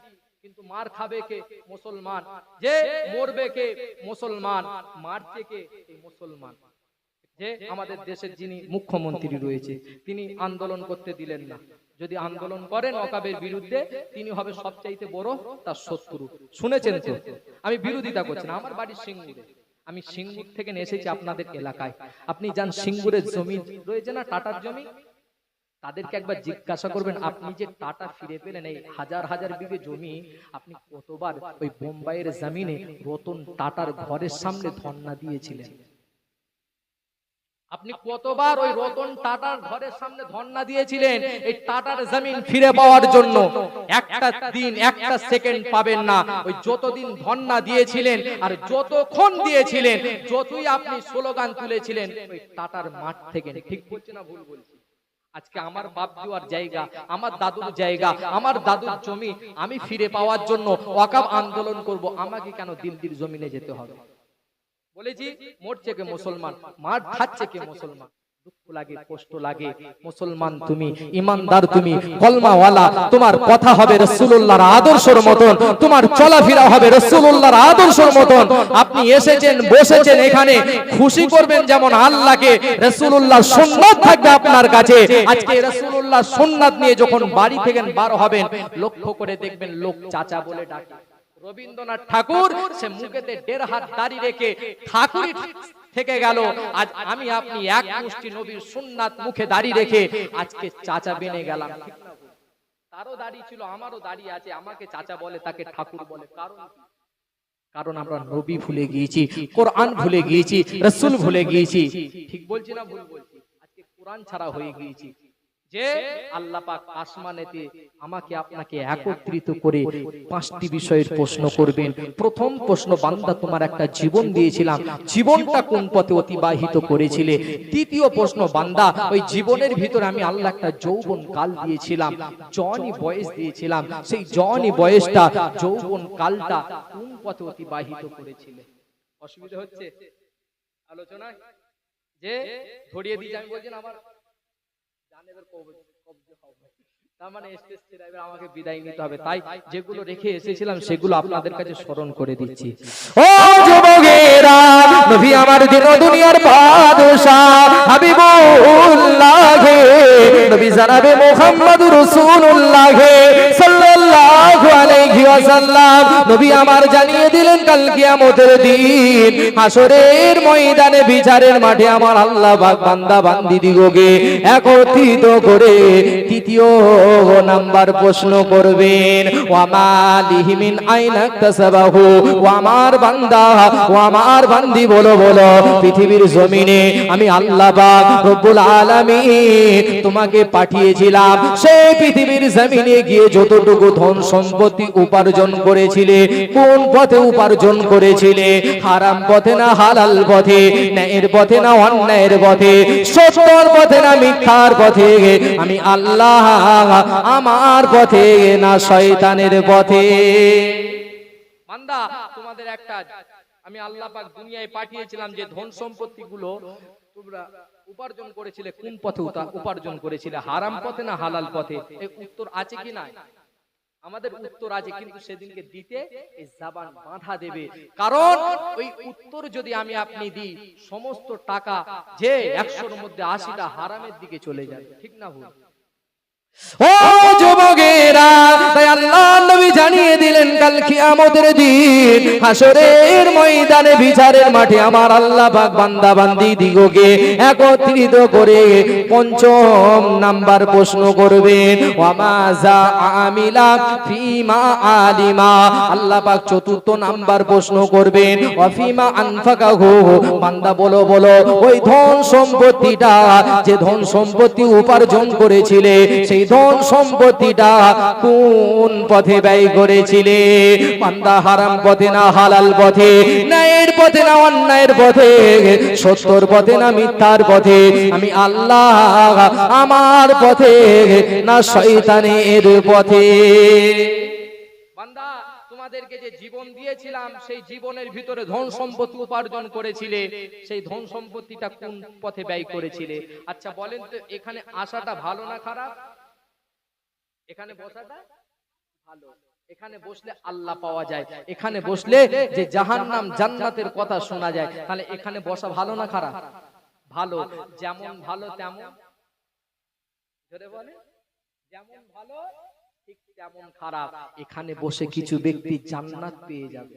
কিন্তু মার খাবে কে? মুসলমান। যে মরবে কে? মুসলমান। মারছে কে? এই মুসলমান। যে আমাদের দেশের যিনি মুখ্যমন্ত্রী রয়েছে, তিনি আন্দোলন করতে দিলেন না। যদি আন্দোলন করেন ওয়াকাবের বিরুদ্ধে, তিনি হবে সবচাইতে বড় তার শত্রু। শুনেছেন তো? আমি বিরোধিতা করছি না, আমার বাড়ি সিঙ্গুরে। আমি সিঙ্গুর থেকে এসেছি আপনাদের এলাকায়। আপনি যান, সিঙ্গুরের জমি রয়েছে না, টাটার জমি, তাদেরকে একবার জিজ্ঞাসা করবেন, আপনি যে টাটা ফিরে পেলেন, এই হাজার হাজার বিঘে জমি, আপনি কতবার ওই বোম্বাইয়ের জমিনে রতন টাটার ঘরের সামনে ধর্ণা দিয়েছিলেন? আপনি কতবার ওই রতন টাটার ঘরের সামনে ধর্ণা দিয়েছিলেন এই টাটার জমিন ফিরে পাওয়ার জন্য? একটা দিন, একটা সেকেন্ড পাবেন না। ওই যতদিন ধর্ণা দিয়েছিলেন আর যতক্ষণ দিয়েছিলেন, যতই আপনি স্লোগান তুলেছিলেন ওই টাটার মাঠ থেকে, ঠিক বলছি না ভুল বলছি? আজকে আমার বাপ জুয়ার জায়গা, আমার দাদুর জায়গা, আমার দাদুর জমি আমি ফিরে পাওয়ার জন্য ওয়াকফ আন্দোলন করব, আমাকে কেন দিল্লির জমিনে যেতে হবে? বলেছি, মরছে কে? মুসলমান। মার খাচ্ছে কে? মুসলমান। দুঃখ লাগে, কষ্ট লাগে। মুসলমান তুমি, ইমানদার তুমি, কলমাওয়ালা, তোমার কথা হবে রাসূলুল্লাহর আদর্শের মতন, তোমার চলাফেরা হবে রাসূলুল্লাহর আদর্শের মতন। আপনি এসেছেন, বসেছেন এখানে, খুশি করবেন যেমন আল্লাহকে, রাসূলুল্লাহর সুন্নাত থাকবে আপনার কাছে। আজকে রাসূলুল্লাহর সুন্নাত নিয়ে যখন বাড়ি থেকে বার হবেন, লক্ষ্য করে দেখবেন লোক চাচা বলে ডাকে। রবীন্দ্রনাথ ঠাকুর সে মুখেতে 1.5 হাত দাড়ি রেখে ঠাকুরই থেকে গেল। আজ আমি আপনি এক মুষ্টি নবীর সুন্নাত মুখে দাড়ি রেখে আজকে চাচা বেনে গেলাম, ঠিক না? তারও দাড়ি ছিল, আমারও দাড়ি আছে, আমাকে চাচা বলে, তাকে ঠাকুর বলে। কারণ আমরা নবী ভুলে গিয়েছি, কোরআন ভুলে গিয়েছি, রাসূল ভুলে গিয়েছি। ঠিক বলছি না ভুল বলছি? আজকে কোরআন ছাড়া হয়ে গিয়েছি। যে আল্লাহ পাক আসমানেতে আমাকে আপনাকে একত্রিত করে 5টি বিষয়ের প্রশ্ন করবেন। প্রথম প্রশ্ন, বান্দা তোমার একটা জীবন দিয়েছিলাম, জীবনটা কোন পথে অতিবাহিত করেছিলে? দ্বিতীয় প্রশ্ন, বান্দা ওই জীবনের ভিতরে আমি আল্লাহ একটা যৌবন কাল দিয়েছিলাম, জওয়ানি বয়স দিয়েছিলাম, সেই জওয়ানি বয়সটা, যৌবন কালটা কোন পথে অতিবাহিত করেছিলে? অসুবিধা হচ্ছে আলোচনায়? যে ধরিয়ে দিয়েছি, আমি বলছি না আমার তার মানে স্টেজ ছেড়ে এবার আমাকে বিদায় নিতে হবে, তাই যেগুলো রেখে এসেছিলাম সেগুলো আপনাদের কাছে স্মরণ করে দিচ্ছি। ও যুবকেরা, নবী আমার দিন দুনিয়ার বাদশাহ হাবিবুল্লাহ, নবী জনাবে মুহাম্মদুর রাসূলুল্লাহ সাল্লাল্লাহু আলাইহি ওয়াসাল্লাম, নবী আমার জানিয়ে দিলেন কাল কিয়ামতের দিন হাসরের ময়দানে বিচারের মাঠে আমার আল্লাহ পাক বান্দা বান্দি দিগকে একত্রিত করে তৃতীয় নাম্বার প্রশ্ন করবেন, ওয়া মালিহি মিন আইনা ইকতাসাবাহু, ওয়া আমার বান্দা, ওয়া আমার বান্দি বলো বলো, পৃথিবীর জমিনে আমি আল্লাহ পাক রব্বুল আলামিন তোমাকে পাঠিয়েছিলাম, সেই পৃথিবীর জমিনে গিয়ে যতটুকু ধন সম্পত্তি উপার্জন করেছিলে, কোন পথে উপার্জন করেছিলে? হারাম পথে না হালাল পথে? ন্যায়ের পথে না অন্যায়ের পথে? সত্যর পথে না মিথ্যার পথে? আমি আল্লাহ আমার পথে না শয়তানের পথে? বান্দা তোমাদের একটা আমি আল্লাহ পাক দুনিয়ায় পাঠিয়েছিলাম, যে ধন সম্পত্তি গুলো তোমরা উপার্জন করেছিলে, কোন পথে উপার্জন করেছিলে? হারাম পথে না হালাল পথে? এই উত্তর আছে কি না? আমাদের উত্তর আছে, কিন্তু সেদিনকে দিতে এই জবান বাঁধা দেবে। কারণ ওই উত্তর যদি আমি আপনি দিই, সমস্ত টাকা যে 100-র মধ্যে 80টা হারামের দিকে চলে যাবে, ঠিক না ভুল? ও যুবকেরা, তাই আল্লাহ নবী জানিয়ে দিলেন কাল কিয়ামতের দিন হাসরের ময়দানে বিচারের মাঠে আমার আল্লাহ পাক বান্দা বান্দি দিগকে একত্রিত করে পঞ্চম নাম্বার প্রশ্ন করবেন, ওয়ামা যা আমিলা ফিমা আলিমা। আল্লাহ পাক চতুর্থ নাম্বার প্রশ্ন করবেন, ওয়াফিমা আনফাকাহু। বান্দা বলো বলো ওই ধন সম্পত্তিটা, যে ধন সম্পত্তি উপার্জন করেছিলে, সেই ধন সম্পত্তিটা কোন পথে ব্যয় করেছিলে? বান্দা হারাম পথে না হালাল পথে, ন্যায়ের পথে না অন্যায়ের পথে, সত্যর পথে না মিথ্যার পথে, আমি আল্লাহ আমার পথে না শয়তানের পথে? বান্দা তোমাদেরকে যে জীবন দিয়েছিলাম, সেই জীবনের ভিতরে ধন সম্পত্তি উপার্জন করেছিলে, সেই ধন সম্পত্তিটা কোন পথে ব্যয় করেছিলে? আচ্ছা বলেন তো, এখানে আসাটা ভালো না খারাপ? এখানে বসাটা ভালো। এখানে বসলে আল্লাহ পাওয়া যায়, এখানে বসলে যে জাহান্নাম জান্নাতের কথা শোনা যায়। তাহলে এখানে বসা ভালো না খারাপ? ভালো। যেমন ভালো তেমন, জোরে বলে, যেমন ভালো ঠিক তেমন খারাপ। এখানে বসে কিছু ব্যক্তি জান্নাত পেয়ে যাবে,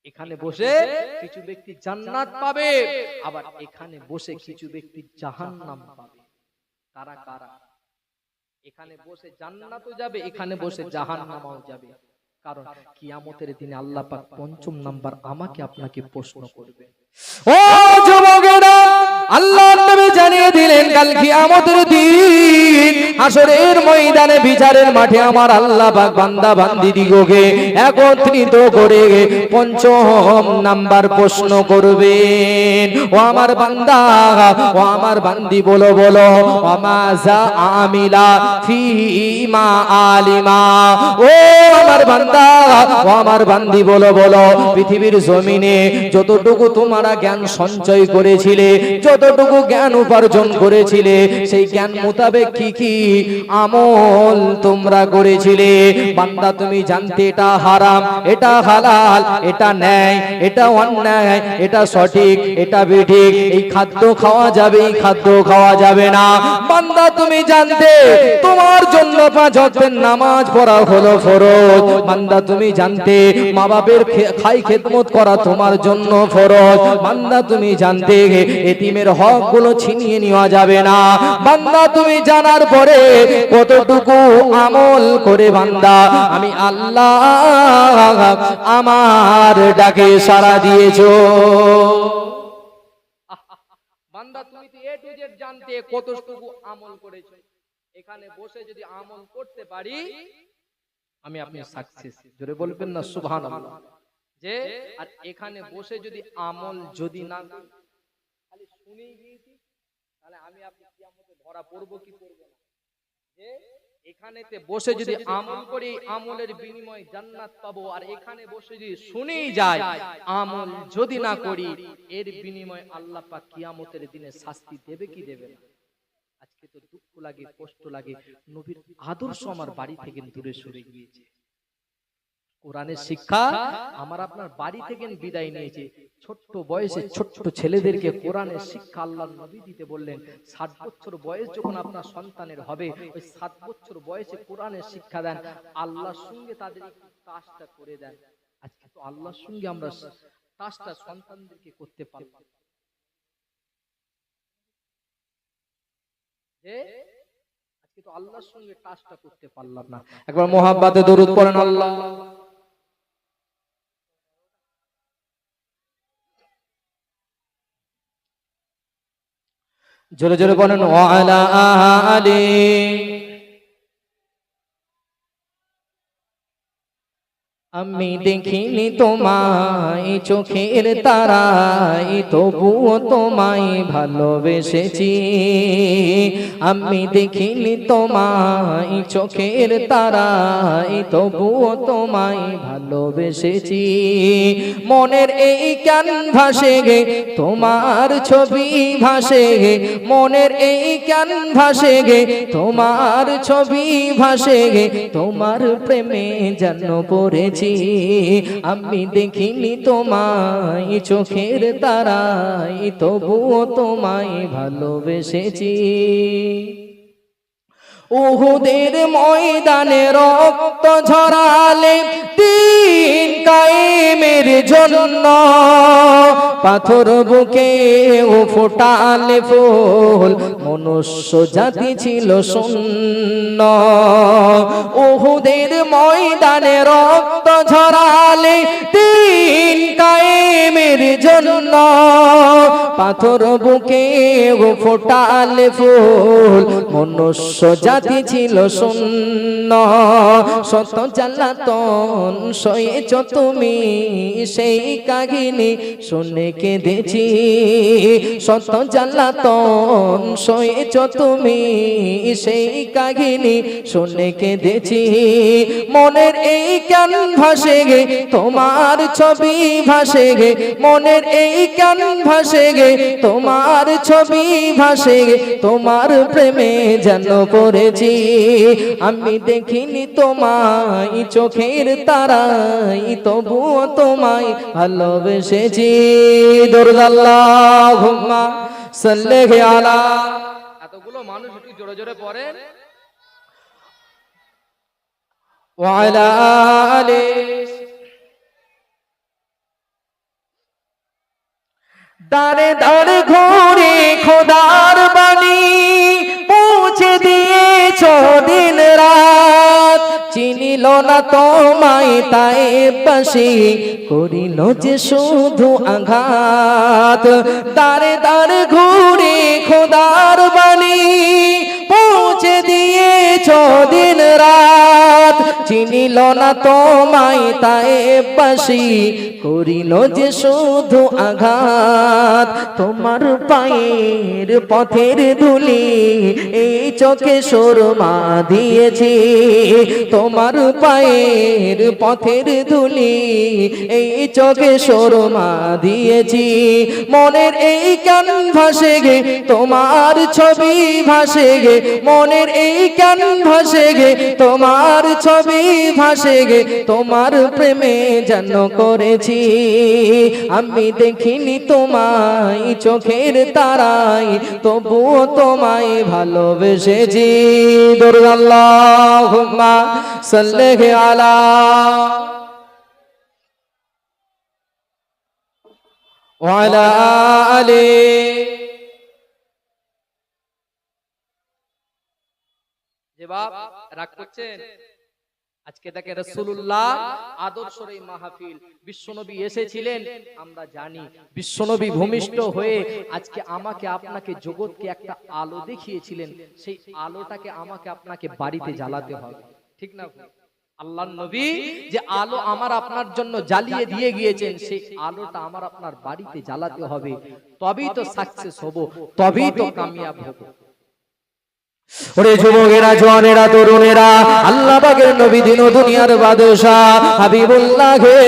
এখানে বসে কিছু ব্যক্তি জান্নাত পাবে, আবার এখানে বসে কিছু ব্যক্তি জাহান্নাম পাবে। কারা কারা? এখানে বসে জান্নাতও যাবে, এখানে বসে জাহান্নামও যাবে। কারণ কিয়ামতের দিনে আল্লাহ পাক পঞ্চম নাম্বার আমাকে আপনাকে প্রশ্ন করবে। ও যুবকেরা, আল্লাহর নবী জানিয়ে দিলেন কাল কিয়ামতের দিন হাসরের ময়দানে বিচারের মাঠে আমার আল্লাহ পাক বান্দা বান্দি দিগকে একত্রিত করে পঞ্চম নাম্বার প্রশ্ন করবেন, ও আমার বান্দা, ও আমার বান্দি বলো বলো, ওয়ামা যা আমিলা ফিমা আলিমা। ও আমার বান্দা, ও আমার বান্দি বলো বলো, পৃথিবীর জমিনে যতটুকু তোমরা জ্ঞান সঞ্চয় করেছিলে, যতটুকু জ্ঞান উপার্জন করেছিলে, সেই জ্ঞান মোতাবেক কি কি আমল তোমরা করেছিলে? বান্দা তুমি জানতে এটা হারাম, এটা হালাল, এটা ন্যায়, এটা অন্যায়, এটা সঠিক, এটা বেঠিক, এই খাদ্য খাওয়া যাবে, এই খাদ্য খাওয়া যাবে না। বান্দা তুমি জানতে তোমার জন্য 5 ওয়াক্তের নামাজ পড়া হলো ফরজ। বান্দা তুমি জানতে মা বাপের খাই খেদমত করা তোমার জন্য ফরজ। বান্দা তুমি জানতে এতিমের হক গুলো ছিনিয়ে নেওয়া যাবে না। বান্দা তুমি জানার পরে কতটুকু আমল করে বান্দা আমি আল্লাহ আমার ডাকে সাড়া দিয়েছো? বান্দা তুমি তো এ টু জেড জানতে কতটুকু আমল করেছো। এখানে বসে যদি আমল করতে পারি, আমি আপনি সাকসেস। জোরে বলবেন না সুবহানাল্লাহ। যে আর এখানে বসে যদি আমল যদি না খালি শুনেই গিয়েছি, তাহলে আমি আপনি কিয়ামতে ধরা পড়বো কি পড়বো না? যে এখানেতে বসে যদি আমল করি, আমলের বিনিময়ে জান্নাত পাবো, আর এখানে বসে যদি শুনেই যায়, আমল যদি না করি, এর বিনিময়ে আল্লাহ পাক কিয়ামতের দিনে শাস্তি দেবে কি দেবে না? আজকে তো দুঃখ লাগে, কষ্ট লাগে, নবীর আদর্শ আমার বাড়ি থেকে দূরে সরে গিয়েছে। কোরআনের শিক্ষা আমার আপনার বাড়ি থেকে বিদায় নিয়েছে। ছোট্ট বয়সে ছোট্ট ছেলেদেরকে কোরআনের শিক্ষা আল্লাহর নবী দিতে বললেন। 7 বছর বয়স যখন আপনার সন্তানের হবে, ওই 7 বছর বয়সে কোরআনের শিক্ষা দেন, আল্লাহর সঙ্গে তাদের কাজটা করে দেন। আজকে তো আল্লাহর সঙ্গে আমরা কাজটা সন্তানদেরকে করতে পারলাম যে আজকে তো আল্লাহর সঙ্গে কাজটা করতে পারলাম না। একবার মোহাব্বতে দরুদ পড়েন আল্লাহ। জোরে জোরে বলেন ওয়া আলা আলি। আমি দেখিনি তোমায় চোখের তারায়, তবুও তোমায় ভালোবেসেছি। আমি দেখিনি তোমায় চোখের তারায়, তবুও তোমায় ভালোবেসেছি। মনের এই ক্যানভাসে গে তোমার ছবি ভাসে গে, মনের এই ক্যানভাসে গে তোমার ছবি ভাসে গে, তোমার প্রেমে যেন পড়েছি। আমি দেখিনি তোমায় চোখের তারায়, তবুও তোমায় ভালোবেসেছি। উহুদের ময়দানে রক্ত ঝরালে দিন কায়েমের জন্য, পাথর বুকে ও ফোটালে ফুল, মনুষ্য জাতি ছিল শূন্য। উহুদের ময়দানে রক্ত ঝরালে দিন কায়েমের জন্য, পাথর বুকে ও ফোটালে ফুল, মনুষ্য জাতি ছিল শূন্য। শত জ্বালাতন সয়েছ তুমি, সেই কাহিনী শুনে কেঁদেছি। শত জ্বালাতন সয়েছ তুমি, সেই কাহিনী শুনে কেঁদেছি। মনের এই জ্ঞান ভাসে গে তোমার ছবি ভাসে গে, মনের এই জ্ঞান ভাসে গে তোমার ছবি ভাসে গে, তোমার প্রেমে যেন পড়েছি। আমি দেখিনি তোমায় চোখের তারাই, তবুও তোমায় ভালোবেসেছি। দুরুদাল্লাহুম্মা সাল্লি আলা। এতগুলো মানুষ একটু জোরে জোরে পড়েন। ওয়া আলা আলি। দাঁড়ে দাঁড়ে ঘুরে খোদার বাণী পৌঁছে দিয়েছ দিন রাত, চিনিল না তোমায় তাই পাশে করিল যে শুধু আঘাত। দাঁড়ে দাঁড়ে ঘুরে খোদার বাণী পৌঁছে দিয়েছ দিন রাত, চিনিল না তোমায় তাই পাশে করিল যে শুধু আঘাত। তোমার পায়ের পথের ধুলি এই চোখে সুরমা দিয়েছি, তোমার পায়ের পথের ধুলি এই চোখে সুরমা দিয়েছি। মনের এই জ্ঞান ভাসে গে তোমার ছবি ভাসে গে, মনের এই জ্ঞান ভাসে গে তোমার ছবি ভাসে গে, তোমার প্রেমে যেন করেছি। আমি দেখিনি তোমায় চোখের তারাই, তবুও তোমায় ভালোবেসেছি। দুরুদাল্লাহুম্মা সাল্লি আলা। ওয়া আলা আলি। যে বাপ রাগ করছেন? আজকে দেখে রাসূলুল্লাহ আদর্শের এই মাহফিল, বিশ্বনবী এসেছিলেন আমরা জানি। বিশ্বনবী ভূমিষ্ঠ হয়ে আজকে আমাকে আপনাকে জগৎকে একটা আলো দেখিয়েছিলেন, সেই আলোটাকে আমাকে আপনাকে বাড়িতে জ্বালাতে হবে, ঠিক না? আল্লাহর নবী যে আলো আমার আপনার জন্য জ্বালিয়ে দিয়ে গিয়েছেন, সেই আলোটা আমার আপনার বাড়িতে জ্বালাতে হবে, তবেই তো সাকসেস হব, তবেই তো কামিয়াব হব। ওরে যুবকেরা, জওয়ানেরা, তরুণেরা, আল্লাহ পাকের নবী দিন ও দুনিয়ার বাদশা হাবিবুল্লাহ হে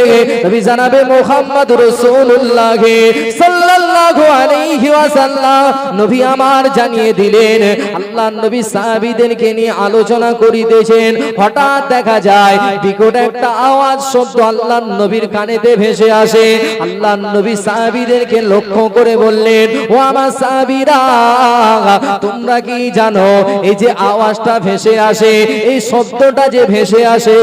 নবী জনাবে মুহাম্মদ রাসূলুল্লাহ হে সাল্লাল্লাহু আলাইহি ওয়াসাল্লাম নবী আমার জানিয়ে দিলেন, আল্লাহর নবী সাহাবীদেরকে নিয়ে আলোচনা করিতেছেন। হঠাৎ দেখা যায় বিকট একটা আওয়াজ শব্দ আল্লাহর নবীর কানেতে ভেসে আসে। আল্লাহর নবী সাহাবীদেরকে লক্ষ্য করে বললেন, ও আমার সাহাবীরা, তোমরা কি জানো এই যে আওয়াজটা ভেসে আসে, এই শব্দটা যে ভেসে আসে,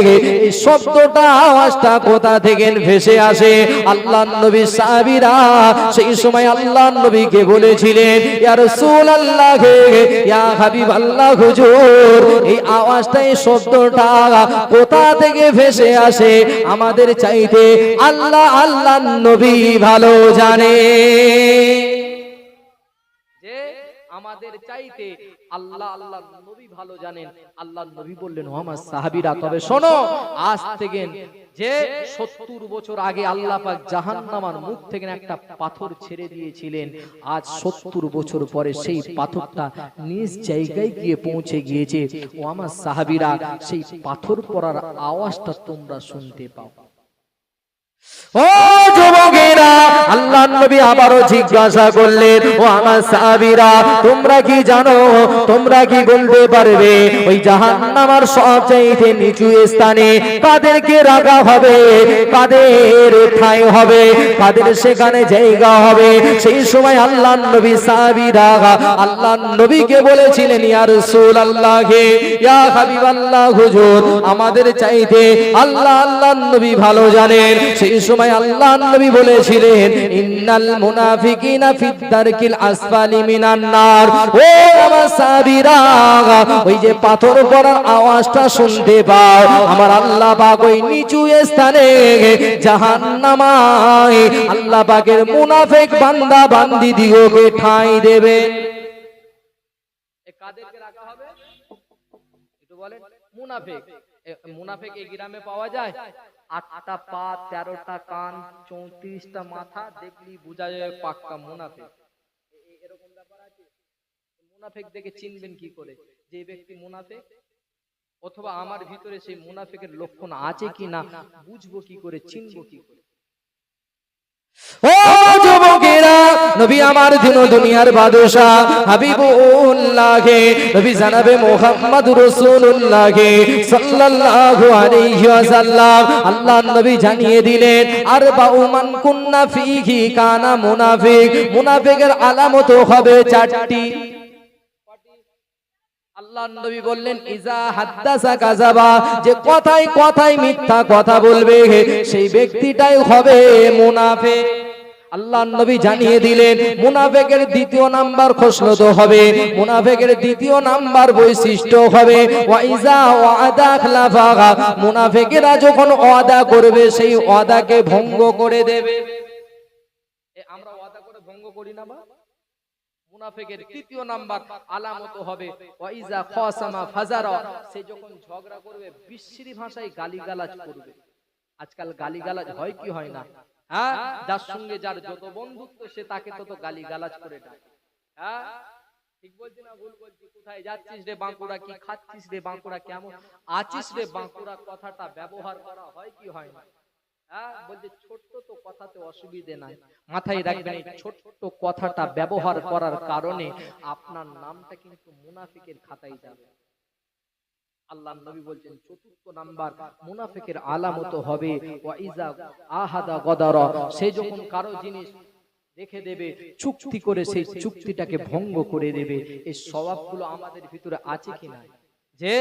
এই শব্দটা আওয়াজটা কোথা থেকে ভেসে আসে? আল্লাহর নবী সাহাবীরা সেই সময় আল্লাহর নবীকে বলেছিলেন, ইয়া রাসূলুল্লাহ, ইয়া হাবিবাল্লাহ, হুজুর, এই আওয়াজটা, এই শব্দটা কোথা থেকে ভেসে আসে আমাদের চাইতে আল্লাহর নবী ভালো জানে। আমাদের চাইতে আল্লাহর নবী ভালো জানেন। আল্লাহর নবী বললেন, ও আমার সাহাবীরা, তবে শোনো, আজ থেকে যে 70 বছর আগে আল্লাহ পাক জাহান্নামের মুখ থেকে একটা পাথর ছেড়ে দিয়েছিলেন, আজ 70 বছর পরে সেই পাথরটা নিজ জায়গায় গিয়ে পৌঁছে গিয়েছে। ও আমার সাহাবীরা, সেই পাথর পড়ার আওয়াজটা তোমরা শুনতে পাও। ও যুবকেরা, আল্লাহর নবী আবারও জিজ্ঞাসা করলেন, ও আমার সাহাবীরা, তোমরা কি জানো, তোমরা কি বলতে পারবে ওই জাহান্নামের সবচেয়ে নিচু স্থানে কাদেরকে রাখা হবে, কাদের ঠাঁই হবে, কাদের সেখানে জায়গা হবে? সেই সময় আল্লাহর নবী সাহাবীরা আল্লাহর নবীকে বলেছিলেন, ইয়া রাসূলুল্লাহ, ইয়া হাবিবাল্লাহ, হুজুর, আমাদের চাইতে আল্লাহর নবী ভালো জানেন। সেই সময় আল্লাহর নবী বলেছিলেন, ইন্নাল মুনাফিকিনা ফিদ দারকিল আসফালি মিনান নার। ও আমার সাহাবীরা, ওই যে পাথর পড়ার আওয়াজটা শুনতে পাও, আমার আল্লাহ পাক ওই নিচু স্থানে জাহান্নামায় আল্লাহ পাকের মুনাফিক বান্দা বান্দি দিগকে ঠাঁই দেবে। কাদেরকে রাখা হবে একটু বলেন? মুনাফিক। মুনাফিক এই গ্রামে পাওয়া যায়? 8টা পা, 13টা কান, 34টা মাথা, দেখলি বোঝা যায় পাক্কা মুনাফিক। এরকম ব্যাপার আছে? মুনাফিক দেখে চিনবেন কি করে যে এই ব্যক্তি মুনাফিক? অথবা আমার ভিতরে সেই মুনাফিকের লক্ষণ আছে কিনা বুঝবো কি করে, চিনবো কি করে? ও যুবকেরা, নবী আমার দুনিয়ার বাদশা হাবিবুল্লাহ, নবী জানাবে মুহাম্মদুর রাসূলুল্লাহ সাল্লাল্লাহু আলাইহি ওয়াসাল্লাম, আল্লাহর নবী জানিয়ে দিলেন, আরবাউ মান কুন্না ফীহি কানা মুনাফিক। মুনাফিকের আলামত হবে 4টি। আল্লাহর নবী বললেন, ইজা হাদ্দাসা কাযাবা, যে কথায় কথায় মিথ্যা কথা বলবে সেই ব্যক্তিটাই হবে মুনাফিক। আল্লাহর নবী জানিয়ে দিলেন, মুনাফিকের দ্বিতীয় নাম্বার খসলত হবে, মুনাফিকের দ্বিতীয় নাম্বার বৈশিষ্ট্য হবে ওয়াইজা ওয়াদা খালাফা। মুনাফিকেরা যখন ওয়াদা করবে সেই ওয়াদাকে ভঙ্গ করে দেবে। আমরা ওয়াদা করে ভঙ্গ করি না? বা মুনাফিকের তৃতীয় নাম্বার আলামত হবে ওয়াইজা খাসামা ফাজারা। সে যখন ঝগড়া করবে বিশ্রী ভাষায় গালিগালাজ করবে। আজকাল গালিগালাজ হয় কি হয় না? হ্যাঁ, যার সঙ্গে যার যত বন্ধুত্ব সে তাকে তত গালিগালাজ করে ডাকে। হ্যাঁ, ঠিক বলছি না ভুল বলছি? কোথায় যাচ্ছিস রে বাঁকুড়া, কি খাচ্ছিস রে বাঁকুড়া, কেমন আছিস রে বাঁকুড়া কথাটা ব্যবহার করা হয় কি হয় না? হ্যাঁ, বলছে ছোট্ট তো কথাতে অসুবিধে নাই। মাথায় রাখবেন, এই ছোট্ট কথাটা ব্যবহার করার কারণে আপনার নামটা কিন্তু মুনাফিকের খাতায় যাবে। আল্লাহর নবী বলছেন চতুর্থ নাম্বার মুনাফিকের আলামত হবে ওয়াইজা আহাদা গদারা। সে যখন কারো জিনিস রেখে দেবে, চুক্তি করে সেই চুক্তিটাকে ভঙ্গ করে দেবে। এই স্বভাবগুলো আমাদের ভিতরে আছে কিনা? যে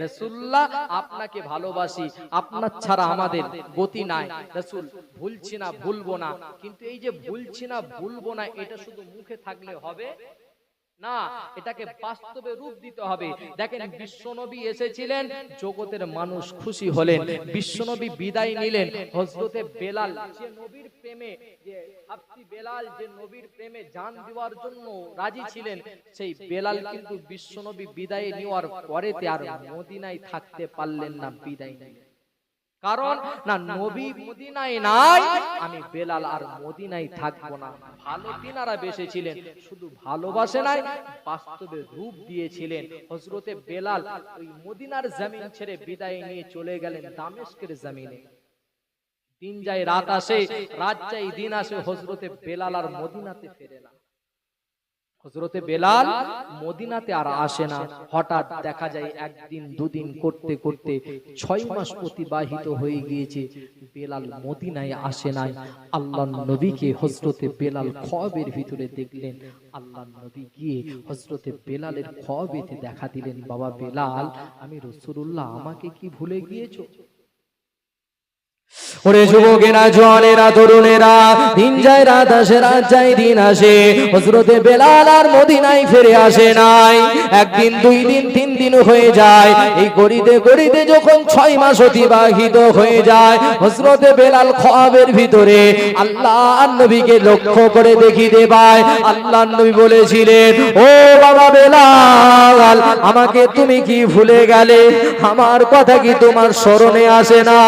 রাসূলুল্লাহ আপনাকে ভালোবাসি, আপনার ছাড়া আমাদের গতি নাই, রাসূল ভুলছি না ভুলবো না। কিন্তু এই যে ভুলছি না ভুলবো না এটা শুধু মুখে থাকলে হবে না, এটাকে বাস্তবে রূপ দিতে হবে। দেখেন, বিশ্বনবী এসেছিলেন, জগতের মানুষ খুশি হলেন। বিশ্বনবী বিদায় নিলেন, হযরতে বেলাল যে নবীর প্রেমে, যে হাবশী বেলাল যে নবীর প্রেমে জান দেওয়ার জন্য রাজি ছিলেন, সেই বেলাল কিন্তু বিশ্বনবী বিদায় নেওয়ার পরেতে আর মদিনায় থাকতে পারলেন না, বিদায় নিলেন। কারণ না, নবী মদিনায় নাই, আমি বেলাল আর মদিনায় থাকবো না। ভালো তিনারা বেসেছিলেন, শুধু ভালোবাসে নাই, বাস্তবে রূপ দিয়েছিলেন। হযরতে বেলাল ওই মদিনার জমিন ছেড়ে বিদায় নিয়ে চলে গেলেন দামেস্কের জমিনে। দিন যায় রাত আসে, রাত যায় দিন আসে, হযরতে বেলাল আর মদিনাতে ফেরে না। হযরতে বেলাল মদিনাতে আর আসে না। হঠাৎ দেখা যায় একদিন দুদিন করতে করতে 6 মাস অতিবাহিত হয়ে গিয়েছে, বেলাল মদিনায় আসে নাই। আল্লাহর নবীকে হযরতে বেলাল খ্বাবের ভিতরে দেখলেন। আল্লাহর নবী গিয়ে হযরতে বেলালের খ্বাবেতে দেখা দিলেন, বাবা বেলাল, আমি রাসূলুল্লাহ, আমাকে কি ভুলে গিয়েছো? ওরে যুবকেরা, জওয়ানেরা, তরুণেরা, দিন যায় রাত আসে, রাত যায় দিন আসে, হযরতে বেলাল আর মদিনায় ফিরে আসে নাই। একদিন, 2 দিন, 3 দিন হয়ে যায়। এই করিতে করিতে যখন 6 মাস অতিবাহিত হয়ে যায়, হযরতে বেলাল খ্বাবের ভিতরে আল্লাহর নবীকে লক্ষ্য করে দেখিতে পায়। আল্লাহর নবী বলেছিলেন, ও বাবা বেলাল, আমাকে তুমি কি ভুলে গেলে? আমার কথা কি তোমার স্মরণে আসে না?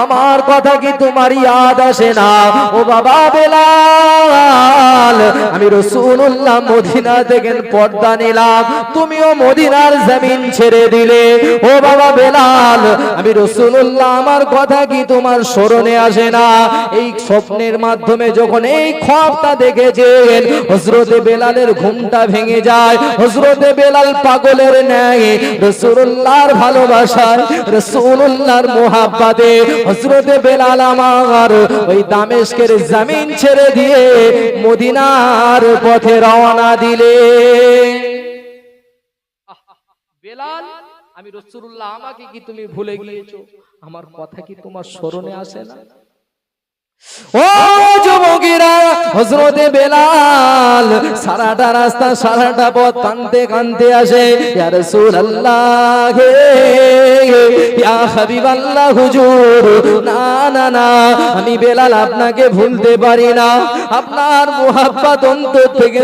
আমার কথা কি তোমার ইয়াদ আসে না? ও বাবা বেলাল, আমি রাসূলুল্লাহ মদিনা থেকে পর্দা নিলাম, তুমিও মদিনার জমিন ছেড়ে দিলে। ও বাবা বেলাল, আমি রাসূলুল্লাহ আমার কথা কি তোমার স্মরণে আসে না? এই স্বপ্নের মাধ্যমে যখন এই খ্বাবটা দেখেছেন, হযরতে বেলালের ঘুমটা ভেঙে যায়। হযরতে বেলাল পাগলের ন্যায় রাসূলুল্লাহর ভালোবাসায়, রাসূলুল্লাহর মোহাব্বতে হযরতে বেলাল আমার ওই দামেস্কের জমিন ছেড়ে দিয়ে মদিনার পথে রওনা দিলে। বেলাল, আমি রাসূলুল্লাহ, আমাকে কি তুমি ভুলে গিয়েছো? আমার কথা কি তোমার স্মরণে আসে না? ও যুবকেরা, হযরতে বেলাল সারাটা রাস্তা সারাটা পথ কাঁদতে কাঁদতে আসে, ইয়া রাসূলুল্লাহ হে, ইয়া হাবিবাল্লাহ হুজুর, না না না, আমি বেলাল আপনাকে ভুলতে পারি না, আপনার মুহাব্বত অন্তর থেকে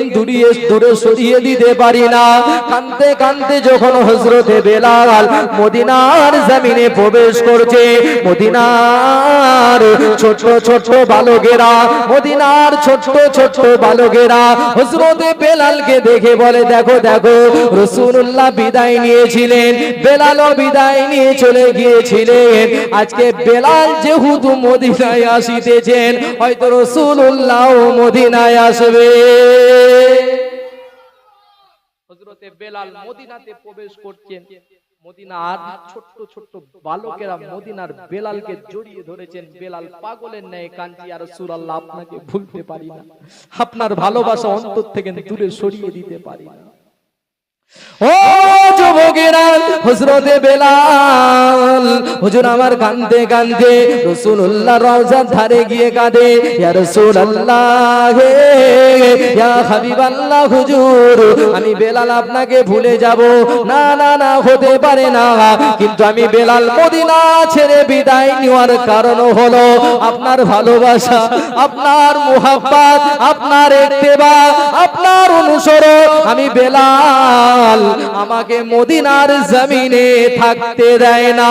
দূরে সরিয়ে দিতে পারি না। কাঁদতে কাঁদতে যখন হযরতে বেলাল মদিনার জমিনে প্রবেশ করছে, মদিনার ছোট ছোট বালকেরা, মদিনার ছোট ছোট বালকেরা হযরতে বেলালকে দেখে বলে, দেখো দেখো, রাসূলুল্লাহ বিদায় নিয়েছিলেন, বেলালও বিদায় নিয়ে চলে গিয়েছিলেন, আজকে বেলাল যেহেতু মদিনায় আসিতেছেন, হয়তো রাসূলুল্লাহ মদিনায় আসবে। হযরতে বেলাল মদিনাতে প্রবেশ করছেন, মদিনার ছোট্ট ছোট্ট বালকেরা মদিনার বেলালকে জড়িয়ে ধরেছেন। বেলাল পাগলের ন্যায় কাঁদছে, ইয়া রাসূলুল্লাহ, আপনাকে ভুলতে পারি না, আপনার ভালোবাসা অন্তর থেকে দূরে সরিয়ে দিতে পারি না। ও যুবকেরা, হযরতে বেলাল হুজুর আমার কাঁদতে কাঁদতে রাসূলুল্লাহ রওজার ধারে গিয়ে কাঁদে, ইয়া রাসূলুল্লাহ হে, ইয়া হাবিবাল্লাহ হুজুর, আমি বেলাল আপনাকে ভুলে যাব, না না না, হতে পারে না, কিন্তু আমি বেলাল মদিনা ছেড়ে বিদায় নেওয়ার কারণ হলো আপনার ভালোবাসা, আপনার মুহাব্বত, আপনার ইত্তেবা, আপনার অনুসরণ। আমি বেলাল আমাকে মদিনার জমিনে থাকতে দেয় না।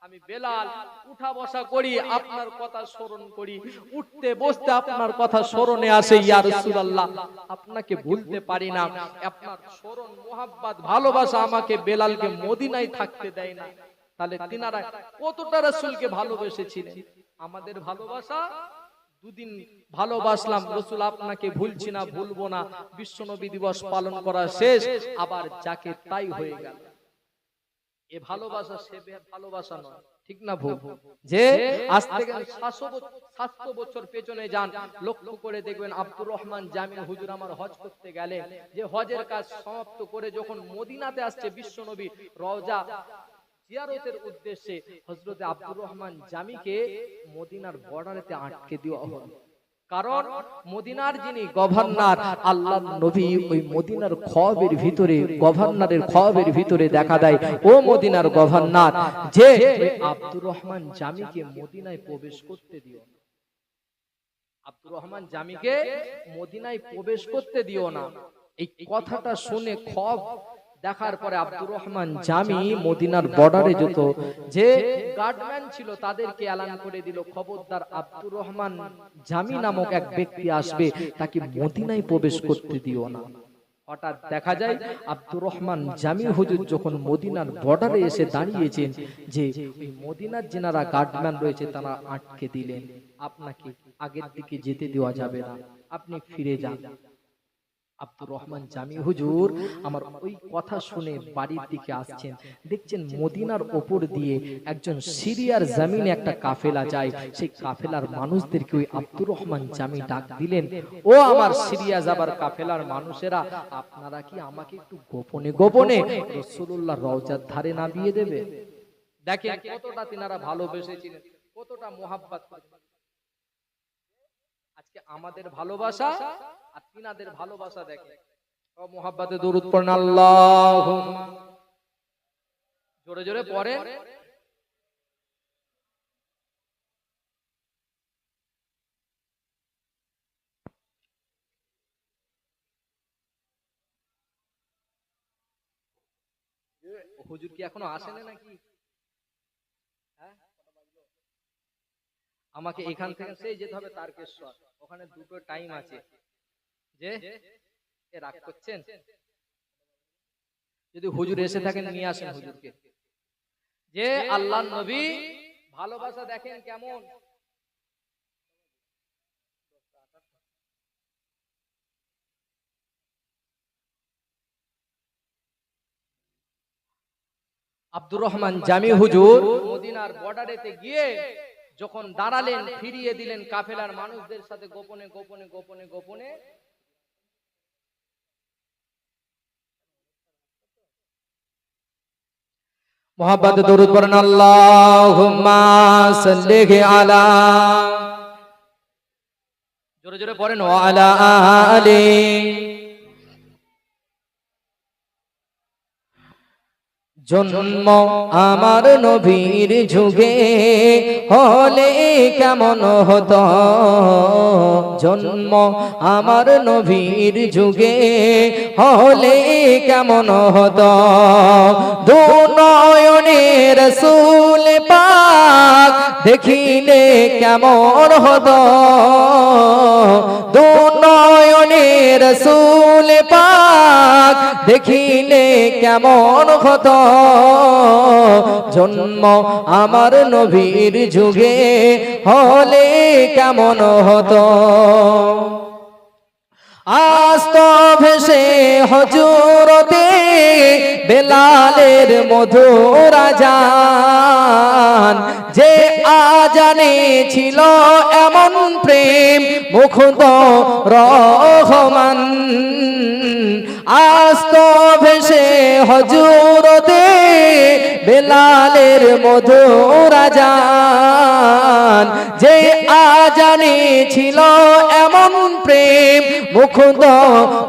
আমি বেলাল উঠা বসা করি, আপনার কথা স্মরণ করি, উঠতে বসতে আপনার কথা স্মরণে আসে, ইয়া রাসূলুল্লাহ, আপনাকে ভুলতে পারি না। আপনার স্মরণ, মুহাব্বত, ভালোবাসা আমাকে বেলালকে মদিনায় থাকতে দেয় না। তাহলে তিনারা কতটা রাসূলকে ভালোবেসেছিলেন। আমাদের ভালোবাসা, দুদিন ভালোবাসলাম রাসূল, আপনাকে ভুলছি না, ভুলবো না, বিশ্বনবী দিবস পালন করা শেষ, আবার যাকে তাই হয়ে গেল। এ ভালোবাসা সে ভালোবাসা নয়, ঠিক না ভুল? যে আজ থেকে 700 বছর পেছনে যান, লক্ষ্য করে দেখবেন আব্দুর রহমান জামি হুজুর আমার হজ করতে গেলেন, যে হজের কাজ সমাপ্ত করে যখন মদিনাতে আসছে বিশ্বনবী রওজা জিয়ারতের উদ্দেশ্যে, হযরতে আব্দুর রহমান জামিকে মদিনার বর্ডারেতে আটকে দেওয়া হলো। কারণ মদিনার যিনি গভর্নর, আল্লাহর নবী ওই মদিনার খওয়াবের ভিতরে, গভর্নরের খওয়াবের ভিতরে দেখা দেয়, ও মদিনার গভর্নর, যে আব্দুর রহমান জামিকে মদিনায় প্রবেশ করতে দিও না, আব্দুর রহমান জামিকে মদিনায় প্রবেশ করতে দিও না। এই কথাটা শুনে খওয়াব দেখার পরে আব্দুর রহমান জামি মদিনার বর্ডারে যেত, যে গার্ডম্যান ছিল তাদেরকে এলান করে দিল, খবরদার আব্দুর রহমান জামি নামক এক ব্যক্তি আসবে, তাকে মদিনায় প্রবেশ করতে দিও না। হঠাৎ দেখা যায় আব্দুর রহমান জামি হুজুর যখন মদিনার বর্ডারে এসে দাঁড়িয়েছেন, যে ওই মদিনার যেনারা গার্ডম্যান রয়েছে তারা আটকে দিলেন, আপনাকে আগের দিকে যেতে দেওয়া যাবে না, আপনি ফিরে যান। আব্দুর রহমান জামি হুজুর আমার ওই কথা শুনে বাড়ির দিকে আসছেন, দেখছেন মদিনার ওপর দিয়ে একজন সিরিয়ার জমিনে একটা কাফেলা যায়, সেই কাফেলার মানুষদেরকে ওই আব্দুর রহমান জামি ডাক দিলেন, ও আমার সিরিয়া যাবার কাফেলার মানুষেরা, আপনারা কি আমাকে একটু গোপনে গোপনে রাসূলুল্লাহর রওজার ধারে নামিয়ে দেবে? দেখেন কতটা তিনারা ভালোবেসেছিলেন, কতটা মুহাব্বত করেছিলেন। আজকে আমাদের ভালোবাসা আর তিনাদের ভালোবাসা দেখেন। ও মুহাব্বতে দরুদ পড়েন, আল্লাহুম্মা, জোরে জোরে পড়েন। হুজুর কি এখনো আসেন নাকি? হ্যাঁ, আমাকে এখান থেকে সেই যেতে হবে তারকেশ্বর, ওখানে দুটো টাইম আছে। যে এ রাগ করছেন, যদি হুজুর এসে থাকেন নিয়ে আসেন হুজুরকে। যে আল্লাহর নবী ভালোবাসা দেখেন কেমন। আব্দুর রহমান জামি হুজুর মদিনার বর্ডারেতে গিয়ে যখন দাঁড়ালেন, ফিরিয়ে দিলেন কাফেলার মানুষদের সাথে গোপনে গোপনে গোপনে গোপনে। मोहब्बत दुरूद पढ़न अल्लाहुम्मा सल्लि अला, জোরে জোরে পড়েন व अला आलि। জন্ম আমার নবীর যুগে হলে কেমন হতো, জন্ম আমার নবীর যুগে হলে কেমন হতো, দু নয়নে রাসূল পাক দেখিলে কেমন হতো, দু নয়নে রাসূল পাক দেখিলে কেমন হতো, জন্ম আমার নবীর যুগে হলে কেমন হতো। আজ তো ভেসে হজরতে বেলালের মধুর আজান, যে আজানে ছিল এমন প্রেম মুগ্ধ রহমান, আজ তো ভেসে হজরতে বেলালের মধুর আজান, যে আজানে ছিল এমন প্রেম মুগ্ধ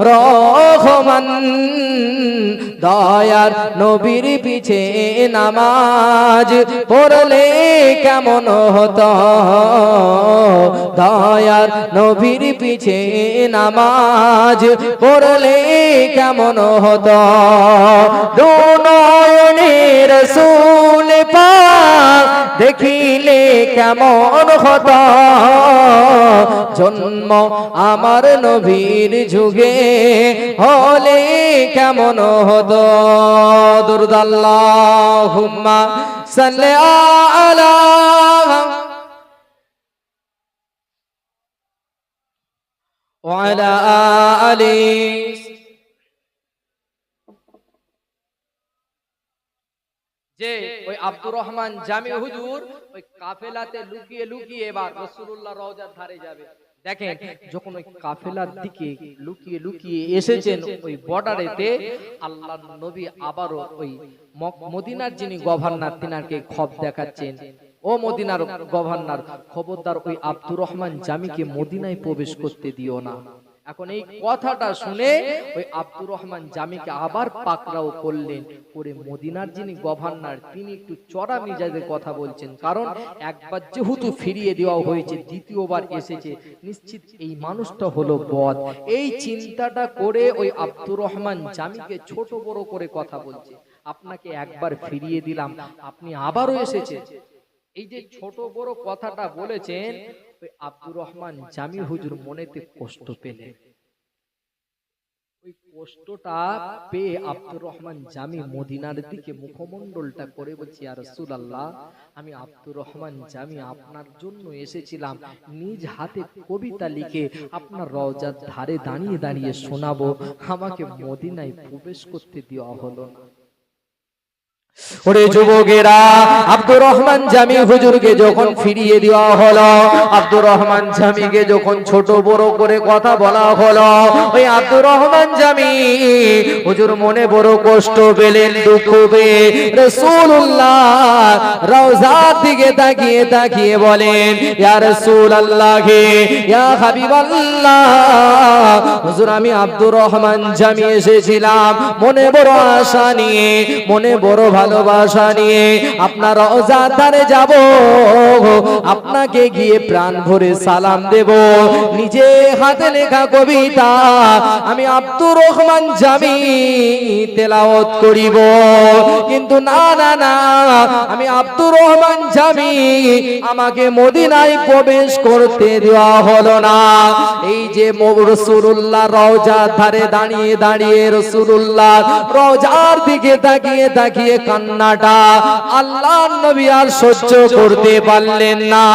রহমান, দয়ার নবীর পিছে নামাজ পড়লে কেমন হতো, দয়ার নবীর পিছে নামাজ পড়লে কেমন হতো, দু নয়নে রাসূল পাক দেখিলে কেমন হতো, জন্ম আমার নবীর যুগে হলে কেমন হতো। দুরূদ আল্লাহুম্মা সাল্লি আলা ওয়া আলা আলি। যে ওই আব্দুর রহমান জামি হুজুর ওই কাফেলাতে লুকিয়ে লুকিয়ে এবার রাসূলুল্লাহ রওজার ধারে যাবে। দেখেন যখন ওই কাফেলার দিকে লুকিয়ে লুকিয়ে এসেছেন ওই বর্ডারেতে, আল্লাহর নবী আবারও ওই মদিনার যিনি গভর্নর তিনাকে খব দেখাচ্ছেন, ও মদিনার গভর্নর খবরদার ওই আব্দুর রহমান জামিকে মদিনায় প্রবেশ করতে দিও না। এখন এই কথাটা শুনে ওই আব্দুর রহমান জামিকে আবার পাকড়াও করলেন, করে মদিনার যিনি গভর্নর তিনি একটু চড়া মিজাজে কথা বলছেন, কারণ একবার যেহেতু ফিরিয়ে দেওয়া হয়েছে, দ্বিতীয়বার এসেছে, নিশ্চিত এই মানুষটা হলো বদ। এই চিন্তাটা করে ওই আব্দুর রহমান জামিকে ছোট বড় করে কথা বলছে, আপনাকে একবার ফিরিয়ে দিলাম, আপনি আবারও এসেছেন। এই যে ছোট বড় কথাটা বলেছেন, ওই আব্দুর রহমান জামি হুজুর মনেতে কষ্ট পেলেন। ওই কষ্টটা পেয়ে আব্দুর রহমান জামি মদিনার দিকে মুখমণ্ডলটা করে বলছি, ইয়া রাসূলুল্লাহ, আমি আব্দুর রহমান জামি আপনার জন্য এসেছিলাম, নিজ হাতে কবিতা লিখে আপনার রওজার ধারে দাঁড়িয়ে দাঁড়িয়ে শোনাবো, আমাকে মদিনায় প্রবেশ করতে দেওয়া হলো না। ওরে যুবকেরা, আব্দুর রহমান জামি হুজুরকে যখন ফিরিয়ে দেওয়া হলো, আব্দুর রহমান জামিকে যখন ছোট বড় করে কথা বলা হলো, ওই আব্দুর রহমান জামি হুজুর মনে বড় কষ্ট পেলেন, দুঃখ পেয়ে রাসূলুল্লাহ রওজার দিকে তাকিয়ে তাকিয়ে বলেন, ইয়া রাসূলুল্লাহ, ইয়া হাবিবাল্লাহ, হুজুর আমি আব্দুর রহমান জামি এসেছিলাম মনে বড় আশা নিয়ে, মনে বড় ভালোবাসা নিয়ে আপনার রওজার ধারে যাব, আপনাকে গিয়ে প্রাণ ভরে সালাম দেব। নিজে হাতে লেখা কবিতা আমি আব্দুর রহমান জামি তেলাওয়াত করিব, কিন্তু না না না, আমি আব্দুর রহমান জামি আমাকে মদিনায় প্রবেশ করতে দেওয়া হলো না। এই যে রাসূলুল্লাহ রওজার ধারে দাঁড়িয়ে দাঁড়িয়ে রাসূলুল্লাহ রওজার দিকে তাকিয়ে তাকিয়ে কান্নাটা আল্লাহর নবী আর সহ্য করতে পারলেন না।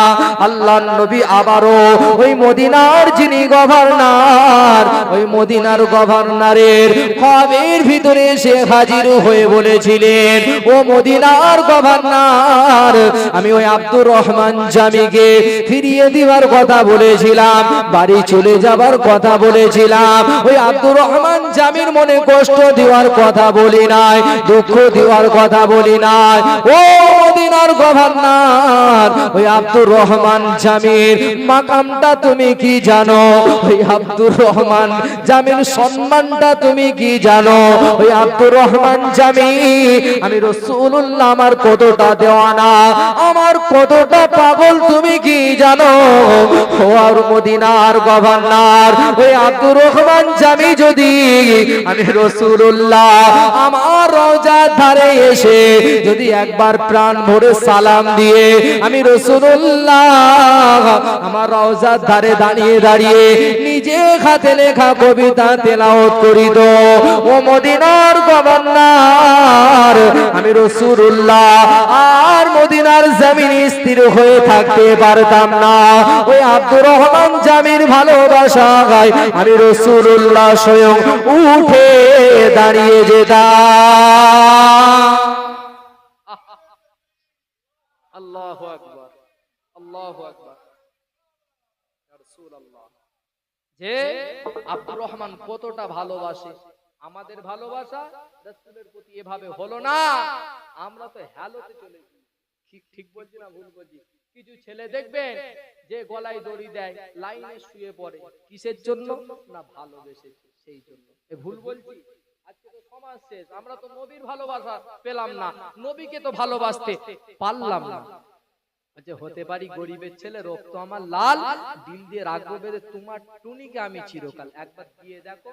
আল্লাহর নবী আবারও ওই মদিনার যিনি গভর্নর, ওই মদিনার গভর্নরের খামের ভিতরে এসে হাজির হয়ে বলেছিলেন, ও মদিনার গভর্নর, আমি ওই আব্দুর রহমান জামিকে ফিরিয়ে দিবার কথা বলেছিলাম, বাড়ি চলে যাবার কথা বলেছিলাম, ওই আব্দুর রহমান জামির মনে কষ্ট দেওয়ার কথা বলি নাই, দুঃখ দেওয়ার কথা বলি নাই। ও মদিনার গভর্নর, ওই আব্দুর রহমান জামির মাকামটা তুমি কি জানো? ওই আব্দুর রহমান জামির সম্মানটা তুমি কি জানো? ওই আব্দুর রহমান জামি আমি রাসূলুল্লাহ আমার কতটা দেওয়ানা, আমার কতটা পাগল তুমি কি জানো? ও আর মদিনার গভর্নর, ওই আব্দুর রহমান জামি যদি আমি রাসূলুল্লাহ আমার রওজার ধারে এসে যদি একবার প্রাণ ভরে সালাম দিয়ে আমি রাসূলুল্লাহ আমার রওজার ধারে দাঁড়িয়ে দাঁড়িয়ে নিজে হাতে লেখা কবিতা তেলাওয়াত করিত, ও মদিনার গভর্নর, আমি রাসূলুল্লাহ আর মদিনার জমিনে স্থির হয়ে থাকতে পারতাম না। ওই আব্দুর রহমান জামির ভালোবাসায় আমি রাসূলুল্লাহ স্বয়ং উঠে দাঁড়িয়ে যেতাম। আল্লাহু আকবার, আল্লাহু আকবার। ইয়া রাসূলুল্লাহ, যে আব্দুর রহমান কতটা ভালোবাসে, আমাদের ভালোবাসা রাসূলের প্রতি এভাবে হলো না, আমরা তো হ্যালোতে চলে গেছি। ঠিক ঠিক বলছি না ভুল বলছি? কিছু ছেলে দেখবেন যে গলায় দড়ি দেয়, লাইনে শুয়ে পড়ে, কিসের জন্য? না ভালোবেসেছে সেই জন্য। এ ভুল বলছি? আজকে তো সমাজ শেষ, আমরা তো নবীর ভালোবাসা পেলাম না, নবীকে তো ভালোবাসতে পারলাম না। আচ্ছা, হতে পারি গরিবের ছেলে, রক্ত আমার লাল, দিল দিয়ে রাখবো বেঁধে তোমার টুনিকে আমি চিরকাল। একবার দিয়ে দেখো,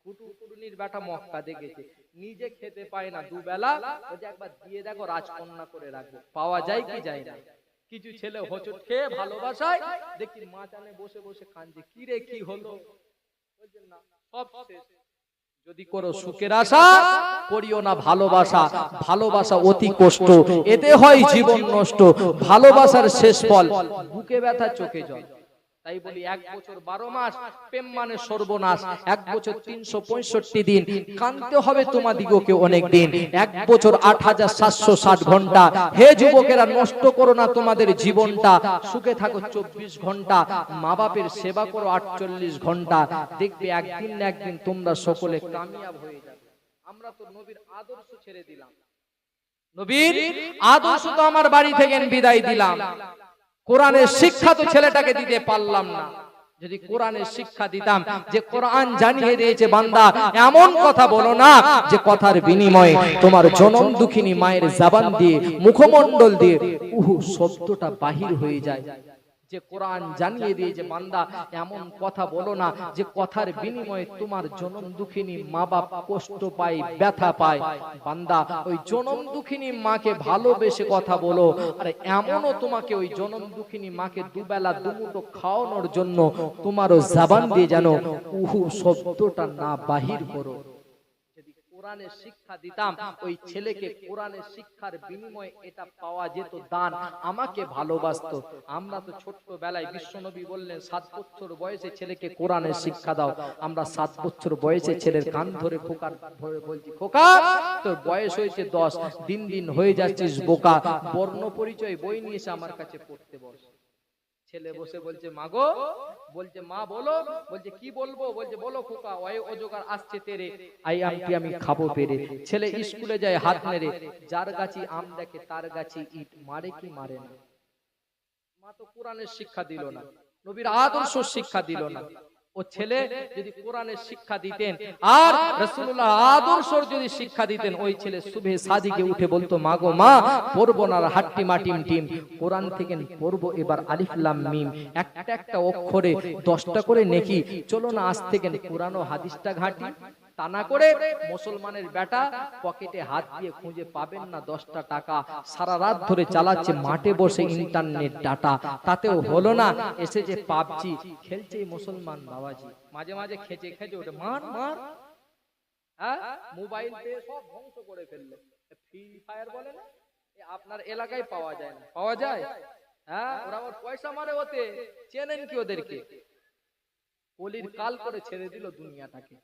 গুটুকুটুনির বেটা মক্কা দেখেছে, নিজে খেতে পায় না দুবেলা, ওই একবার দিয়ে দেখো রাজকন্যা করে রাখবো, পাওয়া যায় কি যায় না? কিছু ছেলে হোঁচট খেয়ে ভালোবাসায় দেখি মাচানে বসে বসে কাঁদছে, কি রে কি হলো? বলছেন না সব শেষ। যদি করো সুখের আশা, করিও না ভালোবাসা, ভালোবাসা অতি কষ্ট, এতে হয় জীবন নষ্ট, ভালোবাসার শেষ ফল বুকে ব্যথা চোখে জল। তাই বলি 1 বছর 12 মাস প্রেম মানে সর্বনাশ, 1 বছর 365 দিন কাঁদতে হবে তোমাদিগকে অনেক দিন, 1 বছর 8760 ঘন্টা। হে যুবকেরা, নষ্ট করো না তোমাদের জীবনটা, সুখে থাকো 24 ঘন্টা, মা বাপের সেবা করো 48 ঘন্টা, দেখবে একদিন না একদিন তোমরা সকলে কামিয়াব হয়ে যাবে। আমরা তো নবীর আদর্শ ছেড়ে দিলাম, নবীর আদর্শ তো আমার বাড়ি থেকে বিদায় দিলাম, কোরআনের শিক্ষা তো ছেলেটাকে দিতে পারলাম না। যদি কোরআনের শিক্ষা দিতাম, যে কোরআন জানিয়ে দিয়েছে বান্দা এমন কথা বলো না যে কথার বিনিময়ে তোমার জনম দুঃখিনী মায়ের জবান দিয়ে মুখমণ্ডল দিয়ে উহু শব্দটা বাহির হয়ে যায়, যে কোরআন জানিয়ে দিয়েছে বান্দা এমন কথা বলো না যে কথার বিনিময়ে তোমার জনম দুঃখিনী মা বাপ কষ্ট পায়, ব্যথা পায়। বান্দা ওই জনম দুঃখিনী মাকে ভালোবেসে কথা বলো, আর এমনও তোমাকে ওই জনম দুঃখিনী মাকে দুবেলা দুমুঠো খাওয়ানোর জন্য তোমারও জবান দিয়ে যেন উহু শব্দটা না বাহির করো। কোরআনের শিক্ষা দিতাম ওই ছেলেকে, কোরআনের শিক্ষার বিনিময়ে এটা পাওয়া যেত দান, আমাকে ভালোবাসতো। আমরা তো ছোট্টবেলায় বিশ্বনবী বললেন 7 বছর বয়সে ছেলেকে কোরআনের শিক্ষা দাও, আমরা 7 বছর বয়সে ছেলের কান ধরে খোকা ধরে বলছি, খোকা তোর বয়স হয়েছে 10, দিন দিন হয়ে যাচ্ছিস বোকা, বর্ণ পরিচয় বই নিয়ে এসে আমার কাছে পড়তে বস। ছেলে বসে বলছে মা গো, বলছে মা বলো, বলছে কি বলবো, বলছে বলো খোকা, ওই অজগার আসছে তেরে, আই আমটি আমি খাবো পেরে। ছেলে স্কুলে যায় হাত নেড়ে, যার গাছি আম দেখে তার গাছি ইট, মারে কি মারে না? মা তো কোরআনের শিক্ষা দিল না, নবীর আদর্শ শিক্ষা দিল না। ও ছেলে যদি কোরআনের শিক্ষা দিতেন আর রাসূলুল্লাহ আদর্শর যদি শিক্ষা দিতেন, ওই ছেলে সুবহে সাদিকে উঠে বলতো, মা গো মা, পড়বো না হাট্টি মাটিম টিম, কোরআন থেকে পড়বো এবার আলিফ লাম মিম, একটা একটা অক্ষরে 10টা করে নেকি, চলো না আজ থেকে কোরআন ও হাদিসটা ঘাঁটি। তা না করে মুসলমানের বেটা পকেটে হাত দিয়ে খুঁজে পাবেন না 10টা টাকা, সারা রাত ধরে চালাচ্ছে মাঠে বসে ইন্টারনেট ডাটা, তাতেও হলো না, এসে যে পাবজি খেলছে মুসলমান বাবাজি, মাঝে মাঝে খেচে খেচে ওঠে, মার মার, হ্যাঁ মোবাইল পেয়ে সব ধ্বংস করে ফেললো। ফ্রি ফায়ার বলে না, আপনার এলাকায় পাওয়া যায় না, পাওয়া যায়? হ্যাঁ, ওরা ওর পয়সা মারে, ওতে চেনেন কি ওদেরকে? কলির কাল করে ছেড়ে দিল দুনিয়াটাকে।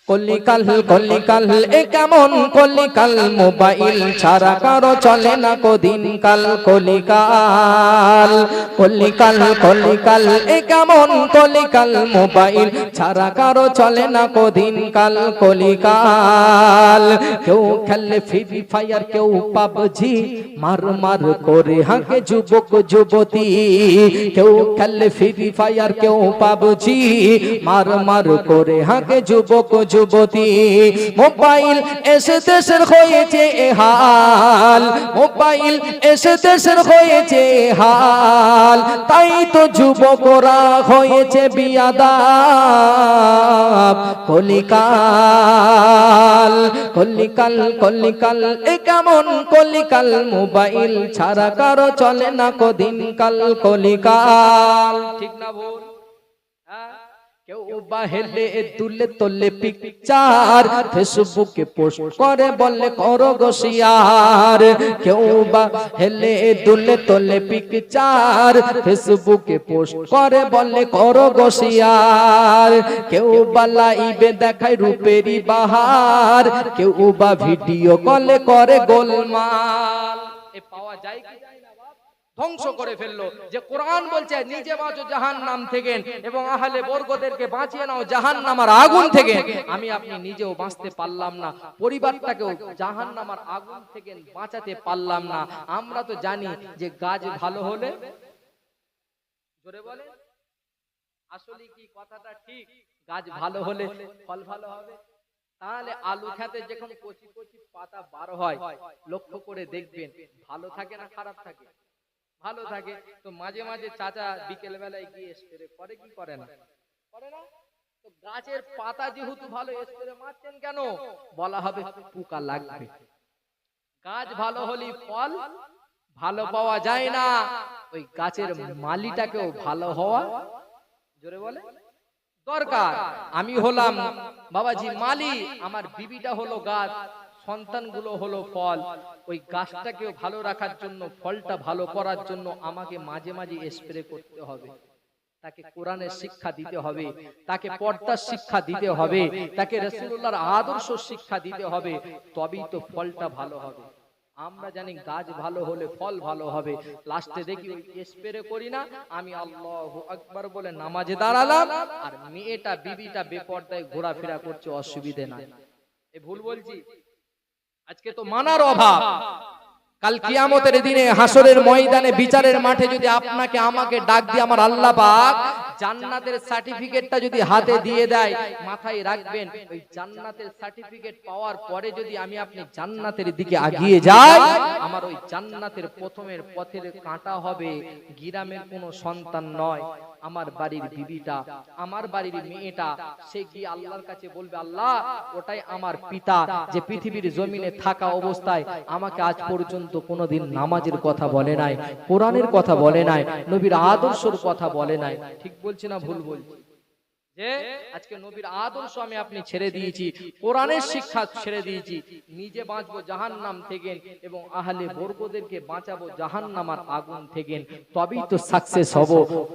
কলিকাল কলিকাল এ কেমন কলিকাল, মোবাইল ছাড়া কারো চলে না কদিন কাল, কলিকাল কলিকাল কলিকাল এ কেমন কলিকাল, মোবাইল ছাড়া কারো চলে না কদিন কাল, কলিকাল। কেউ খেলে ফ্রি ফায়ার, কেউ পাবজি, মার মার করে হাঁকে যুবক যুবতী, কেউ খেলে ফ্রি ফায়ার, কেউ পাবজি, মার মার করে হাঁকে যুবক যুবতী। মোবাইল এসে দেশের হয়েছে হাল, মোবাইল এসে দেশের হয়েছে হাল, তাই তো যুবকরা হয়েছে বিয়াদাব, কলিকাল কলিকাল কলিকাল এ কেমন কলিকাল, মোবাইল ছাড়া কারো চলে না কদিন কাল, কলিকাল। ঠিক না ভুল? কেউ বাহেলে তুলে তোলে পিকচার, ফেসবুকে পোস্ট করে বলে করো গো শেয়ার, কেউ বাহেলে তুলে তোলে পিকচার, ফেসবুকে পোস্ট করে বলে করো গো শেয়ার, কেউ বা লাইভে দেখায় রূপেরই বাহার, কেউ বা ভিডিও কলে করে গোলমাল। এ পাওয়া যায় কি? ধ্বংস করে ফেললো। যে কোরআন বলছে নিজে বাঁচো জাহান্নাম থেকে এবং আহলে বর্গদেরকে বাঁচিয়ে নাও জাহান্নামের আগুন থেকে, আমি আপনি নিজেও বাঁচতে পারলাম না, পরিবারটাকেও জাহান্নামের আগুন থেকে বাঁচাতে পারলাম না। আমরা তো জানি যে গাছ ভালো হলে, জোরে বলে, আসলে কি কথাটা ঠিক? গাছ ভালো হলে ফল ভালো হবে। তাহলে আলু খেতে যখন কচি কচি পাতা বার হয়, লক্ষ্য করে দেখবেন ভালো থাকে না খারাপ থাকে? ভালো থাকে। তো মাঝে মাঝে চাচা বিকেল বেলায় গিয়ে স্প্রে করে কি করে না? করে না? তো গাছের পাতা যেহেতু ভালো, স্প্রে মারছেন কেন? বলা হবে পোকা লাগবে। গাছ ভালো হলে ফল ভালো পাওয়া যায় না, ওই গাছের মালিটাকেও ভালো হওয়া, জোরে বলে, দরকার। আমি হলাম বাবাজি মালি, আমার বিবিটা হলো গাছ, সন্তানগুলো হলো ফল, ওই গাছটাকেও ভালো রাখার জন্য, ফলটা ভালো করার জন্য আমাকে মাঝে মাঝে স্প্রে করতে হবে, তাকে কোরআনের শিক্ষা দিতে হবে, তাকে পর্দার শিক্ষা দিতে হবে, তাকে রাসূলুল্লাহর আদর্শ শিক্ষা দিতে হবে, তবেই তো ফলটা ভালো হবে। আমরা জানি গাছ ভালো হলে ফল ভালো হবে, লাস্টে দেখি ওই স্প্রে করি না, আমি আল্লাহু আকবার বলে নামাজে দাঁড়ালাম আর মেয়েটা বিবিটা বেপরদায় ঘোরাফেরা করছে, অসুবিধে না। এ ভুল বলছি? আজকে তো মানার অভাব। কাল কিয়ামতের দিনে হাসরের ময়দানে বিচারের মাঠে যদি আপনাকে আমাকে ডাক দিয়ে আমার আল্লাহ পাক জান্নাতের সার্টিফিকেটটা যদি হাতে দিয়ে দেয়, মাথায় রাখবেন ওই জান্নাতের সার্টিফিকেট পাওয়ার পরে যদি আমি আপনি জান্নাতের দিকে এগিয়ে যাই, আমার ওই জান্নাতের প্রথমের পথের কাঁটা হবে গ্রামের কোনো সন্তান নয়, আমার বাড়ির বিবিটা, আমার বাড়ির মেয়েটা। সে গিয়ে আল্লাহর কাছে বলবে, আল্লাহ ওটাই আমার পিতা, যে পৃথিবীর জমিনে থাকা অবস্থায় আমাকে আজ পর্যন্ত কোনোদিন নামাজের কথা বলে নাই, কোরআনের কথা বলে নাই, নবীর আদর্শের কথা বলে নাই। ঠিক বলছি না ভুল বলছি? যে আজকে নবীর আদর্শ আমি আপনি ছেড়ে দিয়েছি, কোরআনের শিক্ষা ছেড়ে দিয়েছি, নিজে বাঁচবো জাহান্নাম থেকে এবং আহলে বর্গদেরকে বাঁচাবো জাহান্নামের আগুন থেকে, তবেই তো সাকসেস হব,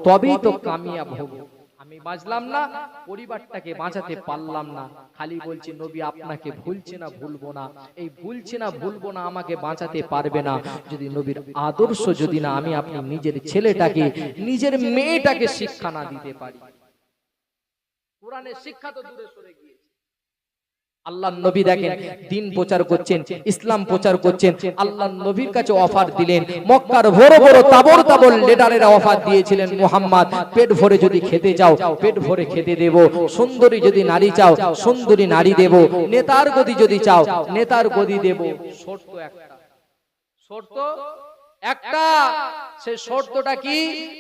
তবেই তো কামিয়াব হব। আমি বাঁচলাম না, পরিবারটাকে বাঁচাতে পারলাম না, খালি বলছি নবী আপনাকে ভুলছি না ভুলবো না, এই ভুলছি না ভুলবো না আমাকে বাঁচাতে পারবে না যদি নবীর আদর্শ যদি না আমি আপনি নিজের ছেলেটাকে, নিজের মেয়েটাকে শিক্ষা না দিতে পারি। কোরআনের শিক্ষা তো দূরে সরে গিয়েছে। আল্লাহর নবী দেখেন দিন প্রচার করছেন, ইসলাম প্রচার করছেন, আল্লাহর নবীর কাছে অফার দিলেন। মক্কার বড় বড় তাবর তাবর লিডারেরা অফার দিয়েছিলেন, মুহাম্মদ পেট ভরে যদি খেতে চাও পেট ভরে খেতে দেব, সুন্দরী যদি নারী চাও সুন্দরী নারী দেব, নেতার গদি যদি চাও নেতার গদি দেব। শর্ত একটা, শর্ত একটা, সেই শর্তটা কি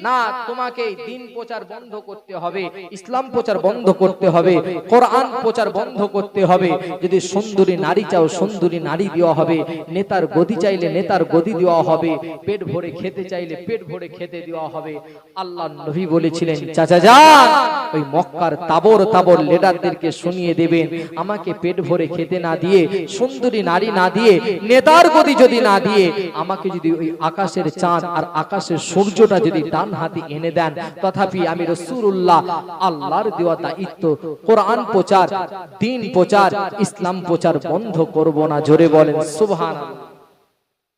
না, তোমাকে দিন প্রচার বন্ধ করতে হবে, ইসলাম প্রচার বন্ধ করতে হবে, কোরআন প্রচার বন্ধ করতে হবে। যদি সুন্দরী নারী চাও সুন্দরী নারী দেওয়া হবে, নেতার গদি চাইলে নেতার গদি দেওয়া হবে, পেট ভরে খেতে চাইলে পেট ভরে খেতে দেওয়া হবে। আল্লাহর নবী বলেছিলেন, চাচা যান ওই মক্কার তাবর তাবর লিডারদেরকে শুনিয়ে দেবেন, আমাকে পেট ভরে খেতে না দিয়ে, সুন্দরী নারী না দিয়ে, নেতার গদি যদি না দিয়ে, আমাকে যদি ওই আকাশের চাঁদ আর আকাশের সূর্যটা যদি ডান হাতে এনে দেন, তথাপি আমি রাসূলুল্লাহ আল্লাহর দেওয়া দায়িত্ব কোরআন প্রচার, দ্বীন প্রচার, ইসলাম প্রচার বন্ধ করব না। জোরে বলেন সুবহানাল্লাহ।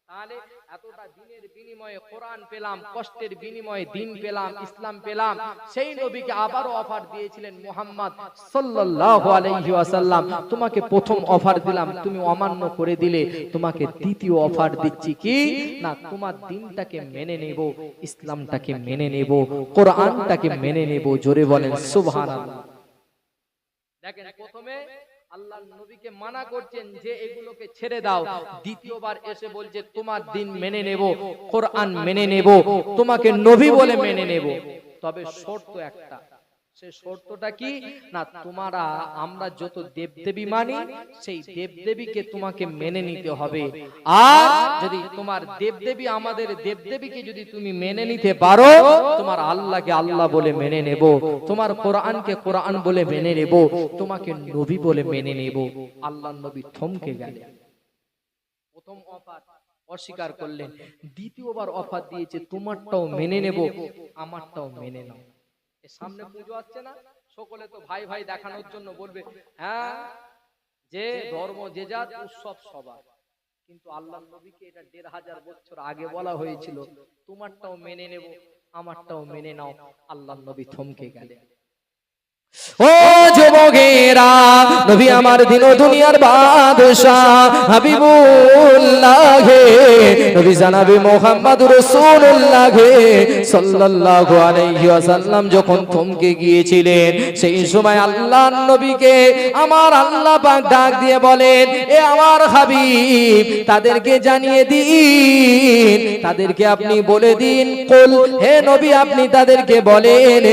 তাহলে এতটা দিনের বিনিময়ে কোরআন পেলাম, কষ্টের বিনিময়ে দ্বীন পেলাম, ইসলাম পেলাম, সেই নবীকে আবারও অফার দিয়েছিলেন মুহাম্মদ সাল্লাল্লাহু আলাইহি ওয়াসাল্লাম, তোমাকে প্রথম অফার দিলাম তুমি অমান্য করে দিলে, তোমাকে দ্বিতীয় অফার দিচ্ছি কি না, তোমার দ্বীনটাকে মেনে নেব, ইসলামটাকে মেনে নেব, কোরআনটাকে মেনে নেব। জোরে বলেন সুবহানাল্লাহ। দেখেন প্রথমে আল্লাহর নবীকে মানা করছেন যে এগুলোকে ছেড়ে দাও, দ্বিতীয়বার এসে বলছে তোমার দ্বীন মেনে নেব, কোরআন মেনে নেব, তোমাকে নবী বলে মেনে নেব। তবে শর্ত একটা, সে শর্তটা কি না, তোমরা আমরা যত দেবদেবী মানি সেই দেবদেবীকে তোমাকে মেনে নিতে হবে। আর যদি তোমার দেবদেবী আমাদের দেবদেবীকে যদি তুমি মেনে নিতে পারো, তোমার আল্লাহকে আল্লাহ বলে মেনে নেব, তোমার কোরআনকে কোরআন বলে মেনে নেব, তোমাকে নবী বলে মেনে নেব। আল্লাহর নবী থমকে গেলেন। প্রথম অফার অস্বীকার করলেন, দ্বিতীয়বার অফার দিয়েছে তোমারটাও মেনে নেব, আমারটাও মেনে নাও। সামনে পুজো আসছে না, সকলে তো ভাই ভাই দেখানোর জন্য বলবে হ্যাঁ যে ধর্ম যে জাত উৎসব সবার, কিন্তু আল্লাহর নবীকে এটা ১৫০০ বছর আগে বলা হয়েছিল, তোমারটাও মেনে নেব আমারটাও মেনে নাও। আল্লাহর নবী থমকে গেলেন। ও যুবকেরা, নবী আমার দিন ও দুনিয়ার বাদশাহ হাবিবুল্লাহ, নবী জানাবে মুহাম্মদুর রাসূলুল্লাহ সাল্লাল্লাহু আলাইহি ওয়াসাল্লাম যখন থমকে গিয়েছিলেন, সেই সময় আল্লাহর নবীকে আমার আল্লাহ পাক ডাক দিয়ে বলেন, এ আমার হাবিব তাদেরকে জানিয়ে দিন, তাদেরকে আপনি বলে দিন, কুল হে নবী আপনি তাদেরকে বলেন